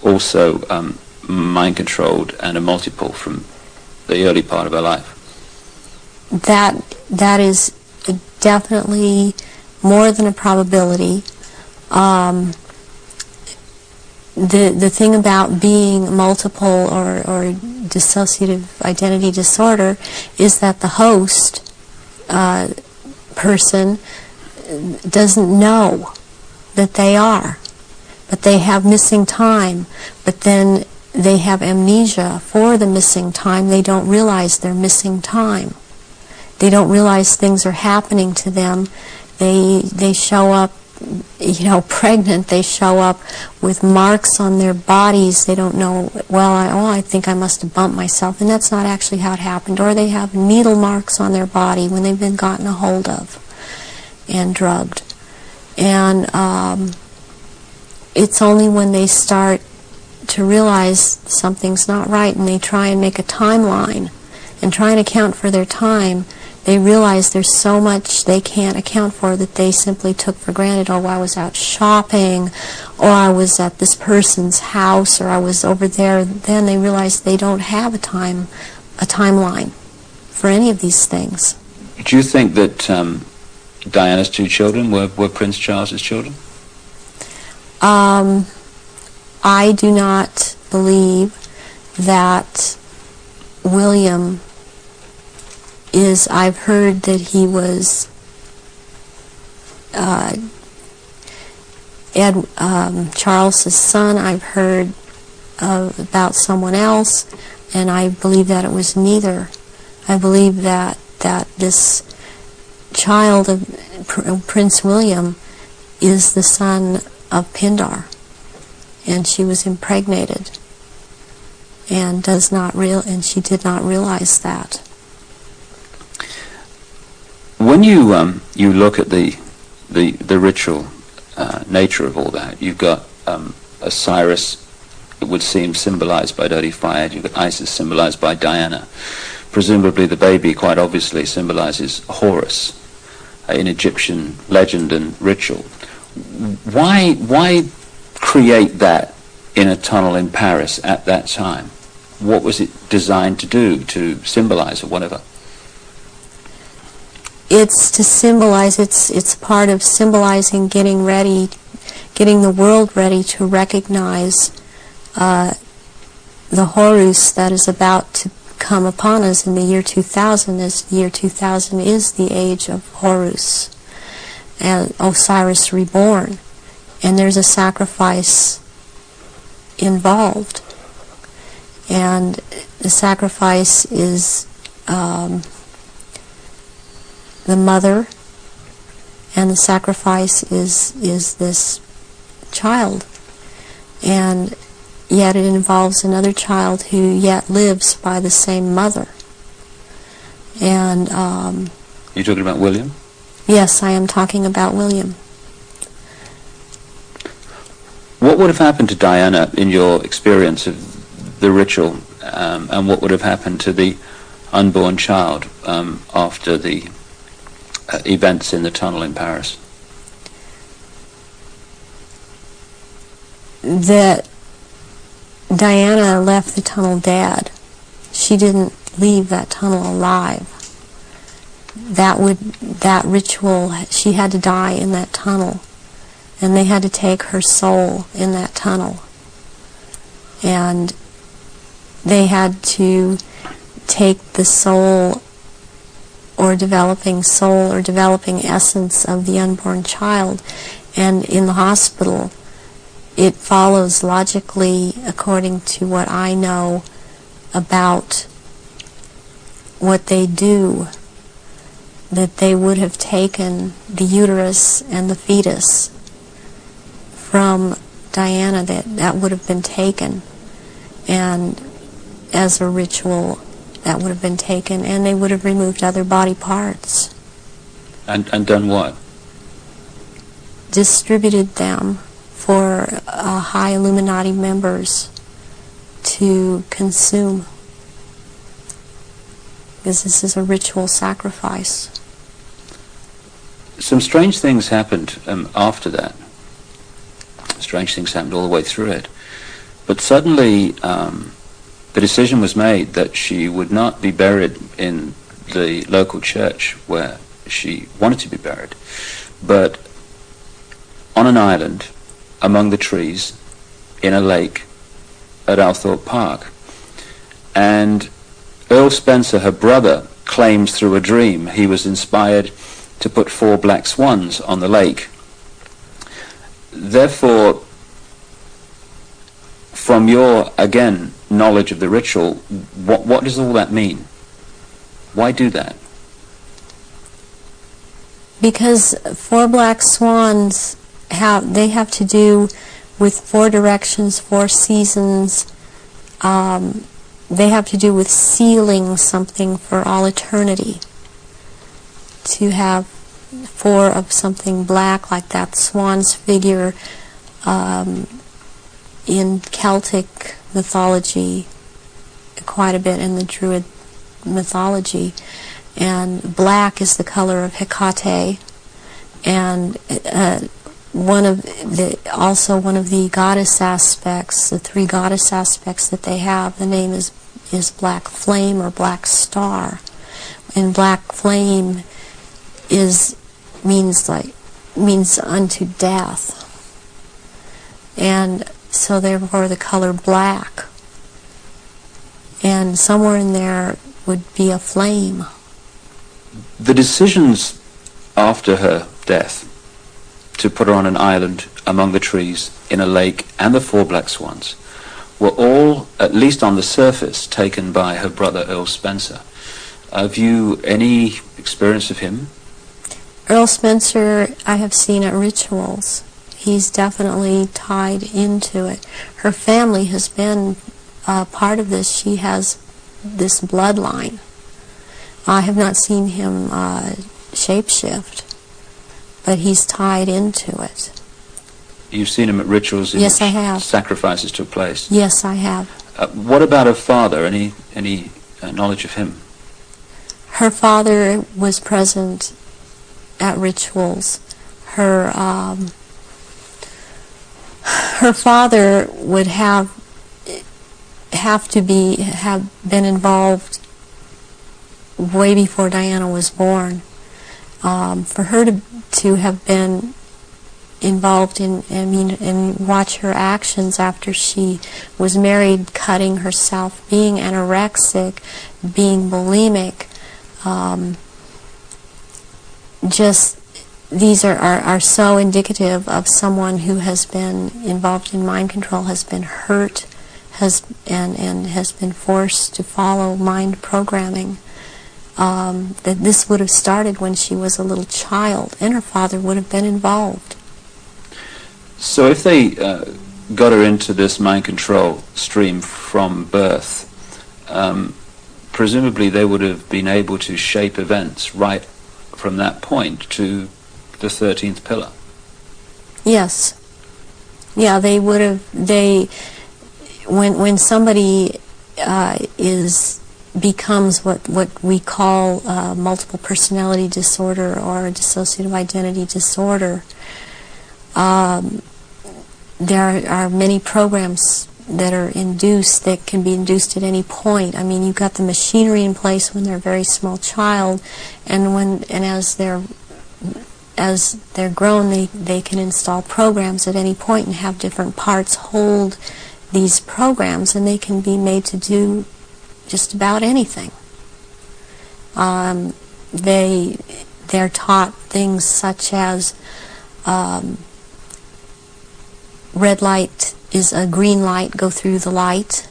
also mind-controlled and a multiple from the early part of her life? That is definitely more than a probability. The thing about being multiple or dissociative identity disorder is that the host person doesn't know that they are, but they have missing time, but then they have amnesia for the missing time. They don't realize they're missing time. They don't realize things are happening to them. They show up, pregnant. They show up with marks on their bodies. They don't know, I think I must have bumped myself, and that's not actually how it happened. Or they have needle marks on their body when they've been gotten a hold of and drugged. And it's only when they start to realize something's not right and they try and make a timeline and try and account for their time, they realize there's so much they can't account for that they simply took for granted. Oh, I was out shopping, or I was at this person's house, or I was over there. Then they realize they don't have a timeline for any of these things. Do you think that Diana's two children were Prince Charles's children? I do not believe that William is, I've heard that he was Charles's son. I've heard about someone else, and I believe that it was neither. I believe that this child of Prince William is the son of Pindar, and she was impregnated and she did not realize that. When you look at the ritual nature of all that, you've got Osiris, it would seem, symbolized by dirty fire. You've got Isis, symbolized by Diana. Presumably the baby, quite obviously, symbolizes Horus in Egyptian legend and ritual. Why create that in a tunnel in Paris at that time? What was it designed to do, to symbolize or whatever? It's to symbolize, it's part of symbolizing getting the world ready to recognize the Horus that is about to come upon us in the year 2000, as the year 2000 is the age of Horus and Osiris reborn. And there's a sacrifice involved. And the sacrifice is the mother, and the sacrifice is this child. And yet it involves another child who yet lives by the same mother. And you're talking about William? Yes, I am talking about William. What would have happened to Diana in your experience of the ritual, and what would have happened to the unborn child after the events in the tunnel in Paris? That Diana left the tunnel dead. She didn't leave that tunnel alive. That ritual, she had to die in that tunnel, and they had to take her soul in that tunnel, and they had to take the soul or developing essence of the unborn child. And in the hospital, it follows logically, according to what I know about what they do, that they would have taken the uterus and the fetus from Diana, that would have been taken, and as a ritual that would have been taken, and they would have removed other body parts. And done what? Distributed them for high Illuminati members to consume, because this is a ritual sacrifice. Some strange things happened after that. Strange things happened all the way through it. But suddenly the decision was made that she would not be buried in the local church where she wanted to be buried, but on an island among the trees in a lake at Althorpe Park. And Earl Spencer, her brother, claims through a dream he was inspired to put 4 black swans on the lake. Therefore, from your, again, knowledge of the ritual, what does all that mean? Why do that? Because 4 black swans have to do with 4 directions, 4 seasons. They have to do with sealing something for all eternity. To have 4 of something black, like that swan's figure in Celtic mythology, quite a bit in the Druid mythology. And black is the color of Hecate, and also one of the goddess aspects, the 3 goddess aspects that they have, the name is Black Flame or Black Star. And Black Flame means unto death. And so therefore the color black. And somewhere in there would be a flame. The decisions after her death to put her on an island among the trees in a lake and the 4 black swans were all, at least on the surface, taken by her brother Earl Spencer. Have you any experience of him? Earl Spencer I have seen at rituals. He's definitely tied into it. Her family has been part of this. She has this bloodline. I have not seen him shapeshift, but he's tied into it. You've seen him at rituals in yes, which I have. Sacrifices took place? Yes, I have. What about her father? Any knowledge of him? Her father was present at rituals. Her father would have been involved way before Diana was born. For her to have been involved and watch her actions after she was married, cutting herself, being anorexic, being bulimic, these are so indicative of someone who has been involved in mind control, has been hurt, and has been forced to follow mind programming. That this would have started when she was a little child, and her father would have been involved. So if they got her into this mind control stream from birth, presumably they would have been able to shape events right from that point to the 13th pillar. Yes. Yeah, they would have. When somebody becomes what we call multiple personality disorder or dissociative identity disorder, there are many programs that are induced, that can be induced at any point. I mean, you've got the machinery in place when they're a very small child, and as they're grown, they can install programs at any point and have different parts hold these programs, and they can be made to do just about anything. They're taught things such as red light is a green light, go through the light.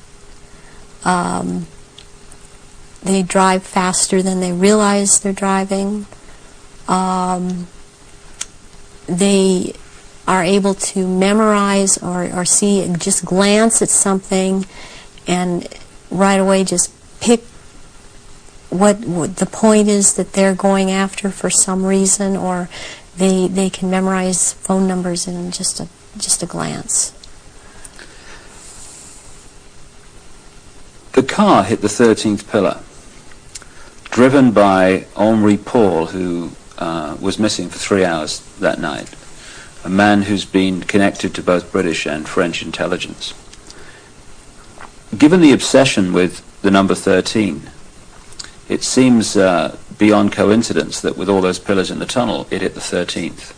They drive faster than they realize they're driving. They are able to memorize or see, just glance at something and right away just pick what the point is that they're going after for some reason, or they can memorize phone numbers in just a glance. The car hit the 13th pillar, driven by Henri Paul, who was missing for 3 hours that night, a man who's been connected to both British and French intelligence. Given the obsession with the number 13, it seems beyond coincidence that with all those pillars in the tunnel, it hit the 13th.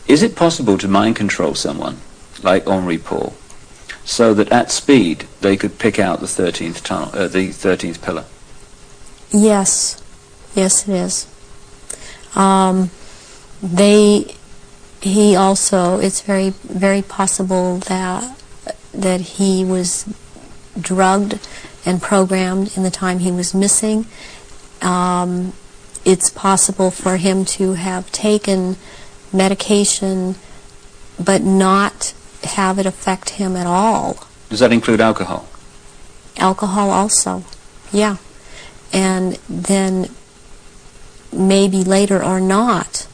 Is it possible to mind control someone like Henri Paul so that at speed they could pick out the 13th tunnel, the 13th pillar? Yes, it is. He also, it's very, very possible that he was drugged and programmed in the time he was missing. It's possible for him to have taken medication but not have it affect him at all. Does that include alcohol? Alcohol also, yeah. And then maybe later or not,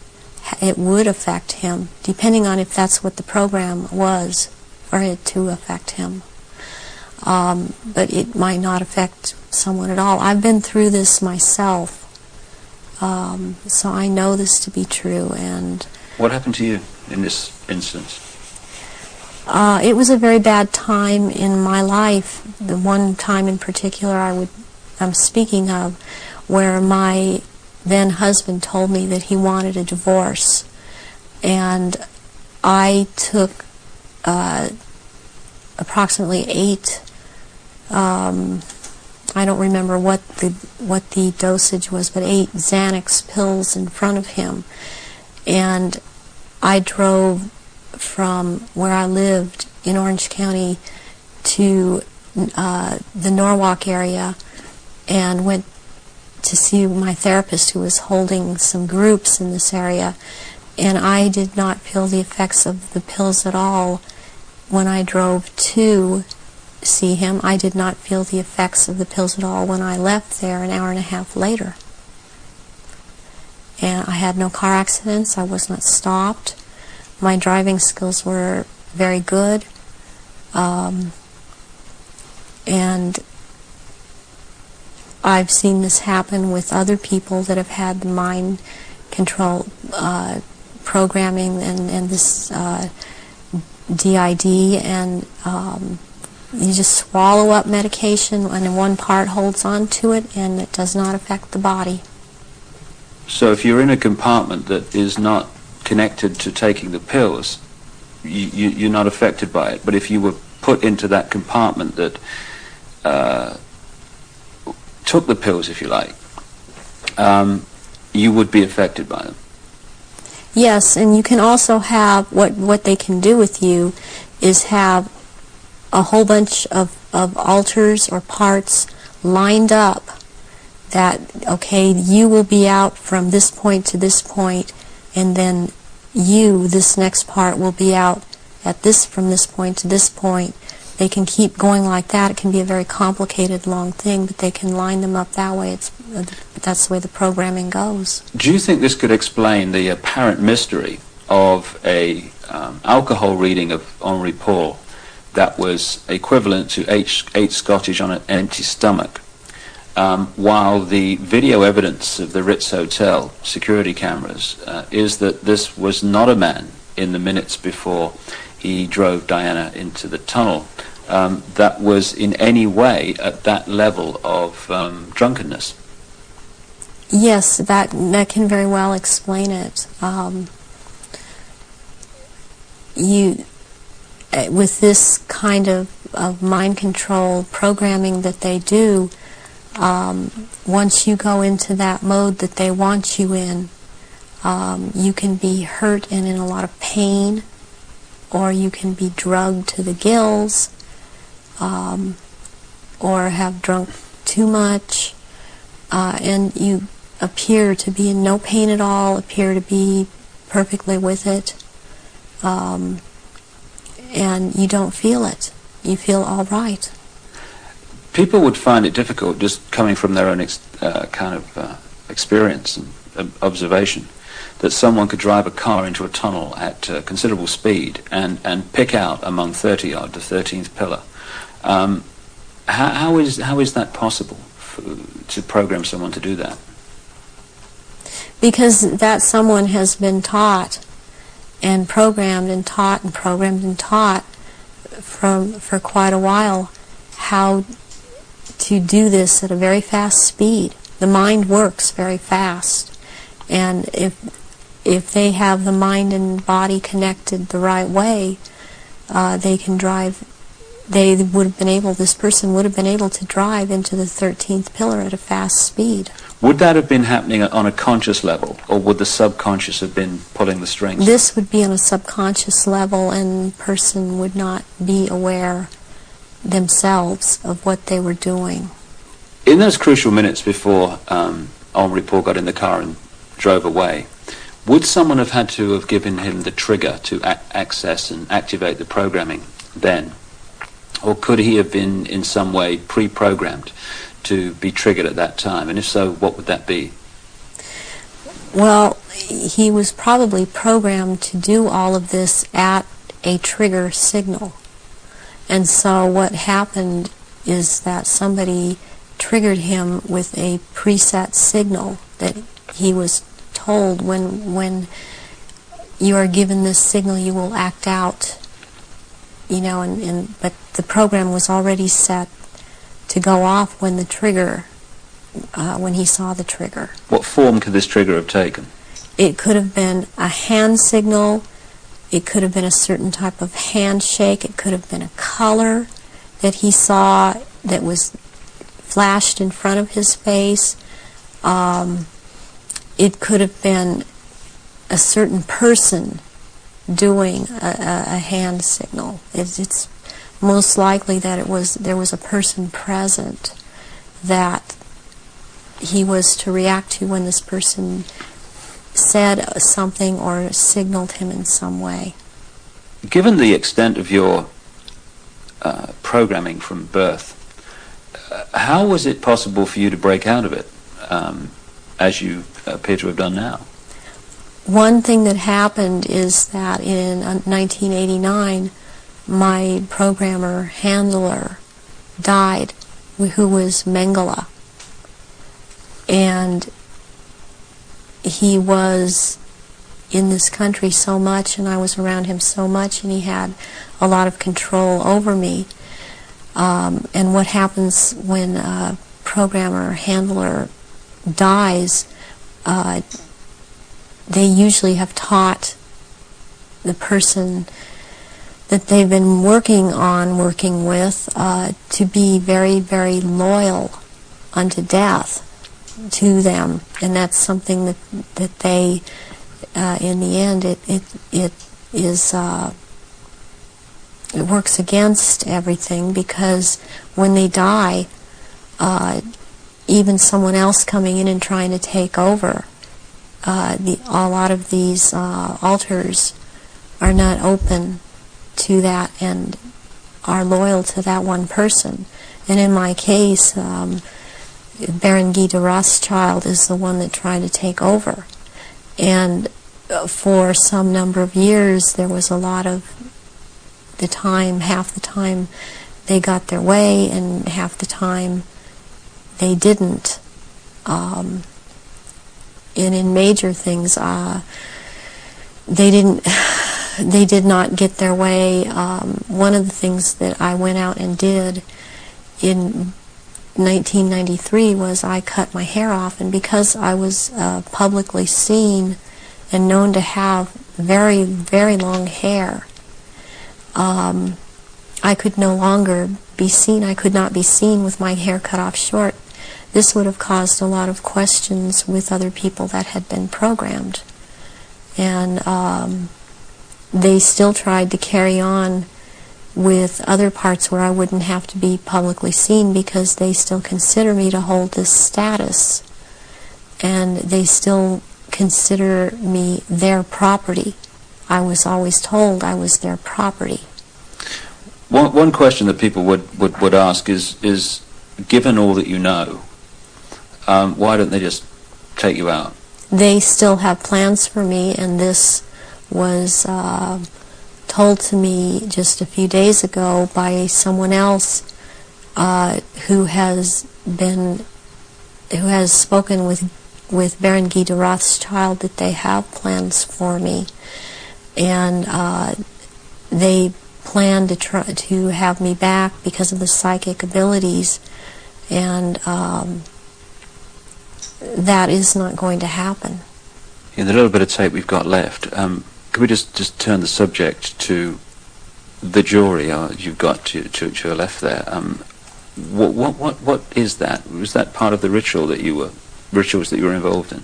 it would affect him, depending on if that's what the program was, for it to affect him. But it might not affect someone at all. I've been through this myself, so I know this to be true. And what happened to you in this instance? It was a very bad time in my life. The one time in particular I'm speaking of, where my then husband told me that he wanted a divorce, and I took approximately 8. I don't remember what the dosage was, but 8 Xanax pills in front of him, and I drove from where I lived in Orange County to the Norwalk area and went to see my therapist, who was holding some groups in this area, and I did not feel the effects of the pills at all when I drove to see him. I did not feel the effects of the pills at all when I left there an hour and a half later. And I had no car accidents. I was not stopped. My driving skills were very good. And I've seen this happen with other people that have had the mind control programming and this DID, and you just swallow up medication and one part holds on to it and it does not affect the body. So if you're in a compartment that is not connected to taking the pills, you're not affected by it. But if you were put into that compartment that took the pills, if you like, you would be affected by them. Yes, and you can also have, what they can do with you is have a whole bunch of altars or parts lined up that, okay, you will be out from this point to this point, and then this next part, will be out at from this point to this point. They can keep going like that. It can be a very complicated, long thing, but they can line them up that way. That's the way the programming goes. Do you think this could explain the apparent mystery of a alcohol reading of Henri Paul that was equivalent to 8 Scottish on an empty stomach, while the video evidence of the Ritz Hotel security cameras is that this was not a man in the minutes before he drove Diana into the tunnel that was in any way at that level of drunkenness? Yes, that can very well explain it. With this kind of mind control programming that they do, once you go into that mode that they want you in, you can be hurt and in a lot of pain, or you can be drugged to the gills, or have drunk too much, and you appear to be in no pain at all, appear to be perfectly with it, and you don't feel it. You feel all right. People would find it difficult, just coming from their own kind of experience and observation that someone could drive a car into a tunnel at considerable speed and pick out among 30 odd the 13th pillar. How is that possible to program someone to do that? Because that someone has been taught and programmed and taught and programmed and taught for quite a while how to do this at a very fast speed. The mind works very fast, and if they have the mind and body connected the right way, they can drive. They would have been able. This person would have been able to drive into the 13th pillar at a fast speed. Would that have been happening on a conscious level, or would the subconscious have been pulling the strings? This would be on a subconscious level, and the person would not be aware themselves of what they were doing. In those crucial minutes before Henri Paul got in the car and drove away, would someone have had to have given him the trigger to access and activate the programming then? Or could he have been in some way pre-programmed to be triggered at that time? And if so, what would that be? Well, he was probably programmed to do all of this at a trigger signal. And so what happened is that somebody triggered him with a preset signal that he was told when you are given this signal you will act out, you know, but the program was already set to go off when the trigger, when he saw the trigger. What form could this trigger have taken? It could have been a hand signal, it could have been a certain type of handshake, it could have been a color that he saw that was flashed in front of his face. It could have been a certain person doing a hand signal. It's most likely that there was a person present that he was to react to when this person said something or signaled him in some way. Given the extent of your programming from birth, how was it possible for you to break out of it, as you appear to have done now? One thing that happened is that in 1989, my programmer handler died, who was Mengele. And he was in this country so much, and I was around him so much, and he had a lot of control over me. And what happens when a programmer handler dies, they usually have taught the person that they've been working with, to be very, very loyal unto death to them, and that's something that they, in the end, it works against everything, because when they die, even someone else coming in and trying to take over, a lot of these altars are not open to that and are loyal to that one person. And in my case, Baron Guy de Rothschild is the one that tried to take over. And for some number of years, there was a lot of the time, half the time they got their way, and half the time they didn't. And in major things, they did not get their way. One of the things that I went out and did in 1993 was I cut my hair off, and because I was publicly seen and known to have very, very long hair, I could no longer be seen. I could not be seen with my hair cut off short. This would have caused a lot of questions with other people that had been programmed. And they still tried to carry on with other parts where I wouldn't have to be publicly seen, because they still consider me to hold this status. And they still consider me their property. I was always told I was their property. One question that people would ask is given all that you know, why don't they just take you out? They still have plans for me, and this was told to me just a few days ago by someone else who has spoken with Baron Guy de Rothschild, that they have plans for me, and they plan to try to have me back because of the psychic abilities, and that is not going to happen. In the little bit of tape we've got left, could we just turn the subject to the jewelry you've got to your left there? What is that? Was that part of the rituals that you were involved in?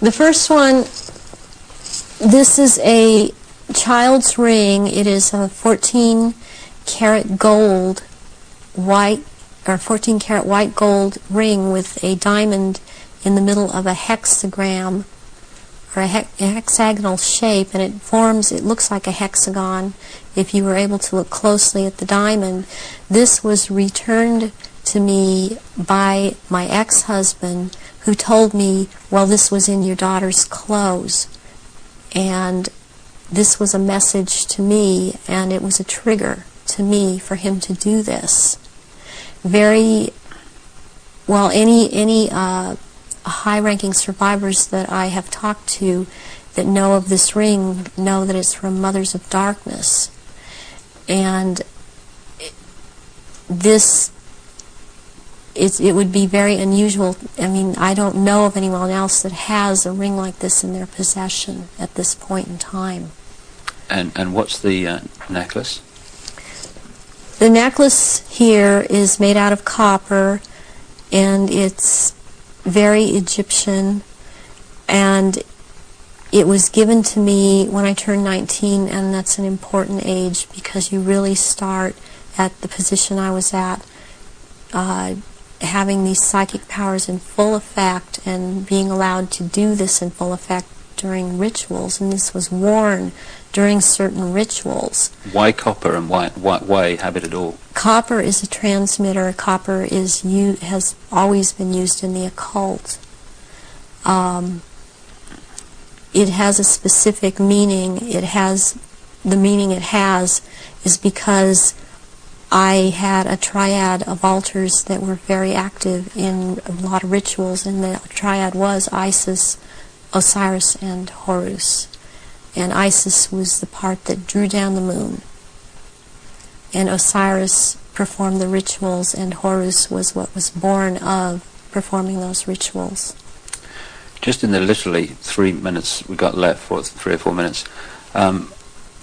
The first one, this is a child's ring. It is a 14-karat gold white, or 14-karat white gold ring with a diamond in the middle of a hexagram, or a hexagonal shape, and it looks like a hexagon if you were able to look closely at the diamond. This was returned to me by my ex-husband, who told me, well, this was in your daughter's clothes. And this was a message to me, and it was a trigger to me for him to do this. Any high-ranking survivors that I have talked to that know of this ring know that it's from Mothers of Darkness. And it would be very unusual. I mean, I don't know of anyone else that has a ring like this in their possession at this point in time. And what's the necklace? The necklace here is made out of copper, and it's very Egyptian, and it was given to me when I turned 19, and that's an important age because you really start at the position I was at, having these psychic powers in full effect and being allowed to do this in full effect during rituals, and this was worn during certain rituals. Why copper, and why have it at all? Copper is a transmitter. Copper has always been used in the occult. It has a specific meaning. The meaning it has is because I had a triad of altars that were very active in a lot of rituals, and the triad was Isis, Osiris, and Horus. And Isis was the part that drew down the moon, and Osiris performed the rituals, and Horus was what was born of performing those rituals. Just in the literally 3 minutes we got left, for 3 or 4 minutes, I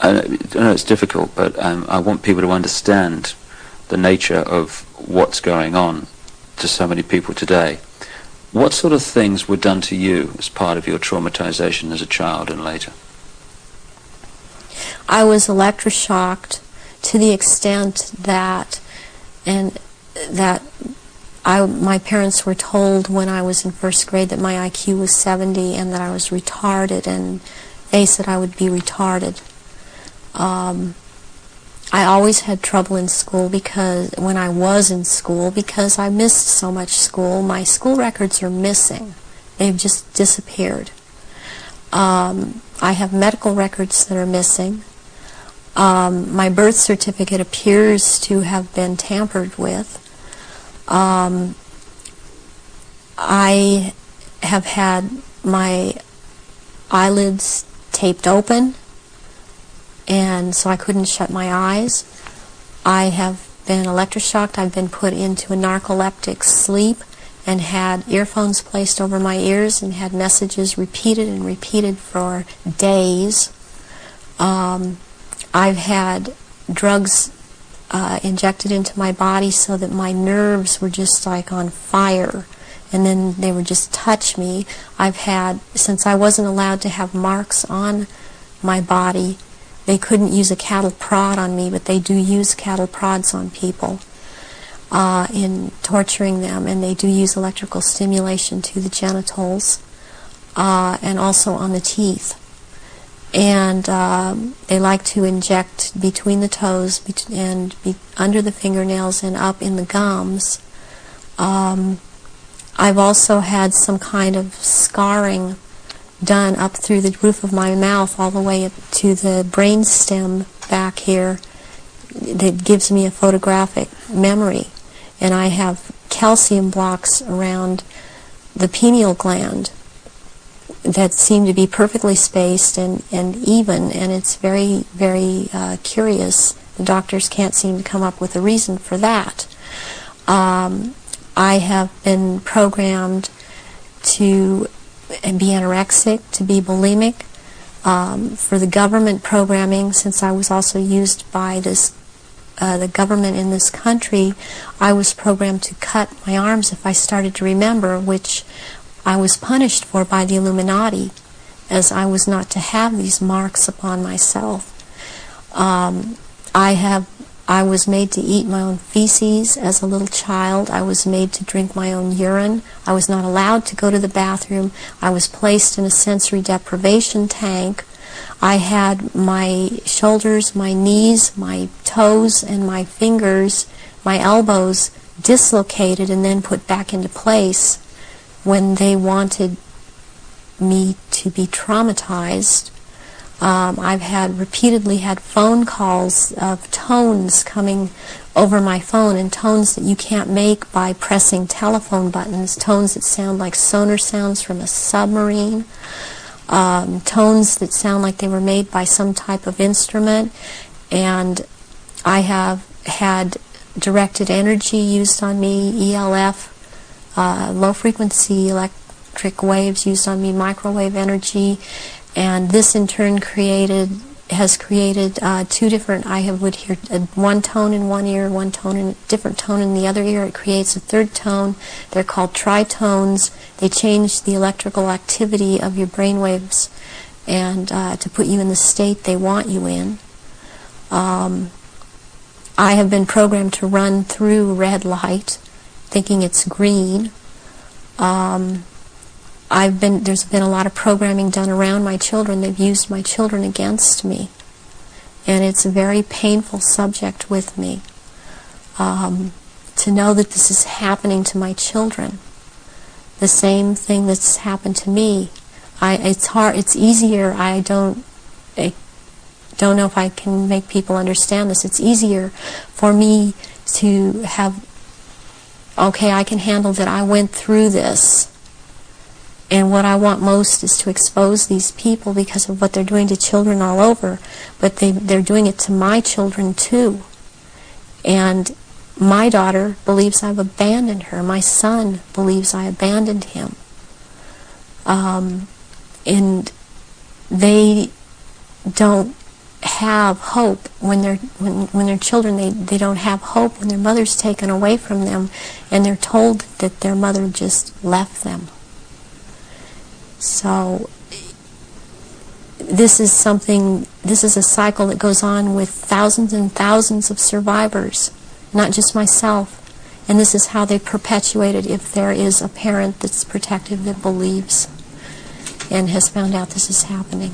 know it's difficult, but I want people to understand the nature of what's going on to so many people today. What sort of things were done to you as part of your traumatization as a child and later? I was electroshocked to the extent that my parents were told when I was in first grade that my IQ was 70 and that I was retarded, and they said I would be retarded. I always had trouble in school when I was in school because I missed so much school. My school records are missing. They've just disappeared. I have medical records that are missing. My birth certificate appears to have been tampered with. I have had my eyelids taped open, and so I couldn't shut my eyes. I have been electroshocked. I've been put into a narcoleptic sleep and had earphones placed over my ears and had messages repeated and repeated for days. I've had drugs injected into my body so that my nerves were just like on fire, and then they would just touch me. Since I wasn't allowed to have marks on my body, they couldn't use a cattle prod on me, but they do use cattle prods on people in torturing them, and they do use electrical stimulation to the genitals and also on the teeth. And they like to inject between the toes and under the fingernails and up in the gums. I I've also had some kind of scarring done up through the roof of my mouth all the way up to the brain stem back here that gives me a photographic memory. And I have calcium blocks around the pineal gland that seem to be perfectly spaced and even, and it's very, very curious. The doctors can't seem to come up with a reason for that. I have been programmed to be anorexic, to be bulimic. For the government programming, since I was also used by the government in this country, I was programmed to cut my arms if I started to remember, which I was punished for by the Illuminati, as I was not to have these marks upon myself. I was made to eat my own feces as a little child. I was made to drink my own urine. I was not allowed to go to the bathroom. I was placed in a sensory deprivation tank. I had my shoulders, my knees, my toes, and my fingers, my elbows dislocated and then put back into place when they wanted me to be traumatized. I've repeatedly had phone calls of tones coming over my phone, and tones that you can't make by pressing telephone buttons, tones that sound like sonar sounds from a submarine, tones that sound like they were made by some type of instrument. And I have had directed energy used on me, ELF, low frequency electric waves used on me, microwave energy. And this in turn has created two different, would hear one tone in one ear, one tone in a different tone in the other ear. It creates a third tone. They're called tritones. They change the electrical activity of your brain waves and to put you in the state they want you in. I have been programmed to run through red light, thinking it's green. There's been a lot of programming done around my children. They've used my children against me. And it's a very painful subject with me to know that this is happening to my children. The same thing that's happened to me. It's easier. I don't know if I can make people understand this. It's easier for me to have, okay, I can handle that I went through this. And what I want most is to expose these people because of what they're doing to children all over. But they're doing it to my children too. And my daughter believes I've abandoned her. My son believes I abandoned him. And they don't have hope when they're children. They don't have hope when their mother's taken away from them and they're told that their mother just left them. So this is a cycle that goes on with thousands and thousands of survivors, not just myself. And this is how they perpetuate it if there is a parent that's protective that believes and has found out this is happening.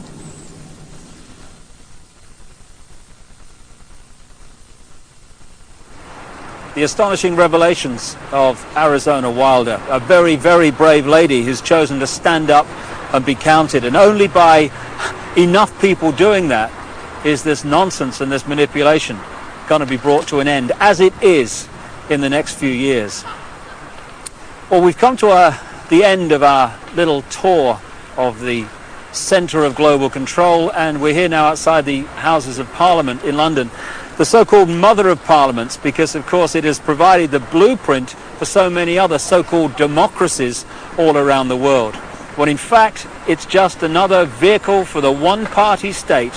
The astonishing revelations of Arizona Wilder, a very, very brave lady who's chosen to stand up and be counted. And only by enough people doing that is this nonsense and this manipulation going to be brought to an end, as it is in the next few years. Well, we've come to the end of our little tour of the centre of global control, and we're here now outside the Houses of Parliament in London, the so-called mother of parliaments, because of course it has provided the blueprint for so many other so-called democracies all around the world. When in fact it's just another vehicle for the one-party state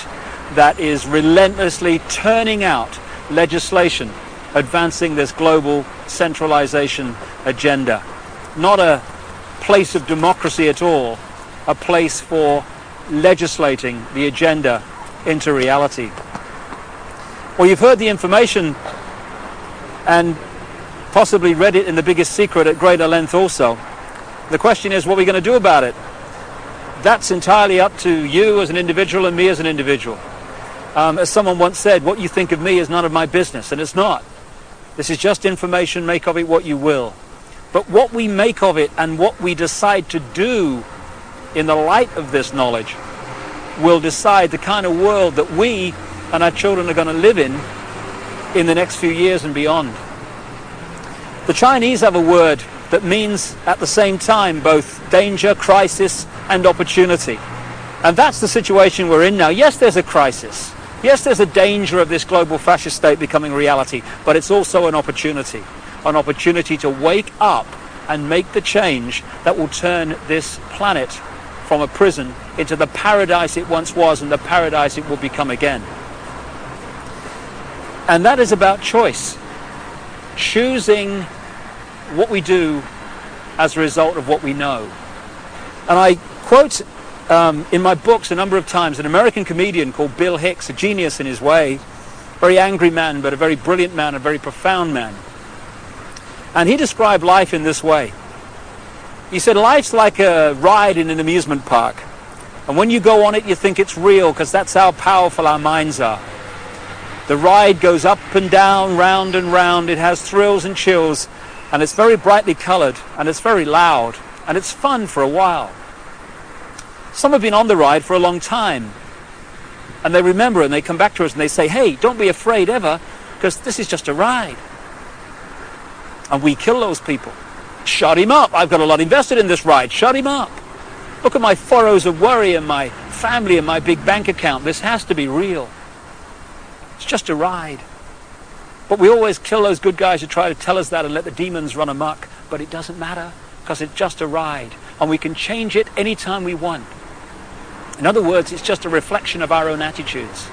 that is relentlessly turning out legislation advancing this global centralization agenda. Not a place of democracy at all, a place for legislating the agenda into reality. Well, you've heard the information and possibly read it in The Biggest Secret at greater length also. The question is, what are we going to do about it? That's entirely up to you as an individual and me as an individual. As someone once said, what you think of me is none of my business, and it's not. This is just information, make of it what you will. But what we make of it and what we decide to do in the light of this knowledge will decide the kind of world that we and our children are going to live in the next few years and beyond. The Chinese have a word that means at the same time both danger, crisis, and opportunity. And that's the situation we're in now. Yes, there's a crisis. Yes, there's a danger of this global fascist state becoming reality, but it's also an opportunity to wake up and make the change that will turn this planet from a prison into the paradise it once was and the paradise it will become again. And that is about choice. Choosing what we do as a result of what we know. And I quote in my books a number of times an American comedian called Bill Hicks, a genius in his way, very angry man, but a very brilliant man, a very profound man. And he described life in this way. He said, life's like a ride in an amusement park. And when you go on it, you think it's real, because that's how powerful our minds are. The ride goes up and down, round and round. It has thrills and chills, and it's very brightly colored, and it's very loud, and it's fun for a while. Some have been on the ride for a long time, and they remember, and they come back to us and they say, hey, don't be afraid ever, because this is just a ride. And we kill those people. Shut him up. I've got a lot invested in this ride. Shut him up. Look at my furrows of worry and my family and my big bank account. This has to be real. It's just a ride. But we always kill those good guys who try to tell us that and let the demons run amok. But it doesn't matter, because it's just a ride. And we can change it anytime we want. In other words, it's just a reflection of our own attitudes.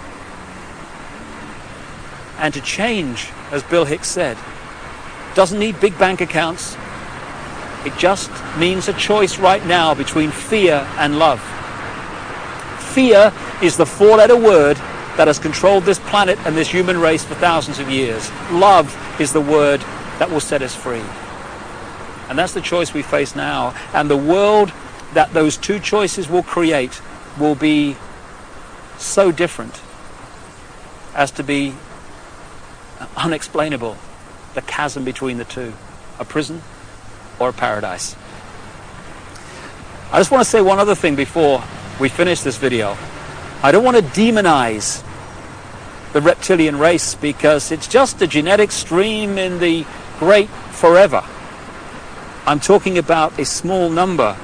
And to change, as Bill Hicks said, doesn't need big bank accounts. It just means a choice right now between fear and love. Fear is the four-letter word that has controlled this planet and this human race for thousands of years. Love is the word that will set us free. And that's the choice we face now. And the world that those two choices will create will be so different as to be unexplainable. The chasm between the two, a prison or a paradise. I just want to say one other thing before we finish this video. I don't want to demonize the reptilian race, because it's just a genetic stream in the great forever. I'm talking about a small number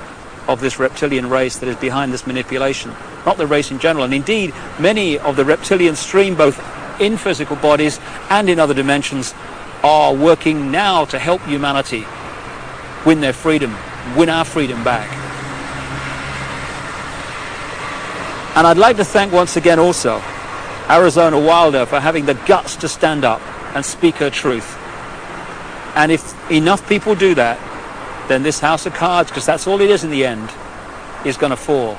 of this reptilian race that is behind this manipulation, not the race in general. And indeed, many of the reptilian stream, both in physical bodies and in other dimensions, are working now to help humanity win their freedom, win our freedom back. And I'd like to thank once again also Arizona Wilder for having the guts to stand up and speak her truth. And if enough people do that, then this house of cards, because that's all it is in the end, is going to fall.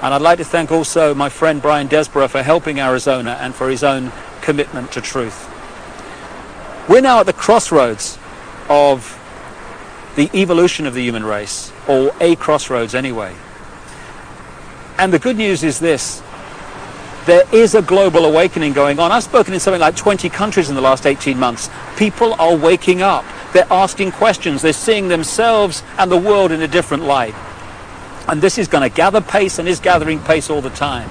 And I'd like to thank also my friend Brian Desborough for helping Arizona and for his own commitment to truth. We're now at the crossroads of the evolution of the human race, or a crossroads anyway. And the good news is this: there is a global awakening going on. I've spoken in something like 20 countries in the last 18 months. People are waking up. They're asking questions. They're seeing themselves and the world in a different light. And this is going to gather pace and is gathering pace all the time.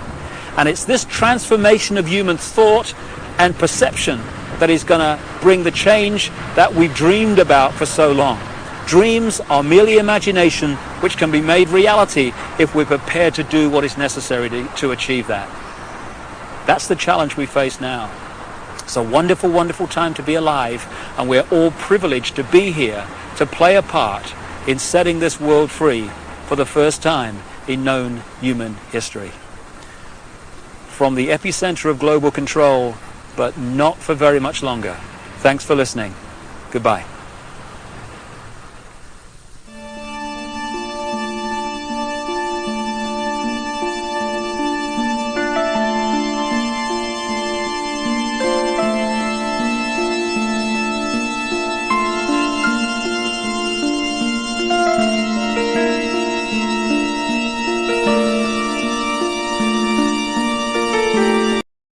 And it's this transformation of human thought and perception that is going to bring the change that we've dreamed about for so long. Dreams are merely imagination, which can be made reality if we're prepared to do what is necessary to achieve that. That's the challenge we face now. It's a wonderful, wonderful time to be alive, and we're all privileged to be here to play a part in setting this world free for the first time in known human history. From the epicenter of global control, but not for very much longer. Thanks for listening. Goodbye.